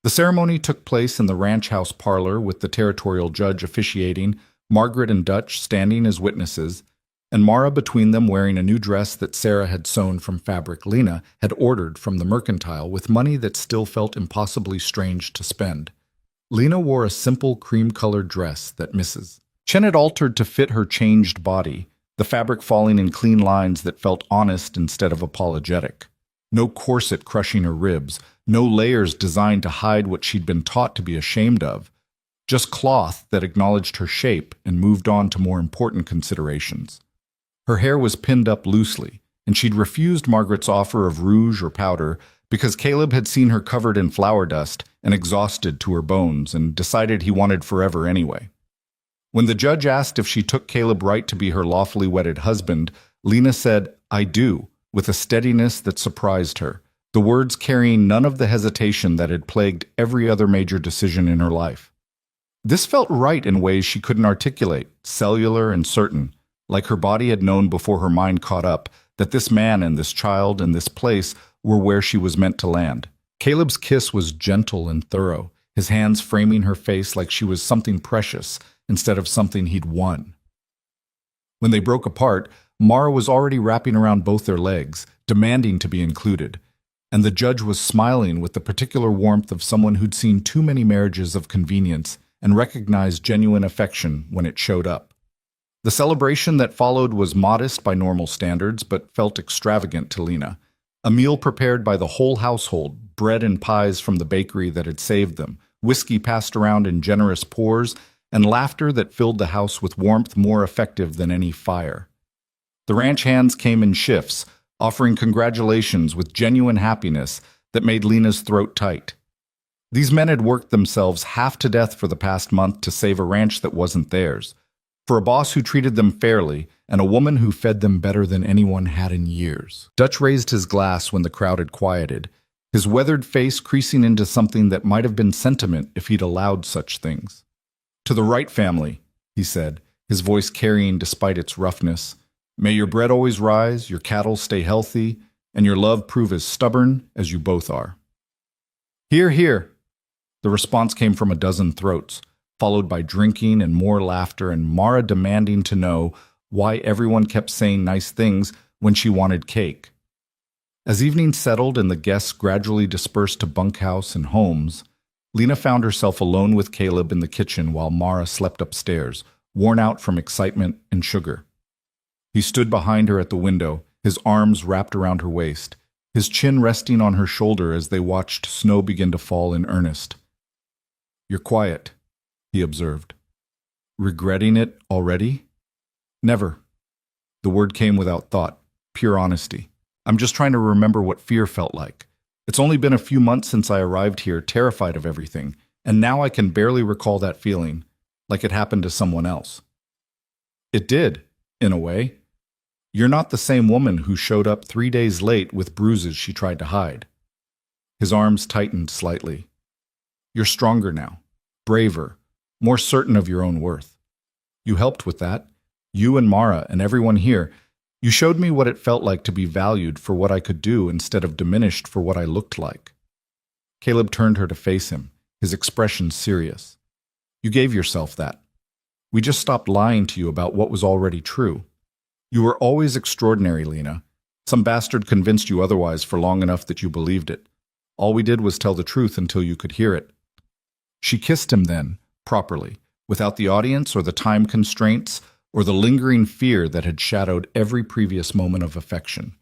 The ceremony took place in the ranch house parlor with the territorial judge officiating, Margaret and Dutch standing as witnesses, and Mara between them wearing a new dress that Sarah had sewn from fabric Lena had ordered from the mercantile with money that still felt impossibly strange to spend. Lena wore a simple cream-colored dress that Mrs. Chen had altered to fit her changed body, the fabric falling in clean lines that felt honest instead of apologetic. No corset crushing her ribs, no layers designed to hide what she'd been taught to be ashamed of, just cloth that acknowledged her shape and moved on to more important considerations. Her hair was pinned up loosely, and she'd refused Margaret's offer of rouge or powder because Caleb had seen her covered in flour dust and exhausted to her bones and decided he wanted forever anyway. When the judge asked if she took Caleb right to be her lawfully wedded husband, Lena said, "I do," with a steadiness that surprised her, the words carrying none of the hesitation that had plagued every other major decision in her life. This felt right in ways she couldn't articulate, cellular and certain, like her body had known before her mind caught up that this man and this child and this place were where she was meant to land. Caleb's kiss was gentle and thorough, his hands framing her face like she was something precious instead of something he'd won. When they broke apart, Mara was already wrapping around both their legs, demanding to be included, and the judge was smiling with the particular warmth of someone who'd seen too many marriages of convenience and recognized genuine affection when it showed up. The celebration that followed was modest by normal standards, but felt extravagant to Lena. A meal prepared by the whole household, bread and pies from the bakery that had saved them, whiskey passed around in generous pours, and laughter that filled the house with warmth more effective than any fire. The ranch hands came in shifts, offering congratulations with genuine happiness that made Lena's throat tight. These men had worked themselves half to death for the past month to save a ranch that wasn't theirs, for a boss who treated them fairly, and a woman who fed them better than anyone had in years. Dutch raised his glass when the crowd had quieted, his weathered face creasing into something that might have been sentiment if he'd allowed such things. "To the Wright family," he said, his voice carrying despite its roughness. "May your bread always rise, your cattle stay healthy, and your love prove as stubborn as you both are." "Hear, hear." The response came from a dozen throats, followed by drinking and more laughter, and Mara demanding to know why everyone kept saying nice things when she wanted cake. As evening settled and the guests gradually dispersed to bunkhouse and homes, Lena found herself alone with Caleb in the kitchen while Mara slept upstairs, worn out from excitement and sugar. He stood behind her at the window, his arms wrapped around her waist, his chin resting on her shoulder as they watched snow begin to fall in earnest. "You're quiet," he observed. Regretting it already? Never. The word came without thought, pure honesty. I'm just trying to remember what fear felt like. It's only been a few months since I arrived here, terrified of everything, and now I can barely recall that feeling, like it happened to someone else. It did, in a way. You're not the same woman who showed up 3 days late with bruises she tried to hide. His arms tightened slightly. You're stronger now, braver, more certain of your own worth. You helped with that. You and Mara and everyone here. You showed me what it felt like to be valued for what I could do instead of diminished for what I looked like. Caleb turned her to face him, his expression serious. You gave yourself that. We just stopped lying to you about what was already true. You were always extraordinary, Lena. Some bastard convinced you otherwise for long enough that you believed it. All we did was tell the truth until you could hear it. She kissed him then, properly, without the audience or the time constraints or the lingering fear that had shadowed every previous moment of affection.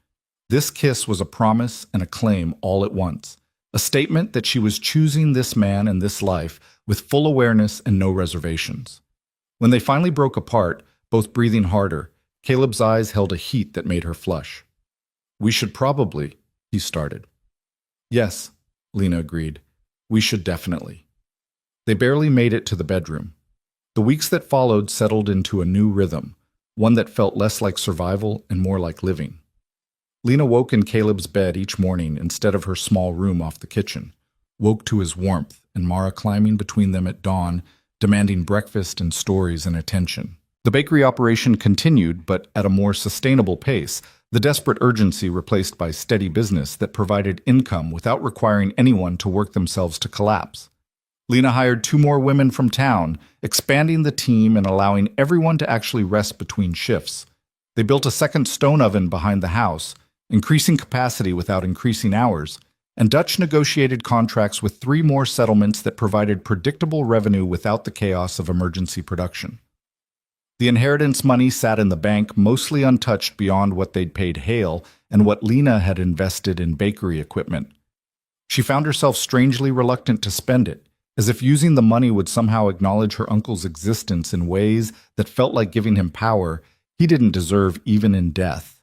This kiss was a promise and a claim all at once, a statement that she was choosing this man and this life with full awareness and no reservations. When they finally broke apart, both breathing harder, Caleb's eyes held a heat that made her flush. We should probably, he started. Yes, Lena agreed. We should definitely. They barely made it to the bedroom. The weeks that followed settled into a new rhythm, one that felt less like survival and more like living. Lena woke in Caleb's bed each morning instead of her small room off the kitchen, woke to his warmth and Mara climbing between them at dawn, demanding breakfast and stories and attention. The bakery operation continued, but at a more sustainable pace, the desperate urgency replaced by steady business that provided income without requiring anyone to work themselves to collapse. Lena hired 2 more women from town, expanding the team and allowing everyone to actually rest between shifts. They built a second stone oven behind the house, increasing capacity without increasing hours, and Dutch negotiated contracts with 3 more settlements that provided predictable revenue without the chaos of emergency production. The inheritance money sat in the bank mostly untouched beyond what they'd paid Hale and what Lena had invested in bakery equipment. She found herself strangely reluctant to spend it, as if using the money would somehow acknowledge her uncle's existence in ways that felt like giving him power he didn't deserve even in death.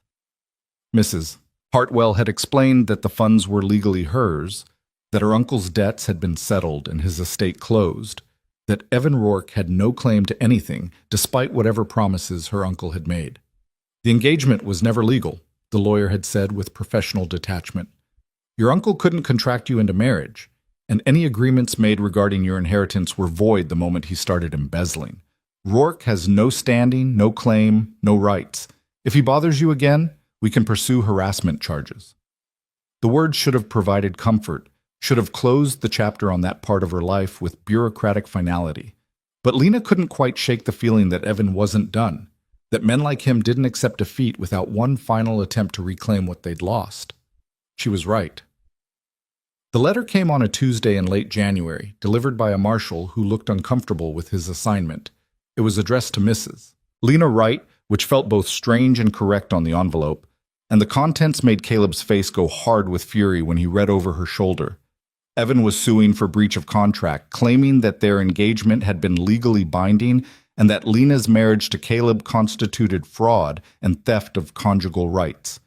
Mrs. Hartwell had explained that the funds were legally hers, that her uncle's debts had been settled and his estate closed, that Evan Rourke had no claim to anything despite whatever promises her uncle had made. The engagement was never legal, the lawyer had said with professional detachment. Your uncle couldn't contract you into marriage, and any agreements made regarding your inheritance were void the moment he started embezzling. Rourke has no standing, no claim, no rights. If he bothers you again, we can pursue harassment charges. The words should have provided comfort, should have closed the chapter on that part of her life with bureaucratic finality. But Lena couldn't quite shake the feeling that Evan wasn't done, that men like him didn't accept defeat without one final attempt to reclaim what they'd lost. She was right. The letter came on a Tuesday in late January, delivered by a marshal who looked uncomfortable with his assignment. It was addressed to Mrs. Lena Wright, which felt both strange and correct on the envelope, and the contents made Caleb's face go hard with fury when he read over her shoulder. Evan was suing for breach of contract, claiming that their engagement had been legally binding and that Lena's marriage to Caleb constituted fraud and theft of conjugal rights.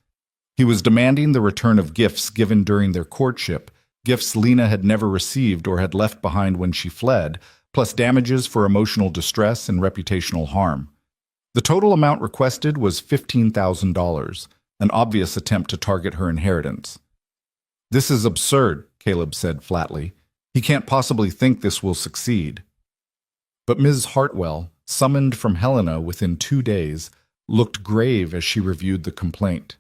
He was demanding the return of gifts given during their courtship, gifts Lena had never received or had left behind when she fled, plus damages for emotional distress and reputational harm. The total amount requested was $15,000, an obvious attempt to target her inheritance. This is absurd, Caleb said flatly. He can't possibly think this will succeed. But Ms. Hartwell, summoned from Helena within 2 days, looked grave as she reviewed the complaint.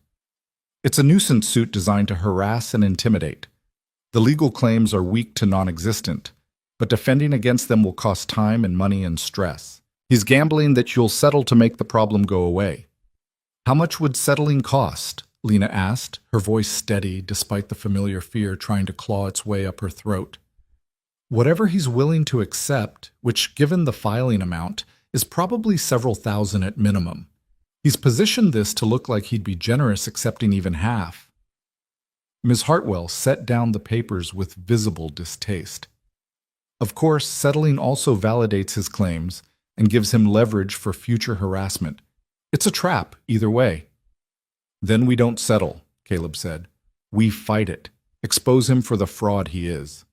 It's a nuisance suit designed to harass and intimidate. The legal claims are weak to non-existent, but defending against them will cost time and money and stress. He's gambling that you'll settle to make the problem go away. How much would settling cost? Lena asked, her voice steady despite the familiar fear trying to claw its way up her throat. Whatever he's willing to accept, which, given the filing amount, is probably several thousand at minimum. He's positioned this to look like he'd be generous accepting even half. Ms. Hartwell set down the papers with visible distaste. Of course, settling also validates his claims, and gives him leverage for future harassment. It's a trap, either way. Then we don't settle, Caleb said. We fight it. Expose him for the fraud he is.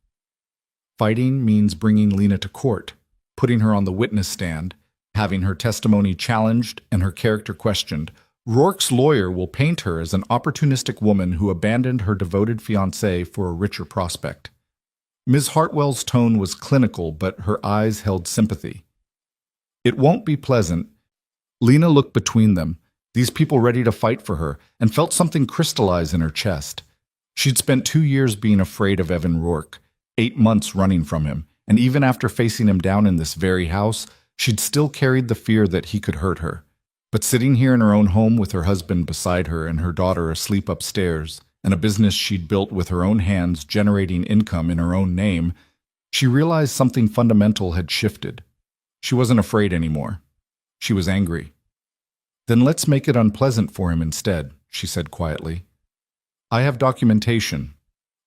Fighting means bringing Lena to court, putting her on the witness stand, having her testimony challenged and her character questioned. Rourke's lawyer will paint her as an opportunistic woman who abandoned her devoted fiancé for a richer prospect. Ms. Hartwell's tone was clinical, but her eyes held sympathy. It won't be pleasant. Lena looked between them, these people ready to fight for her, and felt something crystallize in her chest. She'd spent 2 years being afraid of Evan Rourke, 8 months running from him, and even after facing him down in this very house, she'd still carried the fear that he could hurt her. But sitting here in her own home with her husband beside her and her daughter asleep upstairs, and a business she'd built with her own hands generating income in her own name, she realized something fundamental had shifted. She wasn't afraid anymore. She was angry. Then let's make it unpleasant for him instead, she said quietly. I have documentation.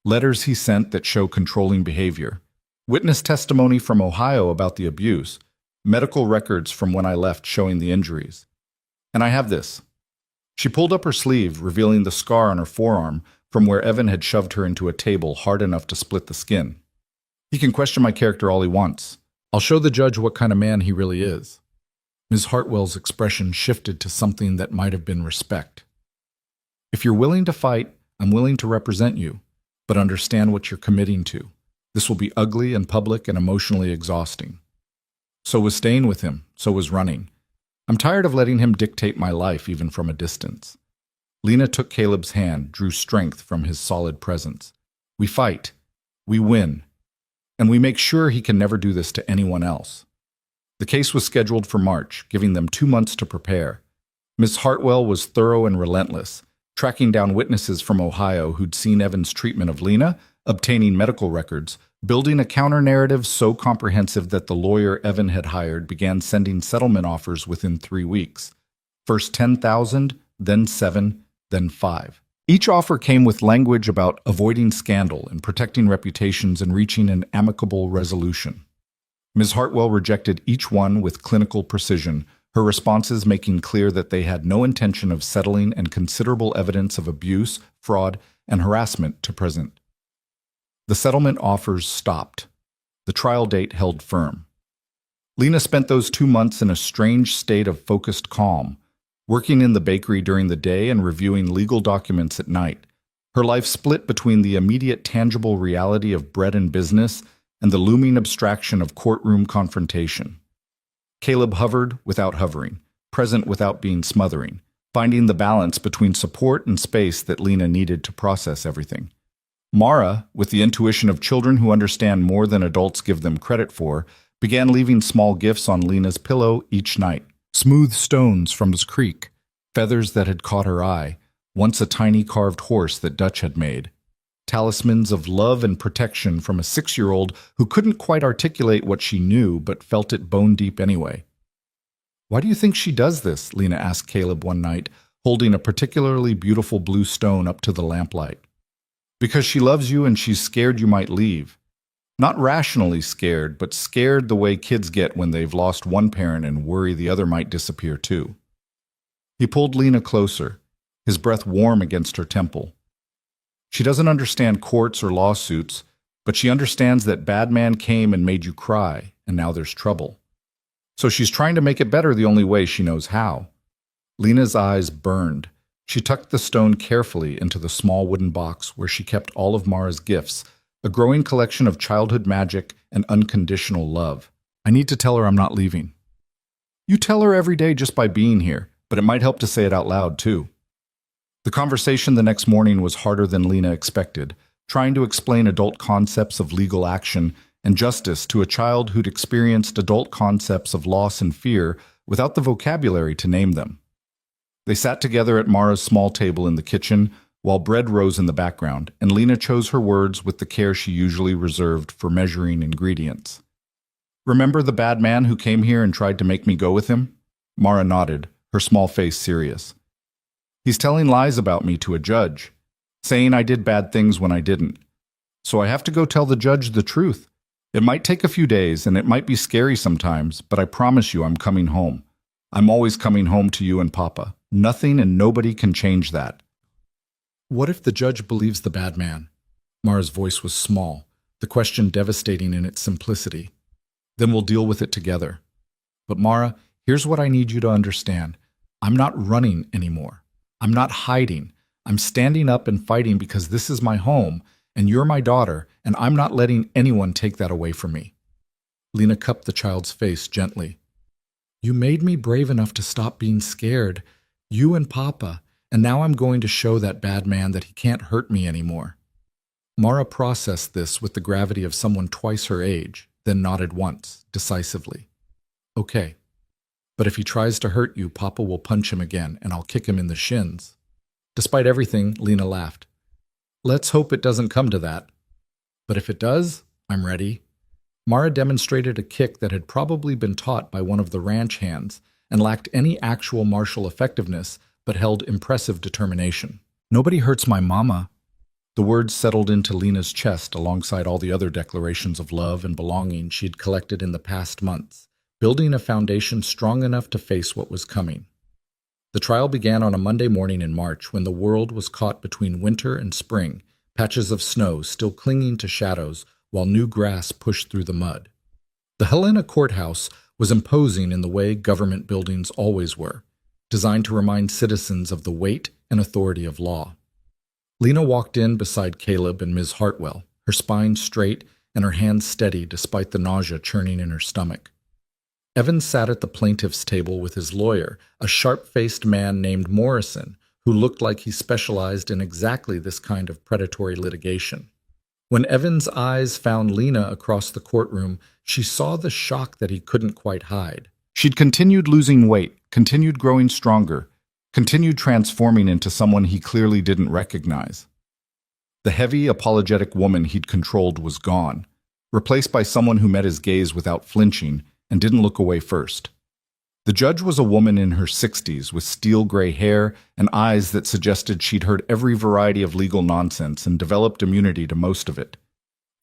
Letters he sent that show controlling behavior. Witness testimony from Ohio about the abuse. Medical records from when I left showing the injuries. And I have this. She pulled up her sleeve, revealing the scar on her forearm from where Evan had shoved her into a table hard enough to split the skin. He can question my character all he wants. I'll show the judge what kind of man he really is. Ms. Hartwell's expression shifted to something that might have been respect. If you're willing to fight, I'm willing to represent you, but understand what you're committing to. This will be ugly and public and emotionally exhausting. So was staying with him, so was running. I'm tired of letting him dictate my life even from a distance. Lena took Caleb's hand, drew strength from his solid presence. We fight. We win. And we make sure he can never do this to anyone else. The case was scheduled for March, giving them 2 months to prepare. Miss Hartwell was thorough and relentless, tracking down witnesses from Ohio who'd seen Evan's treatment of Lena, obtaining medical records, building a counter-narrative so comprehensive that the lawyer Evan had hired began sending settlement offers within 3 weeks. First 10,000, then 7, then 5. Each offer came with language about avoiding scandal and protecting reputations and reaching an amicable resolution. Ms. Hartwell rejected each one with clinical precision, her responses making clear that they had no intention of settling and considerable evidence of abuse, fraud, and harassment to present. The settlement offers stopped. The trial date held firm. Lena spent those 2 months in a strange state of focused calm, working in the bakery during the day and reviewing legal documents at night. Her life split between the immediate tangible reality of bread and business and the looming abstraction of courtroom confrontation. Caleb hovered without hovering, present without being smothering, finding the balance between support and space that Lena needed to process everything. Mara, with the intuition of children who understand more than adults give them credit for, began leaving small gifts on Lena's pillow each night. Smooth stones from his creek, feathers that had caught her eye, once a tiny carved horse that Dutch had made. Talismans of love and protection from a 6-year-old who couldn't quite articulate what she knew but felt it bone deep anyway. Why do you think she does this? Lena asked Caleb one night, holding a particularly beautiful blue stone up to the lamplight. Because she loves you and she's scared you might leave. Not rationally scared, but scared the way kids get when they've lost one parent and worry the other might disappear too. He pulled Lena closer, his breath warm against her temple. She doesn't understand courts or lawsuits, but she understands that bad man came and made you cry, and now there's trouble. So she's trying to make it better the only way she knows how. Lena's eyes burned. She tucked the stone carefully into the small wooden box where she kept all of Mara's gifts, a growing collection of childhood magic and unconditional love. I need to tell her I'm not leaving. You tell her every day just by being here, but it might help to say it out loud too. The conversation the next morning was harder than Lena expected, trying to explain adult concepts of legal action and justice to a child who'd experienced adult concepts of loss and fear without the vocabulary to name them. They sat together at Mara's small table in the kitchen, while bread rose in the background, and Lena chose her words with the care she usually reserved for measuring ingredients. Remember the bad man who came here and tried to make me go with him? Mara nodded, her small face serious. He's telling lies about me to a judge, saying I did bad things when I didn't. So I have to go tell the judge the truth. It might take a few days, and it might be scary sometimes, but I promise you I'm coming home. I'm always coming home to you and Papa. Nothing and nobody can change that." What if the judge believes the bad man? Mara's voice was small, the question devastating in its simplicity. "Then we'll deal with it together." But Mara, here's what I need you to understand. I'm not running anymore. I'm not hiding. I'm standing up and fighting because this is my home, and you're my daughter, and I'm not letting anyone take that away from me. Lena cupped the child's face gently. You made me brave enough to stop being scared, you and Papa, and now I'm going to show that bad man that he can't hurt me anymore. Mara processed this with the gravity of someone twice her age, then nodded once, decisively. Okay, but if he tries to hurt you, Papa will punch him again, and I'll kick him in the shins. Despite everything, Lena laughed. Let's hope it doesn't come to that. But if it does, I'm ready. Mara demonstrated a kick that had probably been taught by one of the ranch hands and lacked any actual martial effectiveness, but held impressive determination. Nobody hurts my mama. The words settled into Lena's chest alongside all the other declarations of love and belonging she'd collected in the past months, building a foundation strong enough to face what was coming. The trial began on a Monday morning in March when the world was caught between winter and spring, patches of snow still clinging to shadows while new grass pushed through the mud. The Helena courthouse was imposing in the way government buildings always were, designed to remind citizens of the weight and authority of law. Lena walked in beside Caleb and Ms. Hartwell, her spine straight and her hands steady despite the nausea churning in her stomach. Evan sat at the plaintiff's table with his lawyer, a sharp-faced man named Morrison, who looked like he specialized in exactly this kind of predatory litigation. When Evan's eyes found Lena across the courtroom, she saw the shock that he couldn't quite hide. She'd continued losing weight, continued growing stronger, continued transforming into someone he clearly didn't recognize. The heavy, apologetic woman he'd controlled was gone, replaced by someone who met his gaze without flinching and didn't look away first. The judge was a woman in her 60s with steel gray hair and eyes that suggested she'd heard every variety of legal nonsense and developed immunity to most of it.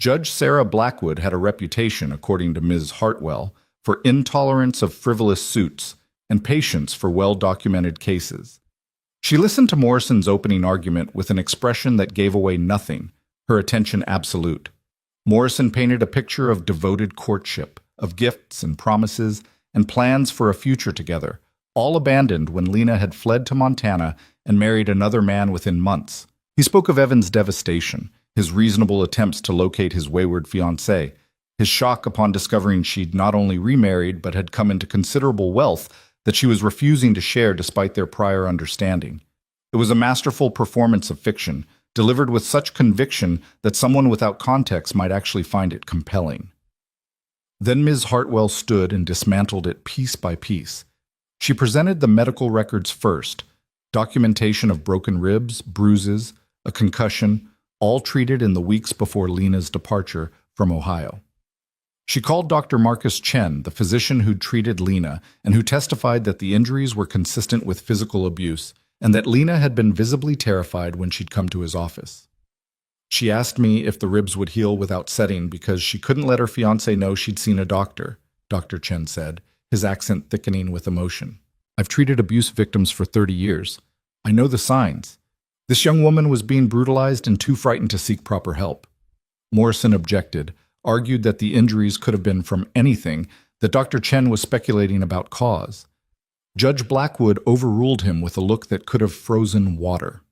Judge Sarah Blackwood had a reputation, according to Ms. Hartwell, for intolerance of frivolous suits and patience for well-documented cases. She listened to Morrison's opening argument with an expression that gave away nothing, her attention absolute. Morrison painted a picture of devoted courtship, of gifts and promises and plans for a future together, all abandoned when Lena had fled to Montana and married another man within months. He spoke of Evan's devastation, his reasonable attempts to locate his wayward fiancée, his shock upon discovering she'd not only remarried but had come into considerable wealth that she was refusing to share despite their prior understanding. It was a masterful performance of fiction, delivered with such conviction that someone without context might actually find it compelling. Then Ms. Hartwell stood and dismantled it piece by piece. She presented the medical records first, documentation of broken ribs, bruises, a concussion, all treated in the weeks before Lena's departure from Ohio. She called Dr. Marcus Chen, the physician who'd treated Lena and who testified that the injuries were consistent with physical abuse and that Lena had been visibly terrified when she'd come to his office. She asked me if the ribs would heal without setting because she couldn't let her fiancé know she'd seen a doctor, Dr. Chen said, his accent thickening with emotion. I've treated abuse victims for 30 years. I know the signs. This young woman was being brutalized and too frightened to seek proper help. Morrison objected, argued that the injuries could have been from anything, that Dr. Chen was speculating about cause. Judge Blackwood overruled him with a look that could have frozen water.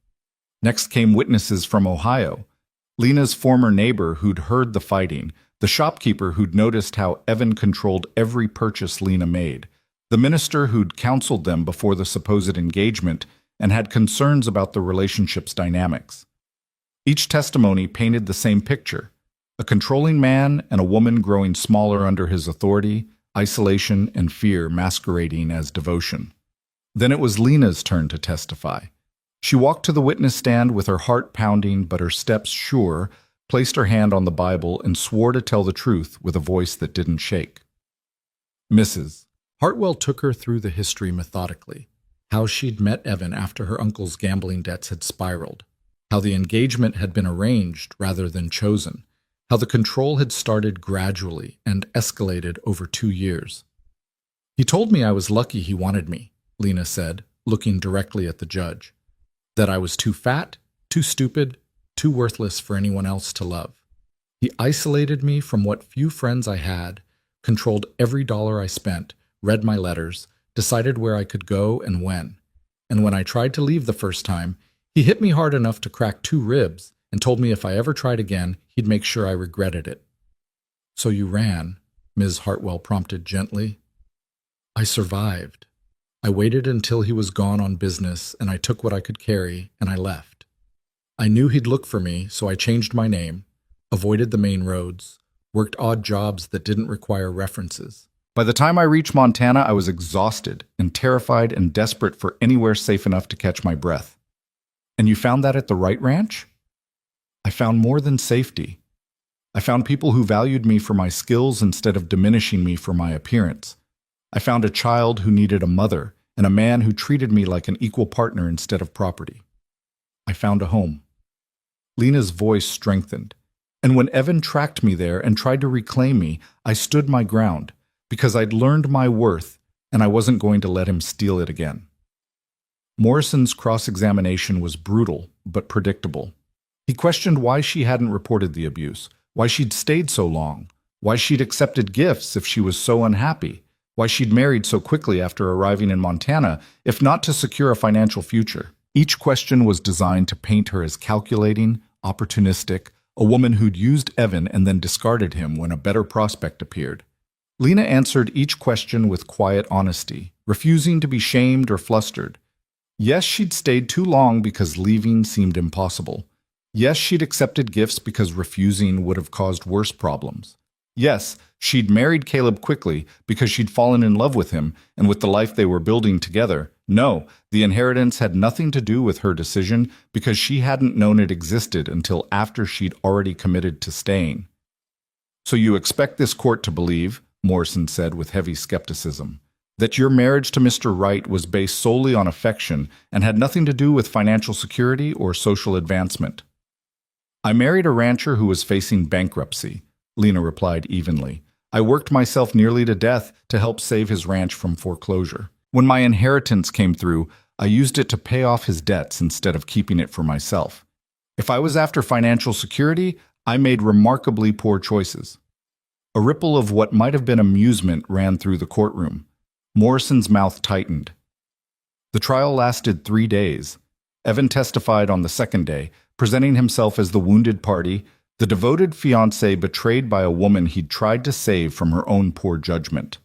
Next came witnesses from Ohio. Lena's former neighbor who'd heard the fighting, the shopkeeper who'd noticed how Evan controlled every purchase Lena made, the minister who'd counseled them before the supposed engagement and had concerns about the relationship's dynamics. Each testimony painted the same picture, a controlling man and a woman growing smaller under his authority, isolation and fear masquerading as devotion. Then it was Lena's turn to testify. She walked to the witness stand with her heart pounding but her steps sure, placed her hand on the Bible, and swore to tell the truth with a voice that didn't shake. Mrs. Hartwell took her through the history methodically, how she'd met Evan after her uncle's gambling debts had spiraled, how the engagement had been arranged rather than chosen, how the control had started gradually and escalated over 2 years. He told me I was lucky he wanted me, Lena said, looking directly at the judge. That I was too fat, too stupid, too worthless for anyone else to love. He isolated me from what few friends I had, controlled every dollar I spent, read my letters, decided where I could go and when. And when I tried to leave the first time, he hit me hard enough to crack 2 ribs and told me if I ever tried again, he'd make sure I regretted it. So you ran, Ms. Hartwell prompted gently. I survived. I waited until he was gone on business, and I took what I could carry, and I left. I knew he'd look for me, so I changed my name, avoided the main roads, worked odd jobs that didn't require references. By the time I reached Montana, I was exhausted and terrified and desperate for anywhere safe enough to catch my breath. And you found that at the Wright Ranch? I found more than safety. I found people who valued me for my skills instead of diminishing me for my appearance. I found a child who needed a mother and a man who treated me like an equal partner instead of property. I found a home. Lena's voice strengthened. And when Evan tracked me there and tried to reclaim me, I stood my ground because I'd learned my worth and I wasn't going to let him steal it again. Morrison's cross-examination was brutal but predictable. He questioned why she hadn't reported the abuse, why she'd stayed so long, why she'd accepted gifts if she was so unhappy, why she'd married so quickly after arriving in Montana, if not to secure a financial future. Each question was designed to paint her as calculating, opportunistic, a woman who'd used Evan and then discarded him when a better prospect appeared. Lena answered each question with quiet honesty, refusing to be shamed or flustered. Yes, she'd stayed too long because leaving seemed impossible. Yes, she'd accepted gifts because refusing would have caused worse problems. Yes, she'd married Caleb quickly because she'd fallen in love with him and with the life they were building together. No, the inheritance had nothing to do with her decision because she hadn't known it existed until after she'd already committed to staying. So you expect this court to believe, Morrison said with heavy skepticism, that your marriage to Mr. Wright was based solely on affection and had nothing to do with financial security or social advancement. I married a rancher who was facing bankruptcy, Lena replied evenly. I worked myself nearly to death to help save his ranch from foreclosure. When my inheritance came through, I used it to pay off his debts instead of keeping it for myself. If I was after financial security, I made remarkably poor choices. A ripple of what might have been amusement ran through the courtroom. Morrison's mouth tightened. The trial lasted 3 days. Evan testified on the second day, presenting himself as the wounded party, the devoted fiancé betrayed by a woman he'd tried to save from her own poor judgment.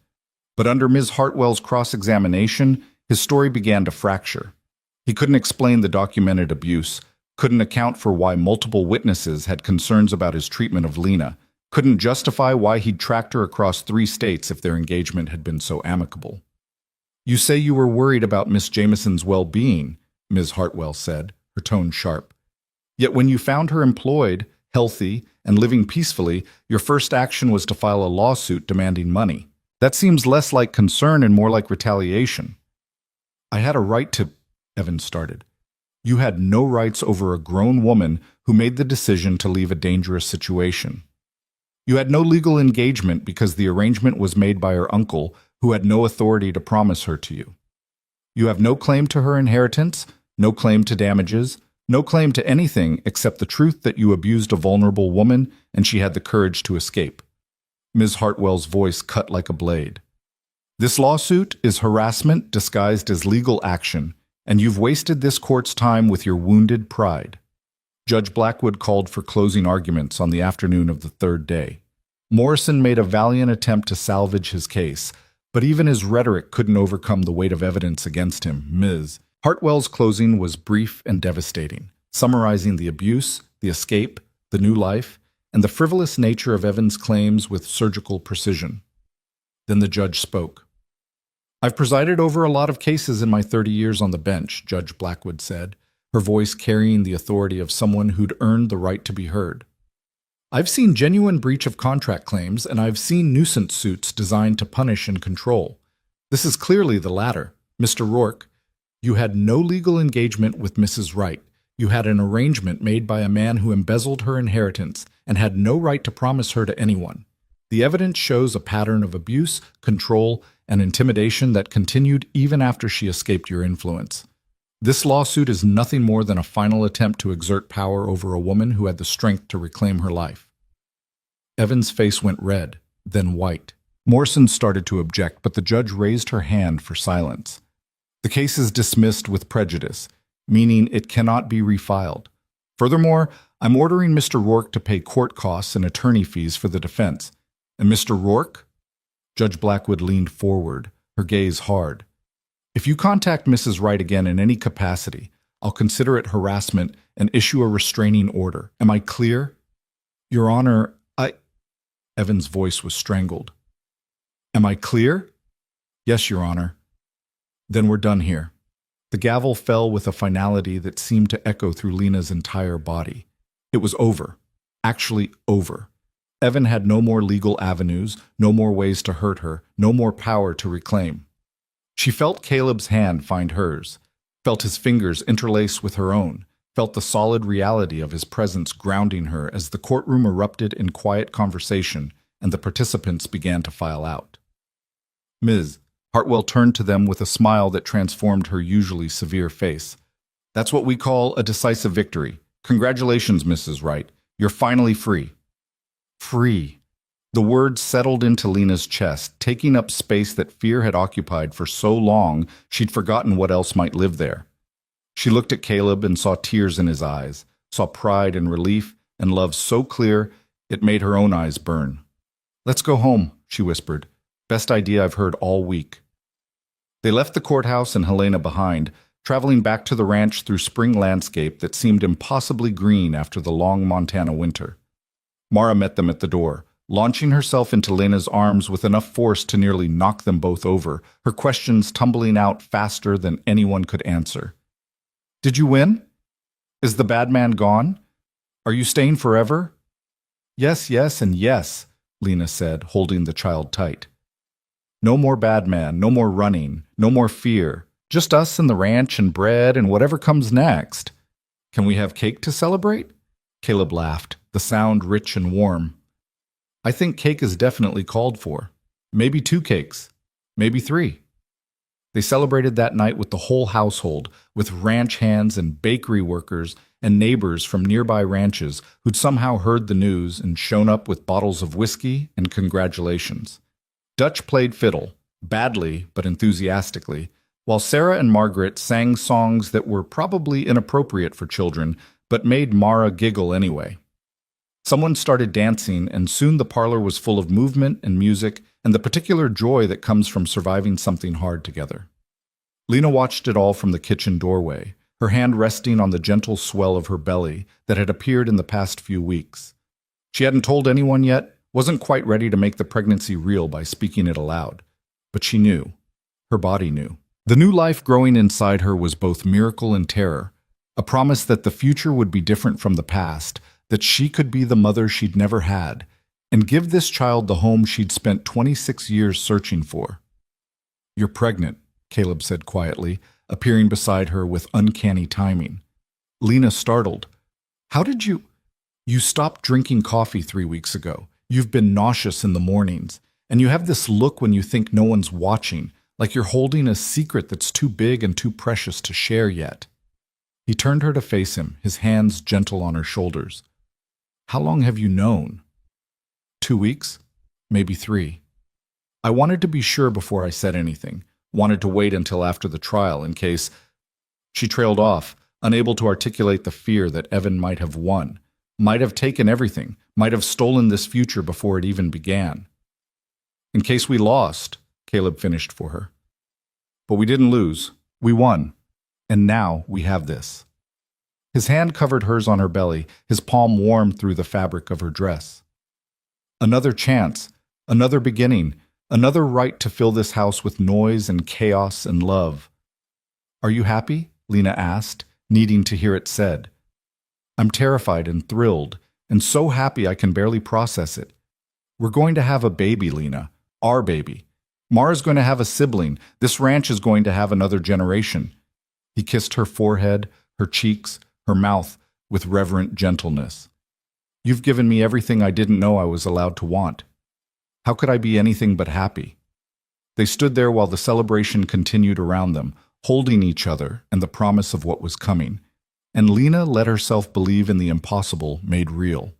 But under Ms. Hartwell's cross-examination, his story began to fracture. He couldn't explain the documented abuse, couldn't account for why multiple witnesses had concerns about his treatment of Lena, couldn't justify why he'd tracked her across 3 states if their engagement had been so amicable. You say you were worried about Miss Jameson's well-being, Ms. Hartwell said, her tone sharp. Yet when you found her employed, healthy, and living peacefully, your first action was to file a lawsuit demanding money. That seems less like concern and more like retaliation. I had a right to, Evan started. You had no rights over a grown woman who made the decision to leave a dangerous situation. You had no legal engagement because the arrangement was made by her uncle, who had no authority to promise her to you. You have no claim to her inheritance, no claim to damages, no claim to anything except the truth that you abused a vulnerable woman and she had the courage to escape. Ms. Hartwell's voice cut like a blade. This lawsuit is harassment disguised as legal action, and you've wasted this court's time with your wounded pride. Judge Blackwood called for closing arguments on the afternoon of the 3rd day. Morrison made a valiant attempt to salvage his case, but even his rhetoric couldn't overcome the weight of evidence against him. Ms. Hartwell's closing was brief and devastating, summarizing the abuse, the escape, the new life, and the frivolous nature of Evan's claims with surgical precision. Then the judge spoke. I've presided over a lot of cases in my 30 years on the bench, Judge Blackwood said, her voice carrying the authority of someone who'd earned the right to be heard. I've seen genuine breach of contract claims, and I've seen nuisance suits designed to punish and control. This is clearly the latter. Mr. Rourke, you had no legal engagement with Mrs. Wright. You had an arrangement made by a man who embezzled her inheritance and had no right to promise her to anyone. The evidence shows a pattern of abuse, control, and intimidation that continued even after she escaped your influence. This lawsuit is nothing more than a final attempt to exert power over a woman who had the strength to reclaim her life. Evan's face went red, then white. Morrison started to object, but the judge raised her hand for silence. The case is dismissed with prejudice, meaning it cannot be refiled. Furthermore, I'm ordering Mr. Rourke to pay court costs and attorney fees for the defense. And Mr. Rourke? Judge Blackwood leaned forward, her gaze hard. If you contact Mrs. Wright again in any capacity, I'll consider it harassment and issue a restraining order. Am I clear? Your Honor, Evan's voice was strangled. Am I clear? Yes, Your Honor. Then we're done here. The gavel fell with a finality that seemed to echo through Lena's entire body. It was over. Actually over. Evan had no more legal avenues, no more ways to hurt her, no more power to reclaim. She felt Caleb's hand find hers, felt his fingers interlace with her own, felt the solid reality of his presence grounding her as the courtroom erupted in quiet conversation and the participants began to file out. Ms. Hartwell turned to them with a smile that transformed her usually severe face. That's what we call a decisive victory. Congratulations, Mrs. Wright. You're finally free. Free. The word settled into Lena's chest, taking up space that fear had occupied for so long she'd forgotten what else might live there. She looked at Caleb and saw tears in his eyes, saw pride and relief and love so clear it made her own eyes burn. Let's go home, she whispered. Best idea I've heard all week. They left the courthouse and Helena behind, traveling back to the ranch through spring landscape that seemed impossibly green after the long Montana winter. Mara met them at the door, launching herself into Lena's arms with enough force to nearly knock them both over, her questions tumbling out faster than anyone could answer. Did you win? Is the bad man gone? Are you staying forever? Yes, yes, and yes, Lena said, holding the child tight. No more bad man, no more running, no more fear. Just us and the ranch and bread and whatever comes next. Can we have cake to celebrate? Caleb laughed, the sound rich and warm. I think cake is definitely called for. Maybe 2 cakes. Maybe 3. They celebrated that night with the whole household, with ranch hands and bakery workers and neighbors from nearby ranches who'd somehow heard the news and shown up with bottles of whiskey and congratulations. Dutch played fiddle, badly but enthusiastically, while Sarah and Margaret sang songs that were probably inappropriate for children, but made Mara giggle anyway. Someone started dancing, and soon the parlor was full of movement and music and the particular joy that comes from surviving something hard together. Lena watched it all from the kitchen doorway, her hand resting on the gentle swell of her belly that had appeared in the past few weeks. She hadn't told anyone yet, wasn't quite ready to make the pregnancy real by speaking it aloud. But she knew. Her body knew. The new life growing inside her was both miracle and terror, a promise that the future would be different from the past, that she could be the mother she'd never had, and give this child the home she'd spent 26 years searching for. You're pregnant, Caleb said quietly, appearing beside her with uncanny timing. Lena startled. How did you... You stopped drinking coffee 3 weeks ago. You've been nauseous in the mornings, and you have this look when you think no one's watching, like you're holding a secret that's too big and too precious to share yet. He turned her to face him, his hands gentle on her shoulders. How long have you known? 2 weeks? Maybe 3. I wanted to be sure before I said anything, wanted to wait until after the trial in case... She trailed off, unable to articulate the fear that Evan might have won, might have taken everything, might have stolen this future before it even began. In case we lost, Caleb finished for her. But we didn't lose. We won. And now we have this. His hand covered hers on her belly, his palm warm through the fabric of her dress. Another chance, another beginning, another right to fill this house with noise and chaos and love. Are you happy? Lena asked, needing to hear it said. I'm terrified and thrilled, and so happy I can barely process it. We're going to have a baby, Lena. Our baby. Mara's going to have a sibling. This ranch is going to have another generation. He kissed her forehead, her cheeks, her mouth with reverent gentleness. "You've given me everything I didn't know I was allowed to want. How could I be anything but happy?" They stood there while the celebration continued around them, holding each other and the promise of what was coming. And Lena let herself believe in the impossible made real.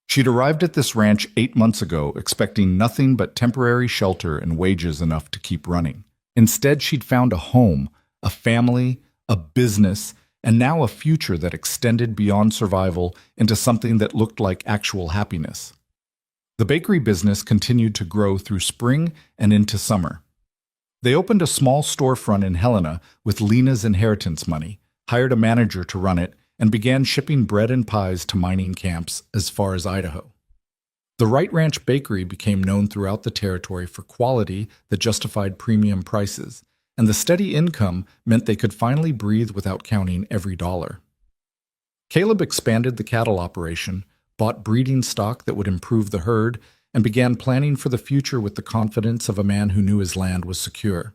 She'd arrived at this ranch 8 months ago, expecting nothing but temporary shelter and wages enough to keep running. Instead, she'd found a home, a family, a business, and now a future that extended beyond survival into something that looked like actual happiness. The bakery business continued to grow through spring and into summer. They opened a small storefront in Helena with Lena's inheritance money, hired a manager to run it, and began shipping bread and pies to mining camps as far as Idaho. The Wright Ranch Bakery became known throughout the territory for quality that justified premium prices, and the steady income meant they could finally breathe without counting every dollar. Caleb expanded the cattle operation, bought breeding stock that would improve the herd, and began planning for the future with the confidence of a man who knew his land was secure.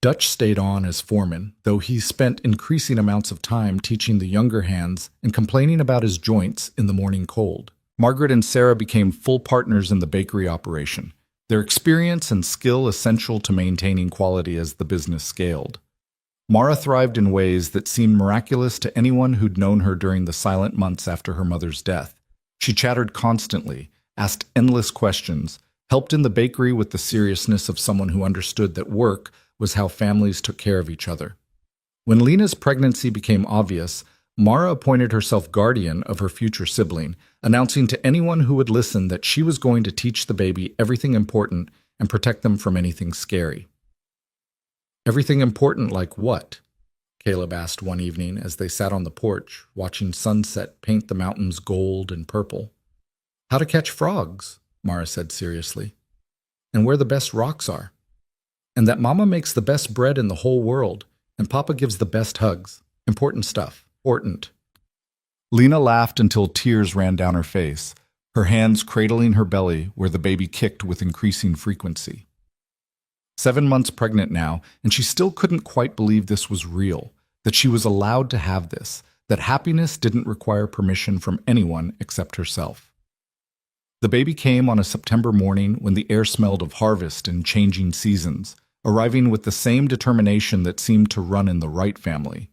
Dutch stayed on as foreman, though he spent increasing amounts of time teaching the younger hands and complaining about his joints in the morning cold. Margaret and Sarah became full partners in the bakery operation, their experience and skill essential to maintaining quality as the business scaled. Mara thrived in ways that seemed miraculous to anyone who'd known her during the silent months after her mother's death. She chattered constantly, asked endless questions, helped in the bakery with the seriousness of someone who understood that work was how families took care of each other. When Lena's pregnancy became obvious, Mara appointed herself guardian of her future sibling, announcing to anyone who would listen that she was going to teach the baby everything important and protect them from anything scary. "Everything important like what?" Caleb asked one evening as they sat on the porch, watching sunset paint the mountains gold and purple. "How to catch frogs," Mara said seriously, "and where the best rocks are. And that Mama makes the best bread in the whole world, and Papa gives the best hugs. Important stuff. Important." Lena laughed until tears ran down her face, her hands cradling her belly where the baby kicked with increasing frequency. 7 months pregnant now, and she still couldn't quite believe this was real, that she was allowed to have this, that happiness didn't require permission from anyone except herself. The baby came on a September morning when the air smelled of harvest and changing seasons, arriving with the same determination that seemed to run in the Wright family.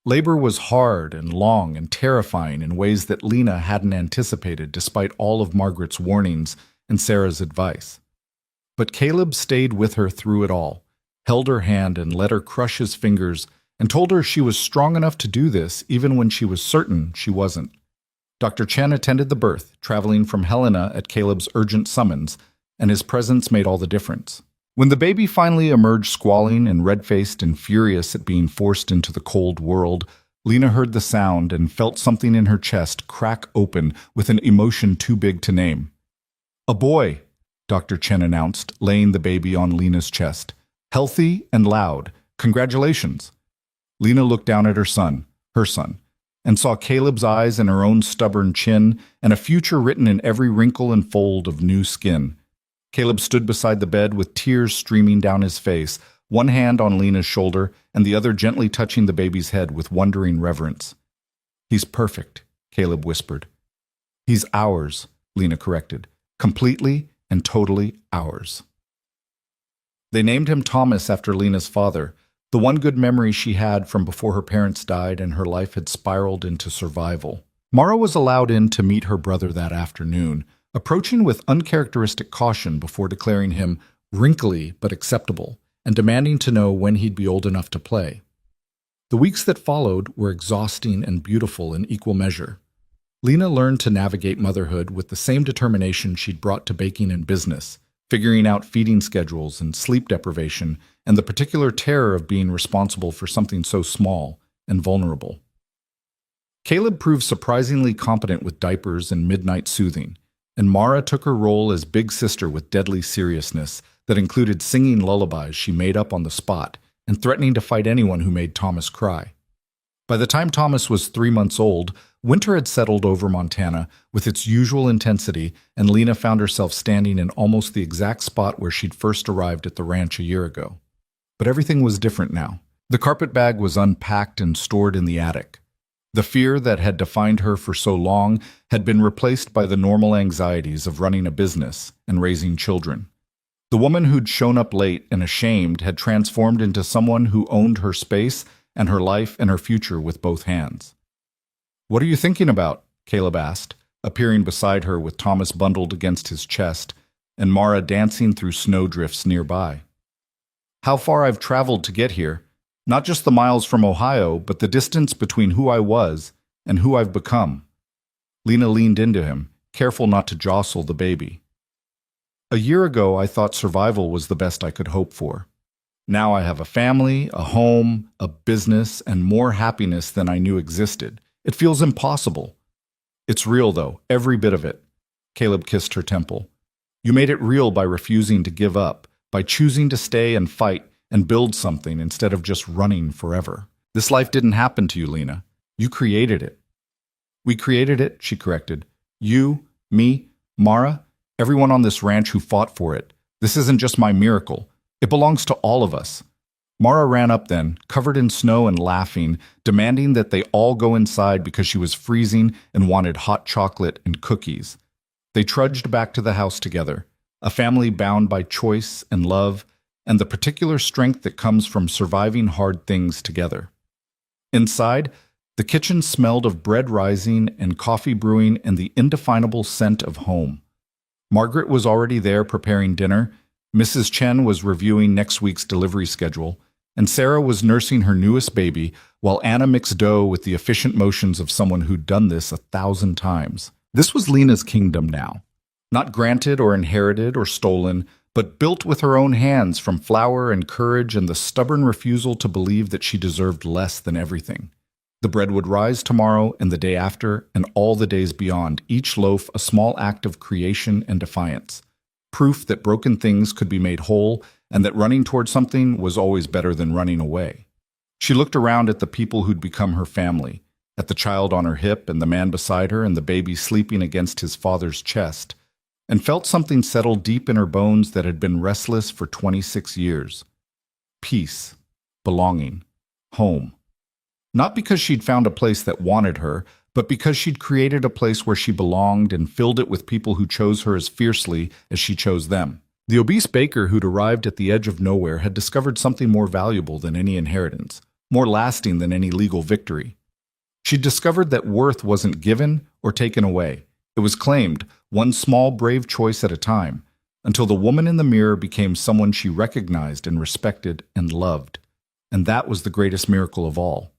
Labor was hard and long and terrifying in ways that Lena hadn't anticipated despite all of Margaret's warnings and Sarah's advice. But Caleb stayed with her through it all, held her hand and let her crush his fingers, and told her she was strong enough to do this even when she was certain she wasn't. Dr. Chen attended the birth, traveling from Helena at Caleb's urgent summons, and his presence made all the difference. When the baby finally emerged squalling and red-faced and furious at being forced into the cold world, Lena heard the sound and felt something in her chest crack open with an emotion too big to name. "A boy," Dr. Chen announced, laying the baby on Lena's chest. "Healthy and loud. Congratulations." Lena looked down at her son, and saw Caleb's eyes and her own stubborn chin and a future written in every wrinkle and fold of new skin. Caleb stood beside the bed with tears streaming down his face, one hand on Lena's shoulder and the other gently touching the baby's head with wondering reverence. "He's perfect," Caleb whispered. "He's ours," Lena corrected. "Completely and totally ours." They named him Thomas after Lena's father, the one good memory she had from before her parents died and her life had spiraled into survival. Mara was allowed in to meet her brother that afternoon, approaching with uncharacteristic caution before declaring him wrinkly but acceptable, and demanding to know when he'd be old enough to play. The weeks that followed were exhausting and beautiful in equal measure. Lena learned to navigate motherhood with the same determination she'd brought to baking and business, figuring out feeding schedules and sleep deprivation, and the particular terror of being responsible for something so small and vulnerable. Caleb proved surprisingly competent with diapers and midnight soothing, and Mara took her role as big sister with deadly seriousness that included singing lullabies she made up on the spot and threatening to fight anyone who made Thomas cry. By the time Thomas was 3 months old, winter had settled over Montana with its usual intensity, and Lena found herself standing in almost the exact spot where she'd first arrived at the ranch a year ago. But everything was different now. The carpet bag was unpacked and stored in the attic. The fear that had defined her for so long had been replaced by the normal anxieties of running a business and raising children. The woman who'd shown up late and ashamed had transformed into someone who owned her space and her life and her future with both hands. "What are you thinking about?" Caleb asked, appearing beside her with Thomas bundled against his chest and Mara dancing through snowdrifts nearby. "How far I've traveled to get here. Not just the miles from Ohio, but the distance between who I was and who I've become." Lena leaned into him, careful not to jostle the baby. "A year ago, I thought survival was the best I could hope for. Now I have a family, a home, a business, and more happiness than I knew existed. It feels impossible." "It's real, though, every bit of it." Caleb kissed her temple. "You made it real by refusing to give up, by choosing to stay and fight and build something instead of just running forever. This life didn't happen to you, Lena. You created it." "We created it," she corrected. "You, me, Mara, everyone on this ranch who fought for it. This isn't just my miracle. It belongs to all of us." Mara ran up then, covered in snow and laughing, demanding that they all go inside because she was freezing and wanted hot chocolate and cookies. They trudged back to the house together, a family bound by choice and love, and the particular strength that comes from surviving hard things together. Inside, the kitchen smelled of bread rising and coffee brewing and the indefinable scent of home. Margaret was already there preparing dinner, Mrs. Chen was reviewing next week's delivery schedule, and Sarah was nursing her newest baby while Anna mixed dough with the efficient motions of someone who'd done this 1,000 times. This was Lena's kingdom now. Not granted or inherited or stolen, but built with her own hands from flour and courage and the stubborn refusal to believe that she deserved less than everything. The bread would rise tomorrow and the day after and all the days beyond, each loaf a small act of creation and defiance. Proof that broken things could be made whole and that running toward something was always better than running away. She looked around at the people who'd become her family, at the child on her hip and the man beside her and the baby sleeping against his father's chest, and felt something settle deep in her bones that had been restless for 26 years. Peace, belonging, home. Not because she'd found a place that wanted her, but because she'd created a place where she belonged and filled it with people who chose her as fiercely as she chose them. The obese baker who'd arrived at the edge of nowhere had discovered something more valuable than any inheritance, more lasting than any legal victory. She'd discovered that worth wasn't given or taken away. It was claimed, one small brave choice at a time, until the woman in the mirror became someone she recognized and respected and loved. And that was the greatest miracle of all.